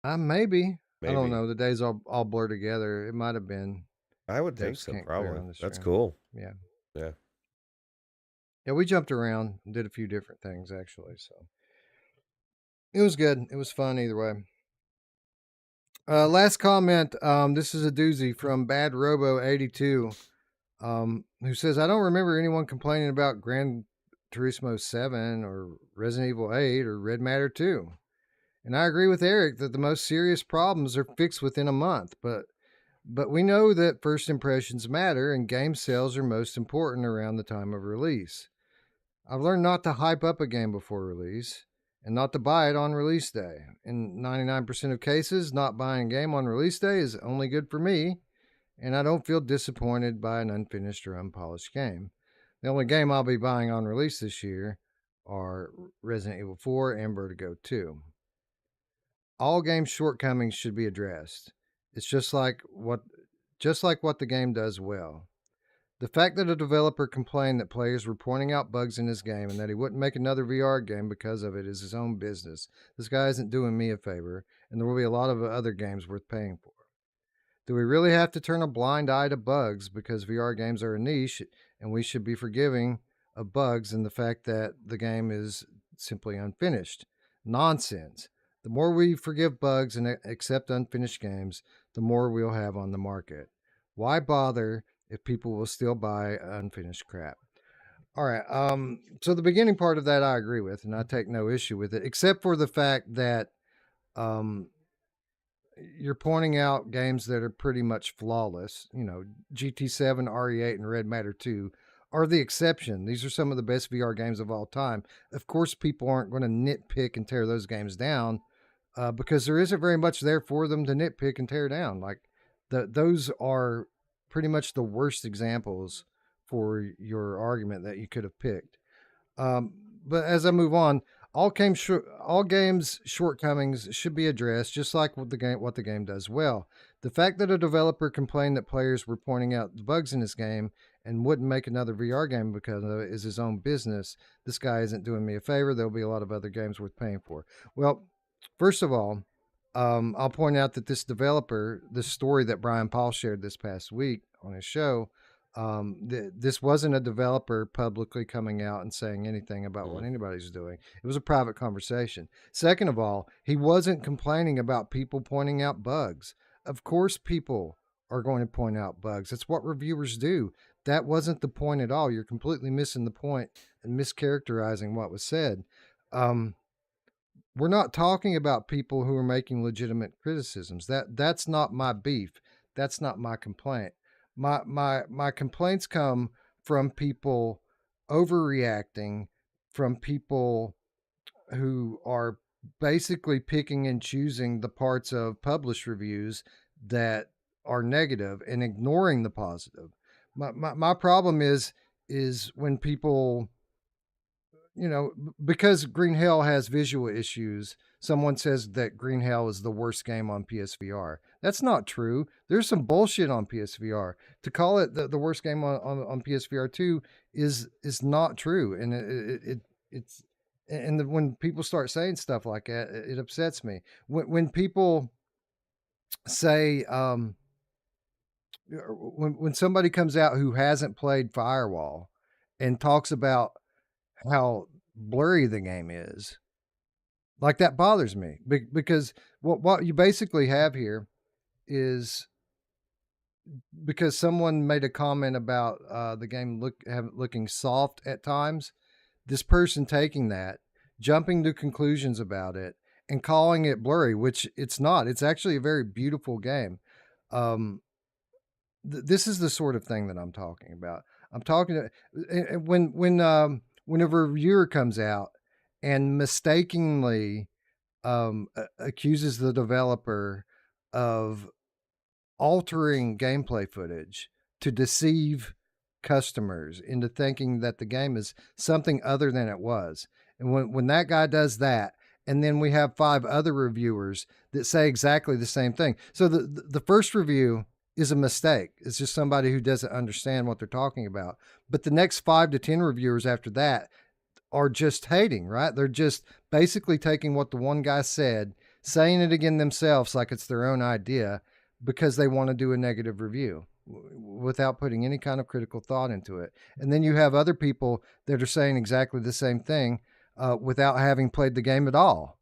Maybe. I don't know. The days all blur together. It might have been. I would think so. Probably. That's cool. Yeah. Yeah. Yeah, we jumped around and did a few different things actually. So it was good. It was fun either way. Last comment. This is a doozy from Bad Robo 82, who says, I don't remember anyone complaining about Gran Turismo 7 or Resident Evil 8 or Red Matter 2. And I agree with Eric that the most serious problems are fixed within a month, but we know that first impressions matter and game sales are most important around the time of release. I've learned not to hype up a game before release and not to buy it on release day. In 99% of cases, not buying a game on release day is only good for me, and I don't feel disappointed by an unfinished or unpolished game. The only game I'll be buying on release this year are Resident Evil 4 and Vertigo 2. All game shortcomings should be addressed. It's just like what the game does well. The fact that a developer complained that players were pointing out bugs in his game and that he wouldn't make another VR game because of it is his own business. This guy isn't doing me a favor, and there will be a lot of other games worth paying for. Do we really have to turn a blind eye to bugs because VR games are a niche and we should be forgiving of bugs and the fact that the game is simply unfinished? Nonsense. The more we forgive bugs and accept unfinished games, the more we'll have on the market. Why bother if people will still buy unfinished crap? All right. So the beginning part of that I agree with, and I take no issue with it, except for the fact that you're pointing out games that are pretty much flawless. You know, GT7, RE8, and Red Matter 2 are the exception. These are some of the best VR games of all time. Of course, people aren't going to nitpick and tear those games down because there isn't very much there for them to nitpick and tear down. Like those are pretty much the worst examples for your argument that you could have picked. But as I move on, all games shortcomings should be addressed, just like what the game does well. The fact that a developer complained that players were pointing out the bugs in his game and wouldn't make another VR game because of it is his own business. This guy isn't doing me a favor. There'll be a lot of other games worth paying for. Well, first of all, I'll point out that this developer, this story that Brian Paul shared this past week on his show, this wasn't a developer publicly coming out and saying anything about what anybody's doing. It was a private conversation. Second of all, he wasn't complaining about people pointing out bugs. Of course, people are going to point out bugs. That's what reviewers do. That wasn't the point at all. You're completely missing the point and mischaracterizing what was said. We're not talking about people who are making legitimate criticisms. That's not my beef. That's not my complaint. My complaints come from people overreacting, from people who are basically picking and choosing the parts of published reviews that are negative and ignoring the positive. My problem is when people, you know, because Green Hell has visual issues, someone says that Green Hell is the worst game on PSVR. That's not true. There's some bullshit on PSVR. To call it the worst game on PSVR 2 is not true. And it's when people start saying stuff like that, it upsets me. When people say, when somebody comes out who hasn't played Firewall and talks about how blurry the game is, like, that bothers me because what you basically have here is, because someone made a comment about the game looking soft at times, this person taking that, jumping to conclusions about it and calling it blurry, which it's not. It's actually a very beautiful game. This is the sort of thing that I'm talking about. I'm talking to, when a reviewer comes out and mistakenly accuses the developer of altering gameplay footage to deceive customers into thinking that the game is something other than it was. And when that guy does that, and then we have 5 other reviewers that say exactly the same thing. So the first review is a mistake. It's just somebody who doesn't understand what they're talking about. But the next 5 to 10 reviewers after that are just hating, right? They're just basically taking what the one guy said, saying it again themselves like it's their own idea because they want to do a negative review without putting any kind of critical thought into it. And then you have other people that are saying exactly the same thing without having played the game at all.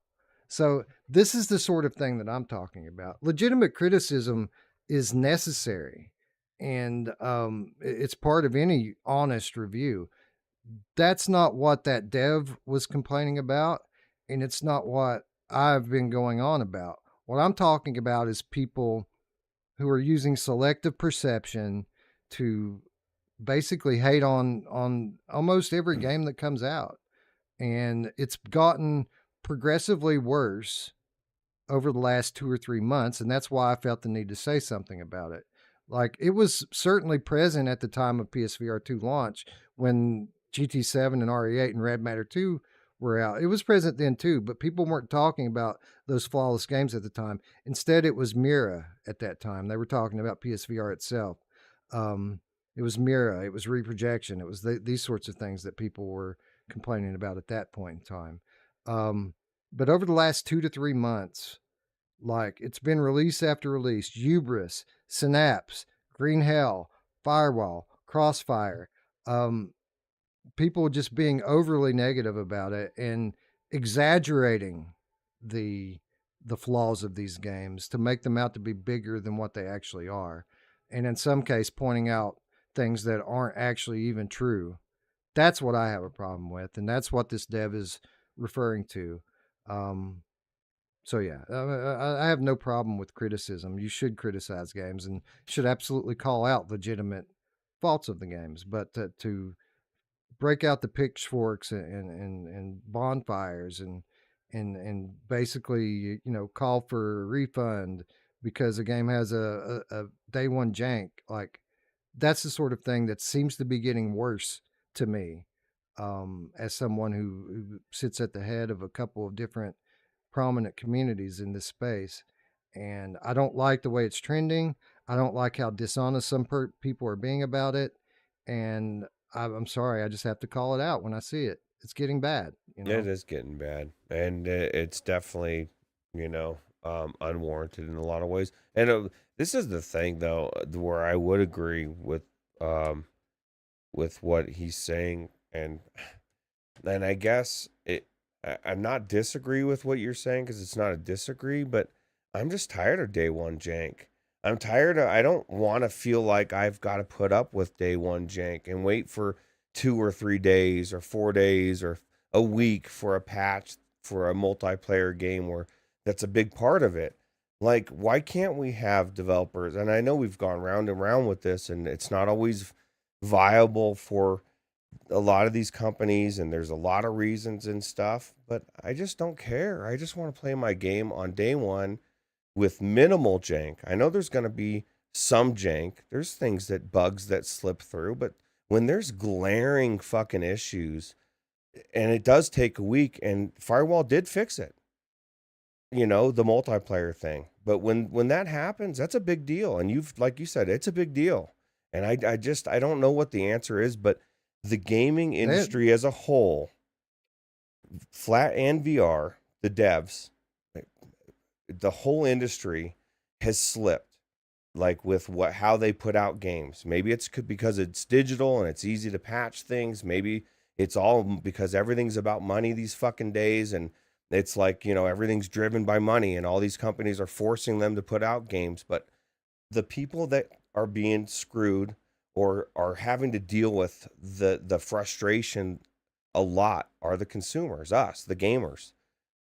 So this is the sort of thing that I'm talking about. Legitimate criticism is necessary, and it's part of any honest review. That's not what that dev was complaining about, and it's not what I've been going on about. What I'm talking about is people who are using selective perception to basically hate on almost every game that comes out. And it's gotten progressively worse over the last 2 or 3 months, and that's why I felt the need to say something about it. Like, it was certainly present at the time of PSVR 2 launch when GT7 and RE8 and Red Matter 2 were out. It was present then too, but people weren't talking about those flawless games at the time. Instead, it was Mira at that time. They were talking about PSVR itself. It was Mira, it was reprojection, it was these sorts of things that people were complaining about at that point in time. But over the last 2 to 3 months, like, it's been release after release: Hubris, Synapse, Green Hell, Firewall, Crossfire. People just being overly negative about it and exaggerating the the flaws of these games to make them out to be bigger than what they actually are, and in some case pointing out things that aren't actually even true. That's what I have a problem with, and that's what this dev is referring to. Um, so yeah, I have no problem with criticism. You should criticize games and should absolutely call out legitimate faults of the games, but to break out the pitchforks and bonfires and basically, call for a refund because a game has a day one jank, like, that's the sort of thing that seems to be getting worse to me, as someone who sits at the head of a couple of different prominent communities in this space. And I don't like the way it's trending. I don't like how dishonest some people are being about it. And I'm sorry, I just have to call it out when I see it. It's getting bad, It is getting bad, and it's definitely, unwarranted in a lot of ways. And this is the thing, though, where I would agree with what he's saying, and I guess I'm not disagree with what you're saying because it's not a disagree, but I'm just tired of day one jank. I'm tired of, I don't want to feel like I've got to put up with day one jank and wait for 2 or 3 days or 4 days or a week for a patch for a multiplayer game where that's a big part of it. Like, why can't we have developers? And I know we've gone round and round with this, and it's not always viable for a lot of these companies, and there's a lot of reasons and stuff, but I just don't care. I just want to play my game on day one with minimal jank. I know there's going to be some jank. There's bugs that slip through, but when there's glaring fucking issues, and it does take a week, and Firewall did fix it, the multiplayer thing. But when that happens, that's a big deal. And like you said, it's a big deal. And I don't know what the answer is, but the gaming industry as a whole, flat and VR, the devs, the whole industry has slipped, like, with how they put out games. Maybe it's because it's digital and it's easy to patch things. Maybe it's all because everything's about money these fucking days, and it's like, everything's driven by money, and all these companies are forcing them to put out games. But the people that are being screwed or are having to deal with the frustration a lot are the consumers, us, the gamers.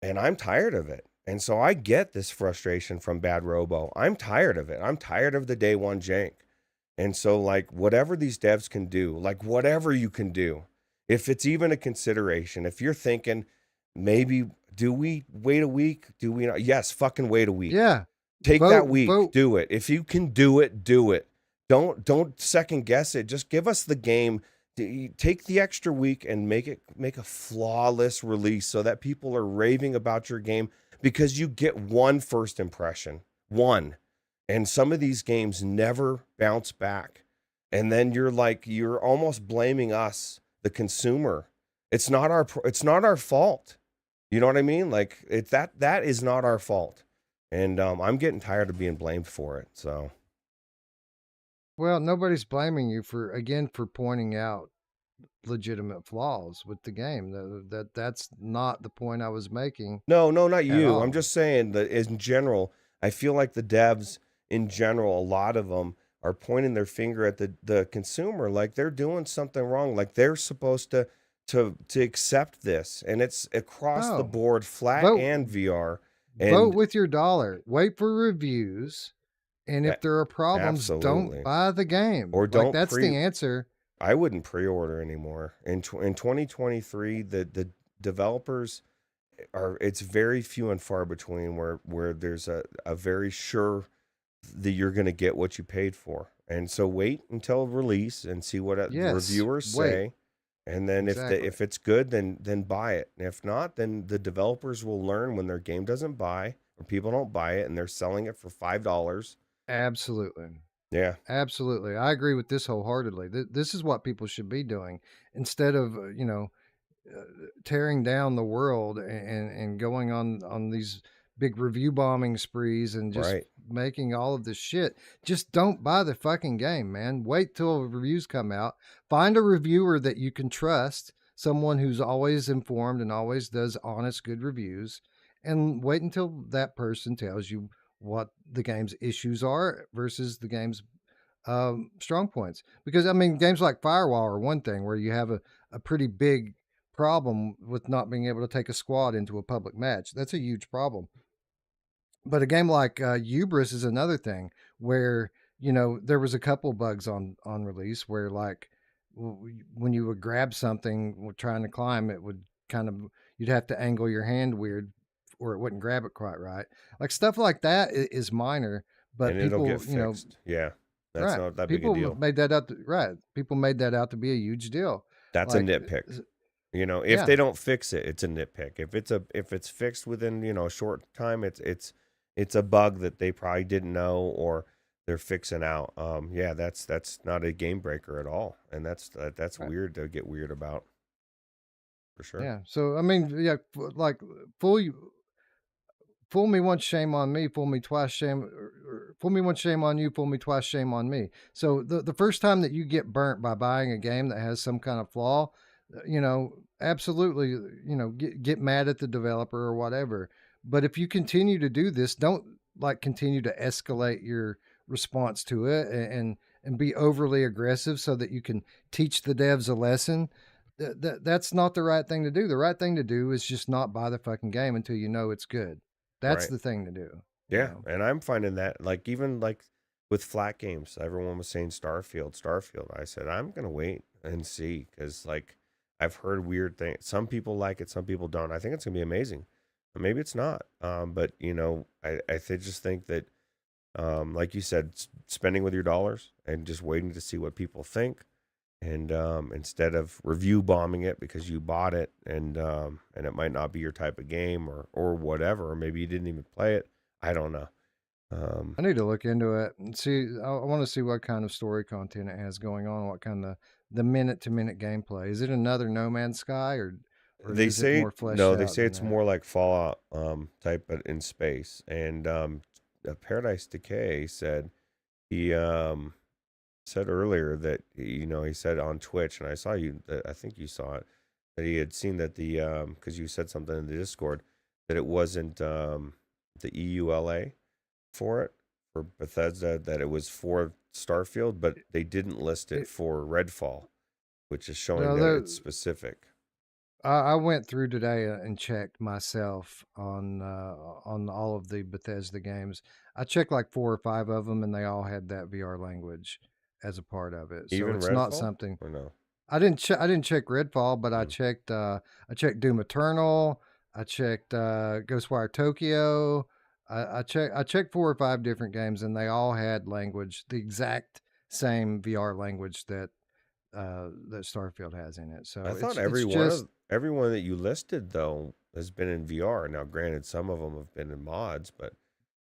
And I'm tired of it. And so I get this frustration from Bad Robo. I'm tired of it. I'm tired of the day one jank. And so, like, whatever these devs can do, like, whatever you can do, if it's even a consideration, if you're thinking, maybe, do we wait a week? Do we not? Yes, fucking wait a week. Yeah. Take that week. Do it. If you can do it, do it. Don't second guess it. Just give us the game. Take the extra week and make a flawless release so that people are raving about your game, because you get one first impression. One. And some of these games never bounce back. And then you're almost blaming us, the consumer. It's not our fault. You know what I mean? Like, that is not our fault. And I'm getting tired of being blamed for it. So, well, nobody's blaming you for pointing out legitimate flaws with the game. That's not the point I was making. No, not you. I'm just saying that in general, I feel like the devs in general, a lot of them are pointing their finger at the consumer, like they're doing something wrong, like they're supposed to to accept this, and it's across the No. board, flat Vote and VR. vote And with your dollar. Wait for reviews, and if there are problems, don't absolutely, buy the game. or Like, don't that's the answer. I wouldn't pre-order anymore. In 2023, the developers it's very few and far between where there's a very sure that you're going to get what you paid for. And so wait until release and see what the Yes, reviewers wait. say. And then Exactly. if it's good, then buy it. And if not, then the developers will learn when their game doesn't buy or people don't buy it and they're selling it for $5. Absolutely. Yeah, Absolutely. I agree with this wholeheartedly. This is what people should be doing instead of, tearing down the world and going on these big review bombing sprees and just right. making all of this shit. Just don't buy the fucking game, man. Wait till reviews come out. Find a reviewer that you can trust, someone who's always informed and always does honest, good reviews, and wait until that person tells you what the game's issues are versus the game's strong points. Because I mean, games like Firewall are one thing where you have a pretty big problem with not being able to take a squad into a public match. That's a huge problem. But a game like Hubris is another thing where there was a couple bugs on release where like when you would grab something trying to climb, it would kind of you'd have to angle your hand weird or it wouldn't grab it quite right. Like stuff like that is minor, but And it'll people get fixed. Yeah. That's right, not that big a people deal. made that out right. People made that out to be a huge deal. That's a Like, nitpick. If yeah, they don't fix it, it's a nitpick. If it's fixed within, a short time, it's a bug that they probably didn't know or they're fixing out. Yeah, that's not a game breaker at all. And that's right. weird to get weird about, for sure. Yeah. So I mean, yeah, like fool you, fool me once, shame on me. Fool me twice, shame. Or fool me once, shame on you. Fool me twice, shame on me. So the first time that you get burnt by buying a game that has some kind of flaw, absolutely, get mad at the developer or whatever. But if you continue to do this, don't like continue to escalate your response to it and be overly aggressive so that you can teach the devs a lesson. That's not the right thing to do. The right thing to do is just not buy the fucking game until you know it's good. That's Right. the thing to do. Yeah. And I'm finding that like even like with flat games, everyone was saying Starfield. I said, I'm gonna wait and see because like I've heard weird things. Some people like it, some people don't. I think it's gonna be amazing. Maybe it's not. But just think that like you said, spending with your dollars and just waiting to see what people think, and instead of review bombing it because you bought it and it might not be your type of game or whatever, or maybe you didn't even play it. I don't know. I need to look into it and see. I want to see what kind of story content it has going on. What kind of the minute to minute gameplay? Is it another No Man's Sky or They is it say more fleshed no. They out say than it's that? more like Fallout type, but in space. And Paradise Decay said he said earlier that he said on Twitch, and I saw you. I think you saw it, that he had seen that the because you said something in the Discord that it wasn't the EULA for it for Bethesda, that it was for Starfield, but they didn't list it It, for Redfall, which is showing no, that there. it's specific. I went through today and checked myself on all of the Bethesda games. I checked like 4 or 5 of them, and they all had that VR language as a part of it. So Even it's not Redfall something or no? I didn't check Redfall, but Hmm. I checked Doom Eternal. I checked Ghostwire Tokyo. I checked 4 or 5 different games, and they all had language, the exact same VR language that Starfield has in it. I So thought it's just everyone that you listed though has been in VR. Now, granted, some of them have been in mods, but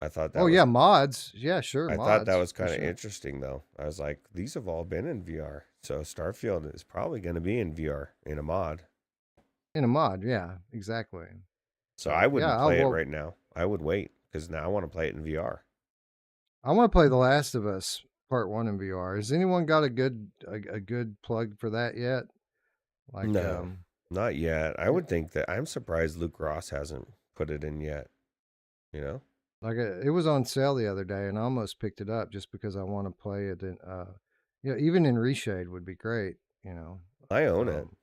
I thought oh that yeah, was mods. Yeah, sure, mods for kind of sure. interesting though. I was like, these have all been in VR, so Starfield is probably going to be in VR in a mod. In a mod, yeah, exactly. So So I yeah, wouldn't play it right now. I would wait because now I want to play it in VR. I want to play The Last of Us Part One in VR. Has anyone got a good plug for that yet? Like No, not yet. I would think that I'm surprised Luke Ross hasn't put it in yet. You know, it was on sale the other day, and I almost picked it up just because I want to play it. Even in Reshade would be great. I own it. Um,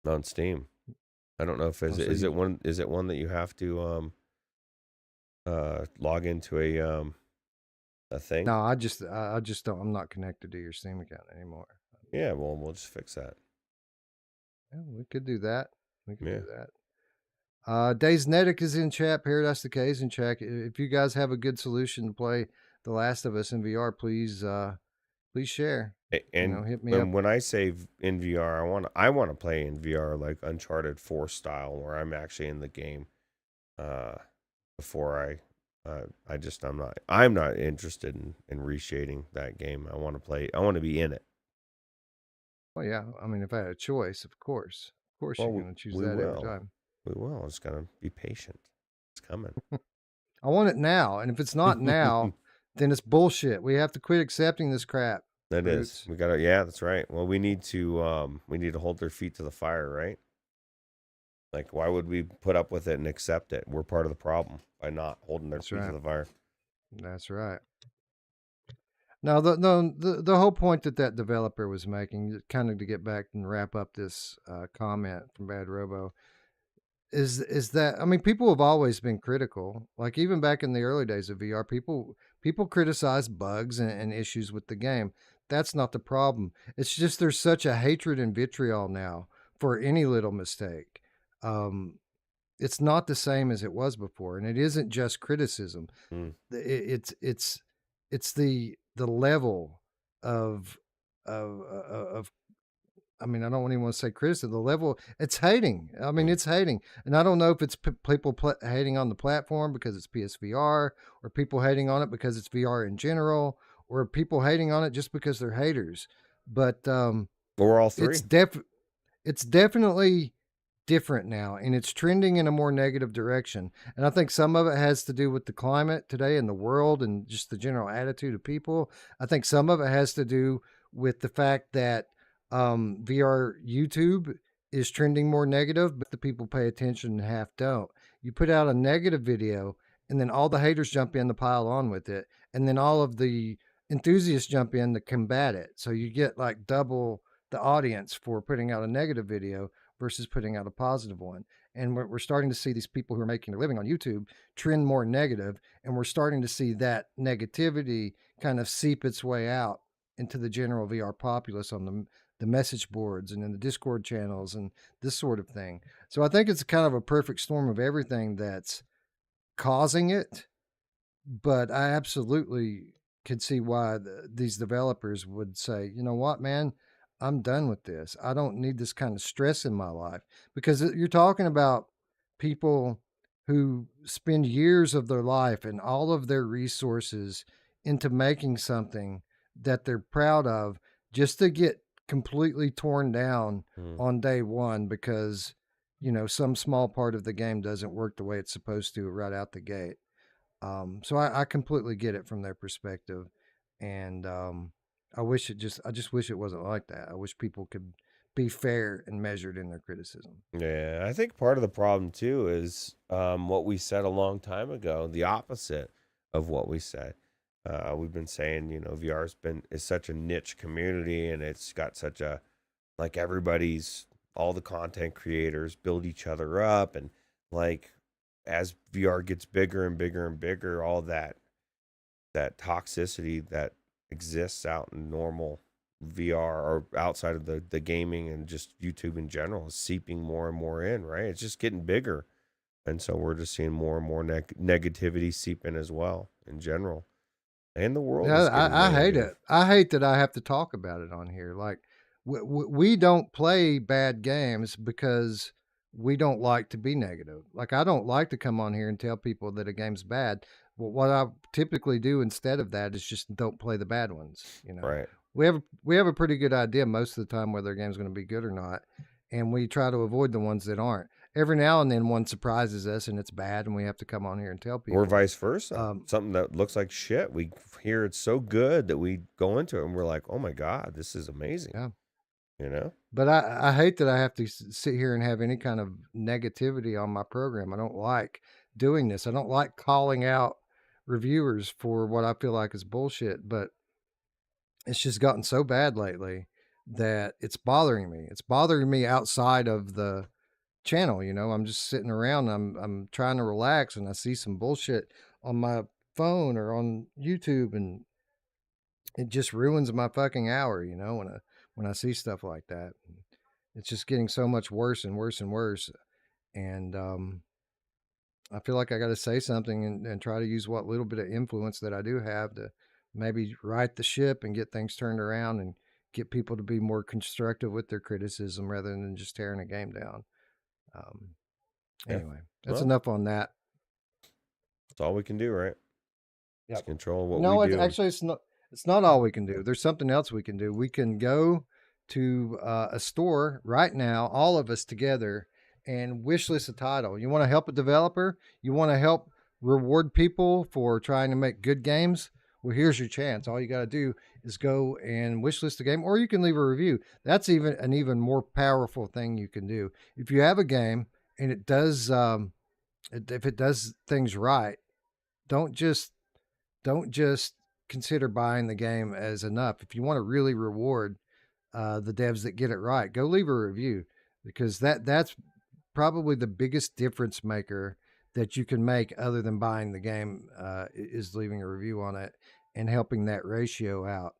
on Steam. I don't know if Oh, so is you- it one that you have to log into a thing? No, I just don't. I'm not connected to your Steam account anymore. Yeah, well, we'll just fix that. Yeah, we could do that. We could Yeah. do that. Days Netic is in chat. Paradise Decay is in chat. If you guys have a good solution to play The Last of Us in VR, please share. And Hit me up. when I say in VR, I want to play in VR like Uncharted 4 style, where I'm actually in the game. Before I'm not interested in reshading that game. I want to play. I want to be in it. Well, yeah. I mean, if I had a choice, of course, Well, you're going to choose we that every will. time. We will. Just gotta be patient. It's coming. I want it now, and if it's not now, then it's bullshit. We have to quit accepting this crap. That is. Ruuts. We gotta. Yeah, that's right. Well, we need to hold their feet to the fire, right? Like, why would we put up with it and accept it? We're part of the problem by not holding their feet to the fire. That's right. Now, the whole point that developer was making, kind of to get back and wrap up this comment from Bad Robo, is that, I mean, people have always been critical. Like even back in the early days of VR, people criticize bugs and issues with the game. That's not the problem. It's just there's such a hatred and vitriol now for any little mistake. It's not the same as it was before, and it isn't just criticism. It's the level of I mean, I don't even want to say criticism. The level, it's hating. I mean, it's hating, and I don't know if it's people hating on the platform because it's PSVR, or people hating on it because it's VR in general, or people hating on it just because they're haters. But we're all three. It's definitely different now, and it's trending in a more negative direction. And I think some of it has to do with the climate today in the world and just the general attitude of people. I think some of it has to do with the fact that VR YouTube is trending more negative, but the people pay attention and half don't. You put out a negative video, and then all the haters jump in to pile on with it, and then all of the enthusiasts jump in to combat it. So you get like double the audience for putting out a negative video versus putting out a positive one. And we're starting to see these people who are making a living on YouTube trend more negative, and we're starting to see that negativity kind of seep its way out into the general VR populace on the message boards and in the Discord channels and this sort of thing. So I think it's kind of a perfect storm of everything that's causing it. But I absolutely could see why these developers would say, you know what, man, I'm done with this. I don't need this kind of stress in my life, because you're talking about people who spend years of their life and all of their resources into making something that they're proud of, just to get completely torn down on day one because, some small part of the game doesn't work the way it's supposed to right out the gate. So I completely get it from their perspective. And I just wish it wasn't like that. I wish people could be fair and measured in their criticism. Yeah, I think part of the problem too is what we said a long time ago, the opposite of what we said. We've been saying, VR is such a niche community, and it's got such a, like, all the content creators build each other up, and like as VR gets bigger and bigger and bigger, all that toxicity that exists out in normal VR or outside of the gaming and just YouTube in general is seeping more and more in, right? It's just getting bigger. And so we're just seeing more and more negativity seep in as well in general. And the world is getting I hate negative. it. I hate that I have to talk about it on here. Like, we don't play bad games because we don't like to be negative. Like, I don't like to come on here and tell people that a game's bad. Well, what I typically do instead of that is just don't play the bad ones. Right. We have a pretty good idea most of the time whether a game's going to be good or not, and we try to avoid the ones that aren't. Every now and then one surprises us and it's bad, and we have to come on here and tell people. Or vice versa. Something that looks like shit, we hear it's so good that we go into it and we're like, oh my God, this is amazing. Yeah. But I hate that I have to sit here and have any kind of negativity on my program. I don't like doing this. I don't like calling out reviewers for what I feel like is bullshit, but it's just gotten so bad lately that it's bothering me. It's bothering me outside of the channel. I'm just sitting around. I'm trying to relax, and I see some bullshit on my phone or on YouTube, and it just ruins my fucking hour. When I see stuff like that, it's just getting so much worse and worse and worse. And I feel like I got to say something and try to use what little bit of influence that I do have to maybe right the ship and get things turned around and get people to be more constructive with their criticism rather than just tearing a game down. Um, Yeah. Anyway, that's Well, enough on that. that's all we can do, right? Yep. Just control what No, we it's do. actually it's not all we can do. There's something else we can do. We can go to a store right now, all of us together, and wish list a title. You want to help a developer? You want to help reward people for trying to make good games? Well, here's your chance. All you got to do is go and wish list a game, or you can leave a review. That's an even more powerful thing you can do. If you have a game and it does, if it does things right, don't just consider buying the game as enough. If you want to really reward the devs that get it right, go leave a review, because that's probably the biggest difference maker that you can make other than buying the game, is leaving a review on it and helping that ratio out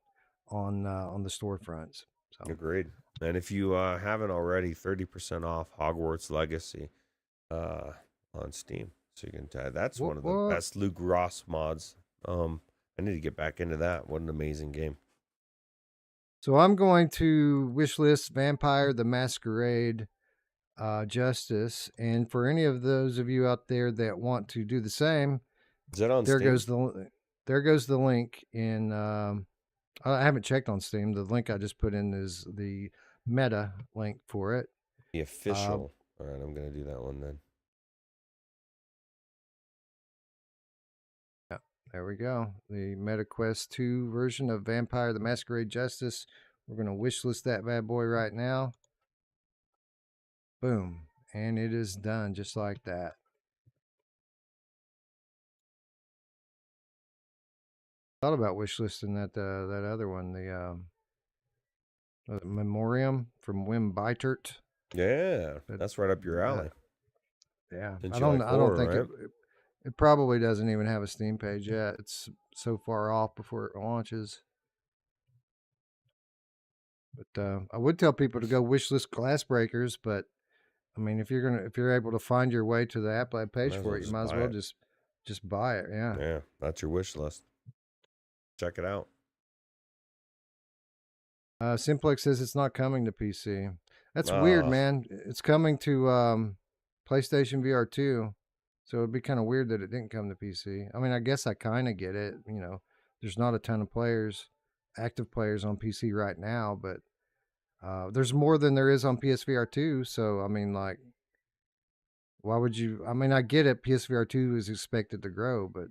on the storefronts. So Agreed. And if you haven't already, 30% off Hogwarts Legacy on Steam. So you can try. That's one of the best Luke Ross mods. I need to get back into that. What an amazing game. So I'm going to wishlist Vampire the Masquerade Justice, and for any of those of you out there that want to do the same, Is that on there Steam? goes the link in. I haven't checked on Steam. The link I just put in is the meta link for it. The official. All right, I'm going to do that one then. Yeah, there we go. The MetaQuest 2 version of Vampire the Masquerade Justice. We're going to wishlist that bad boy right now. Boom. And it is done just like that. Thought about wishlisting that other one, the Memorium from Wim Bitert. Yeah, that's right up your alley. Yeah, Didn't I you don't like I don't horror, think right? it probably doesn't even have a Steam page yet. It's so far off before it launches. But I would tell people to go wishlist Glassbreakers, but I mean, if you're able to find your way to the Apple page Might as for well it, you just might as buy well it. just buy it. Yeah. Yeah, that's your wish list. Check it out. Simplex says it's not coming to PC. That's weird, man. It's coming to PlayStation VR 2, so it'd be kind of weird that it didn't come to PC. I mean, I guess I kind of get it. There's not a ton of active players on PC right now, but there's more than there is on PSVR 2. So I mean, like, why would you? I mean, I get it. PSVR 2 is expected to grow, but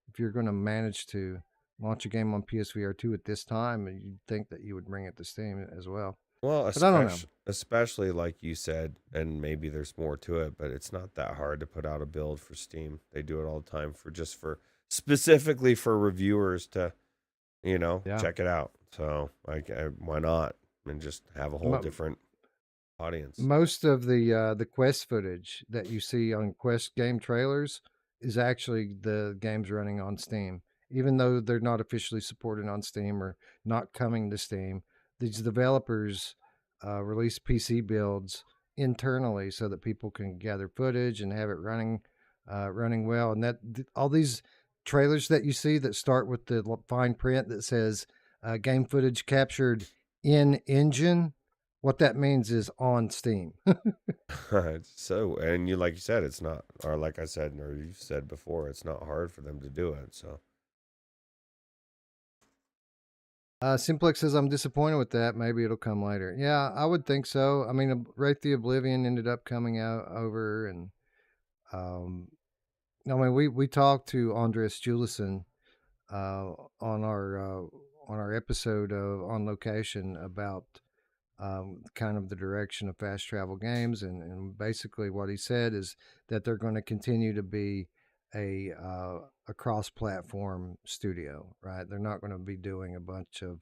if you're going to manage to launch a game on PSVR 2 at this time, you'd think that you would bring it to Steam as well. Well, But I don't know. especially like you said, and maybe there's more to it, but it's not that hard to put out a build for Steam. They do it all the time for specifically for reviewers to, Yeah. check it out. So why not? And just have a whole Mo- different audience. Most of the Quest footage that you see on Quest game trailers is actually the games running on Steam, even though they're not officially supported on Steam or not coming to Steam. These developers release PC builds internally so that people can gather footage and have it running well. And all these trailers that you see that start with the fine print that says game footage captured in engine. What that means is on Steam. So, and like you said, it's not, or like I said, or you said before, it's not hard for them to do it. So, Simplex says, I'm disappointed with that. Maybe it'll come later. Yeah, I would think so. I mean, Wraith the Oblivion ended up coming out over, and I mean, we talked to Andres Julison on our episode of On Location about kind of the direction of fast travel games, and basically what he said is that they're going to continue to be a cross-platform studio, right? They're not going to be doing a bunch of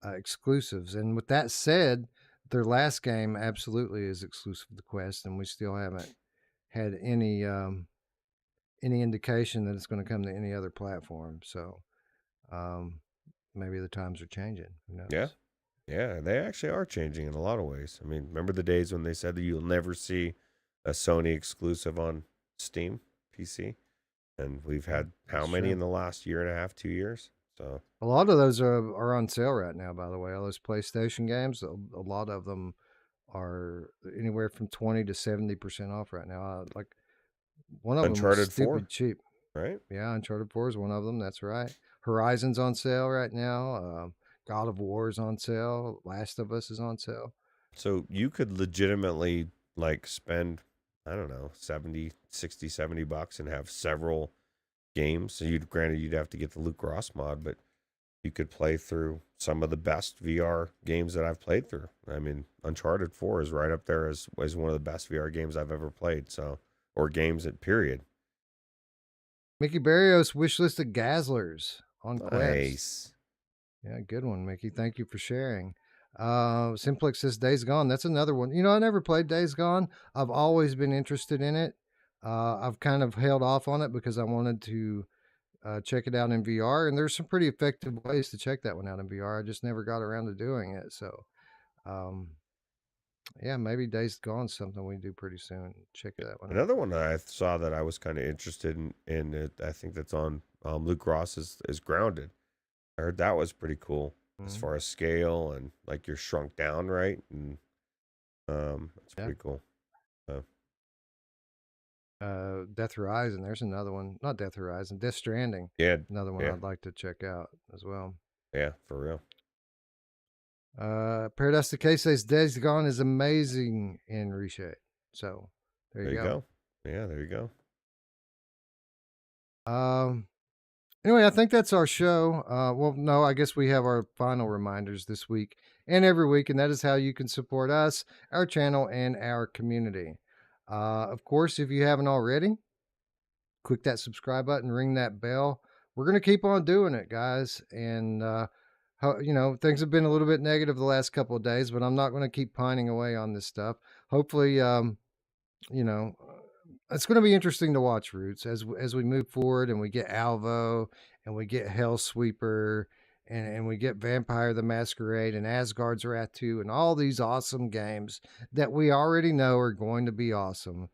exclusives. And with that said, their last game absolutely is exclusive to Quest, and we still haven't had any indication that it's going to come to any other platform. So um, maybe the times are changing. Who knows? Yeah. Yeah, they actually are changing in a lot of ways. I mean, remember the days when they said that you'll never see a Sony exclusive on Steam PC? And we've had how That's many true. in the last year and a half, 2 years? So, A lot of those are on sale right now, by the way. All those PlayStation games, a lot of them are anywhere from 20 to 70% off right now. Like one of them was Uncharted 4, stupid cheap. right? Yeah, Uncharted 4 is one of them. That's right. Horizon's on sale right now. God of War is on sale. Last of Us is on sale. So you could legitimately like spend, I don't know, 70, 60, $70 and have several games. So you'd have to get the Luke Ross mod, but you could play through some of the best VR games that I've played through. I mean, Uncharted 4 is right up there as one of the best VR games I've ever played. So, or games at period. Mickey Barrios wishlisted Gazzlers on Quest. Nice. Yeah, good one, Mickey. Thank you for sharing. Simplex says Days Gone. That's another one. You know, I never played Days Gone. I've always been interested in it. I've kind of held off on it because I wanted to check it out in VR, and there's some pretty effective ways to check that one out in VR. I just never got around to doing it. So, um, yeah, maybe Days Gone's something we do pretty soon. Check that one out. Another one that I saw that I was kind of interested in it, I think that's on Luke Ross is Grounded. I heard that was pretty cool as Mhm. far as scale and like you're shrunk down, right? And it's Yeah. pretty cool. So, Death Horizon. There's another one. Not Death Horizon. Death Stranding. yeah, Another one yeah, I'd like to check out as well. yeah, for real. Paradise Decay says Days Gone is amazing in reshape. So there you go. Yeah, there you go. Anyway, I think that's our show. Well, no, I guess we have our final reminders this week and every week, and that is how you can support us, our channel, and our community. Of course, if you haven't already, click that subscribe button, ring that bell. We're going to keep on doing it, guys. And, you know, things have been a little bit negative the last couple of days, but I'm not going to keep pining away on this stuff. Hopefully, you know, it's going to be interesting to watch Roots as we move forward and we get ALVO and we get Hellsweeper and we get Vampire the Masquerade and Asgard's Wrath 2 and all these awesome games that we already know are going to be awesome.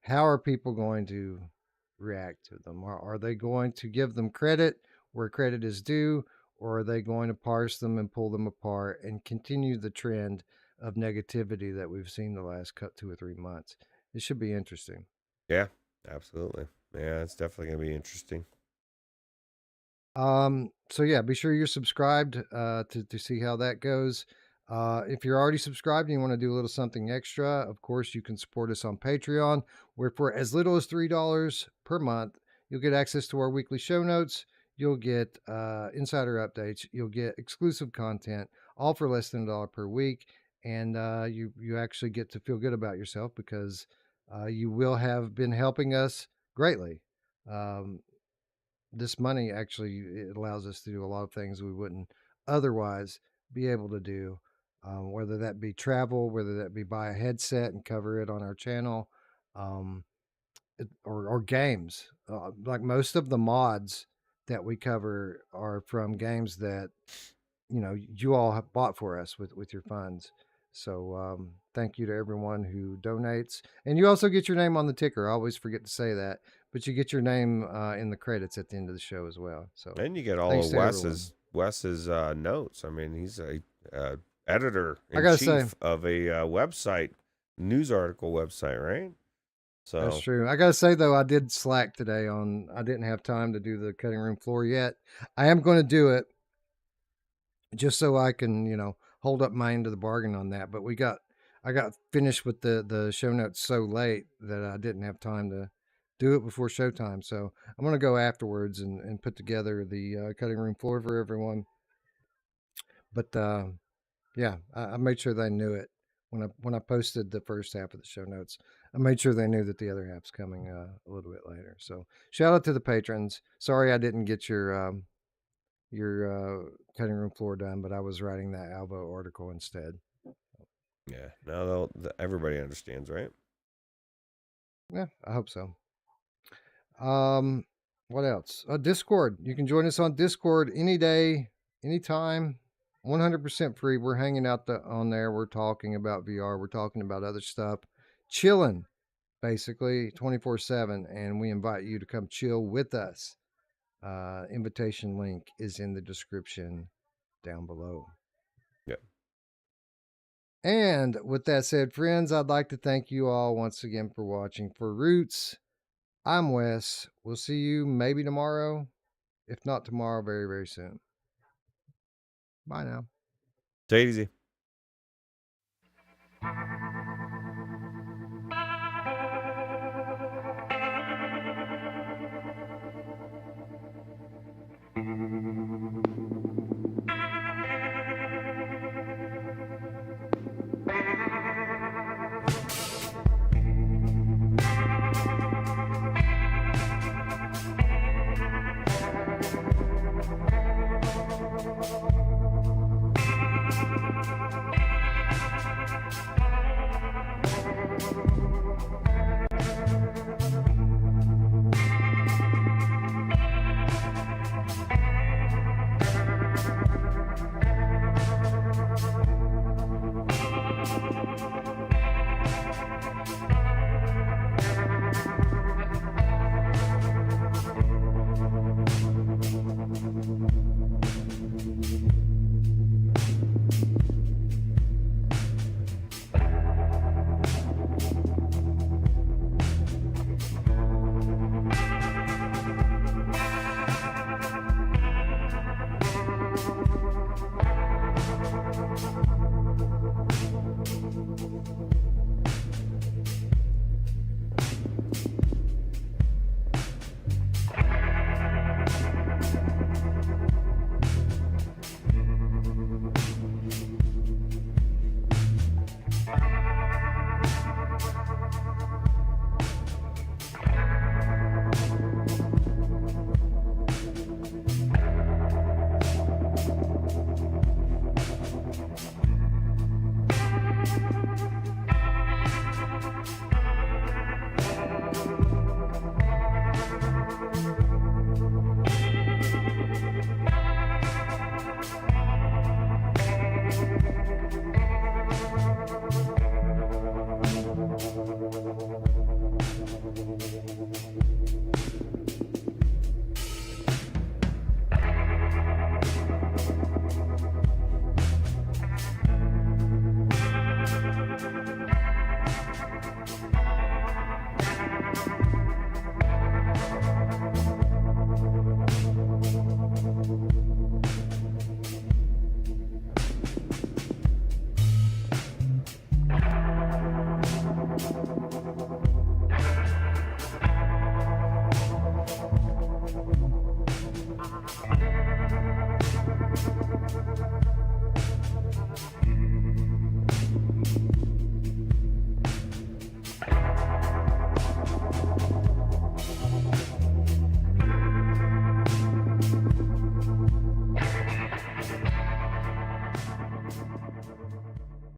How are people going to react to them? Are they going to give them credit where credit is due, or are they going to parse them and pull them apart and continue the trend of negativity that we've seen the last 2 or 3 months? It should be interesting. Yeah, absolutely. Yeah, it's definitely gonna be interesting. So yeah, be sure you're subscribed to see how that goes. If you're already subscribed and you want to do a little something extra, of course you can support us on Patreon, where for as little as $3 per month, you'll get access to our weekly show notes. You'll get insider updates. You'll get exclusive content, all for less than $1 per week, and you actually get to feel good about yourself because you will have been helping us greatly. Um, this money actually it allows us to do a lot of things we wouldn't otherwise be able to do, whether that be travel, whether that be buy a headset and cover it on our channel, um, or games. Like most of the mods that we cover are from games that you all have bought for us with your funds. So thank you to everyone who donates, and you also get your name on the ticker. I always forget to say that, but you get your name in the credits at the end of the show as well. So And you get all thanks of to everyone. Wes's notes. I mean, he's a editor I in gotta say, chief of a website, news article website, right? that's So true. I gotta say though, I did slack today on. I didn't have time to do the cutting room floor yet. I am going to do it just so I can, hold up my end of the bargain on that. But I got finished with the show notes so late that I didn't have time to do it before showtime. So I'm gonna go afterwards and put together the cutting room floor for everyone. But yeah, I made sure they knew it when I posted the first half of the show notes. I made sure they knew that the other half's coming a little bit later. So shout out to the patrons. Sorry I didn't get your your cutting room floor done, but I was writing that ALVO article instead. Yeah. Now everybody understands, right? Yeah, I hope so. What else? Discord. You can join us on Discord any day, anytime. 100% free. We're hanging out on there. We're talking about VR. We're talking about other stuff. Chilling, basically, 24/7. And we invite you to come chill with us. Invitation link is in the description down below. Yep. And with that said, friends, I'd like to thank you all once again for watching. For Ruuts, I'm Wes. We'll see you maybe tomorrow. If not tomorrow, very, very soon. Bye now. Take it easy.